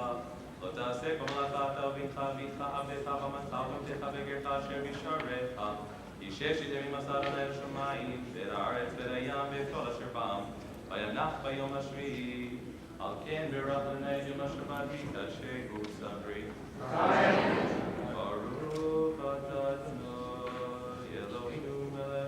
לא תעשה כל מלאכת אביך ואיתך עבדך ואמתך ובנתך וגרך אשר בשעריך. כי ששת ימים עשה אדוני לשמיים ואת הארץ ואת הים ואת כל אשר בם, וינח ביום השביעי. על כן ברך אדוני יום השבת ויקדשהו סדרי. Baruch atah Adonai Eloheinu melech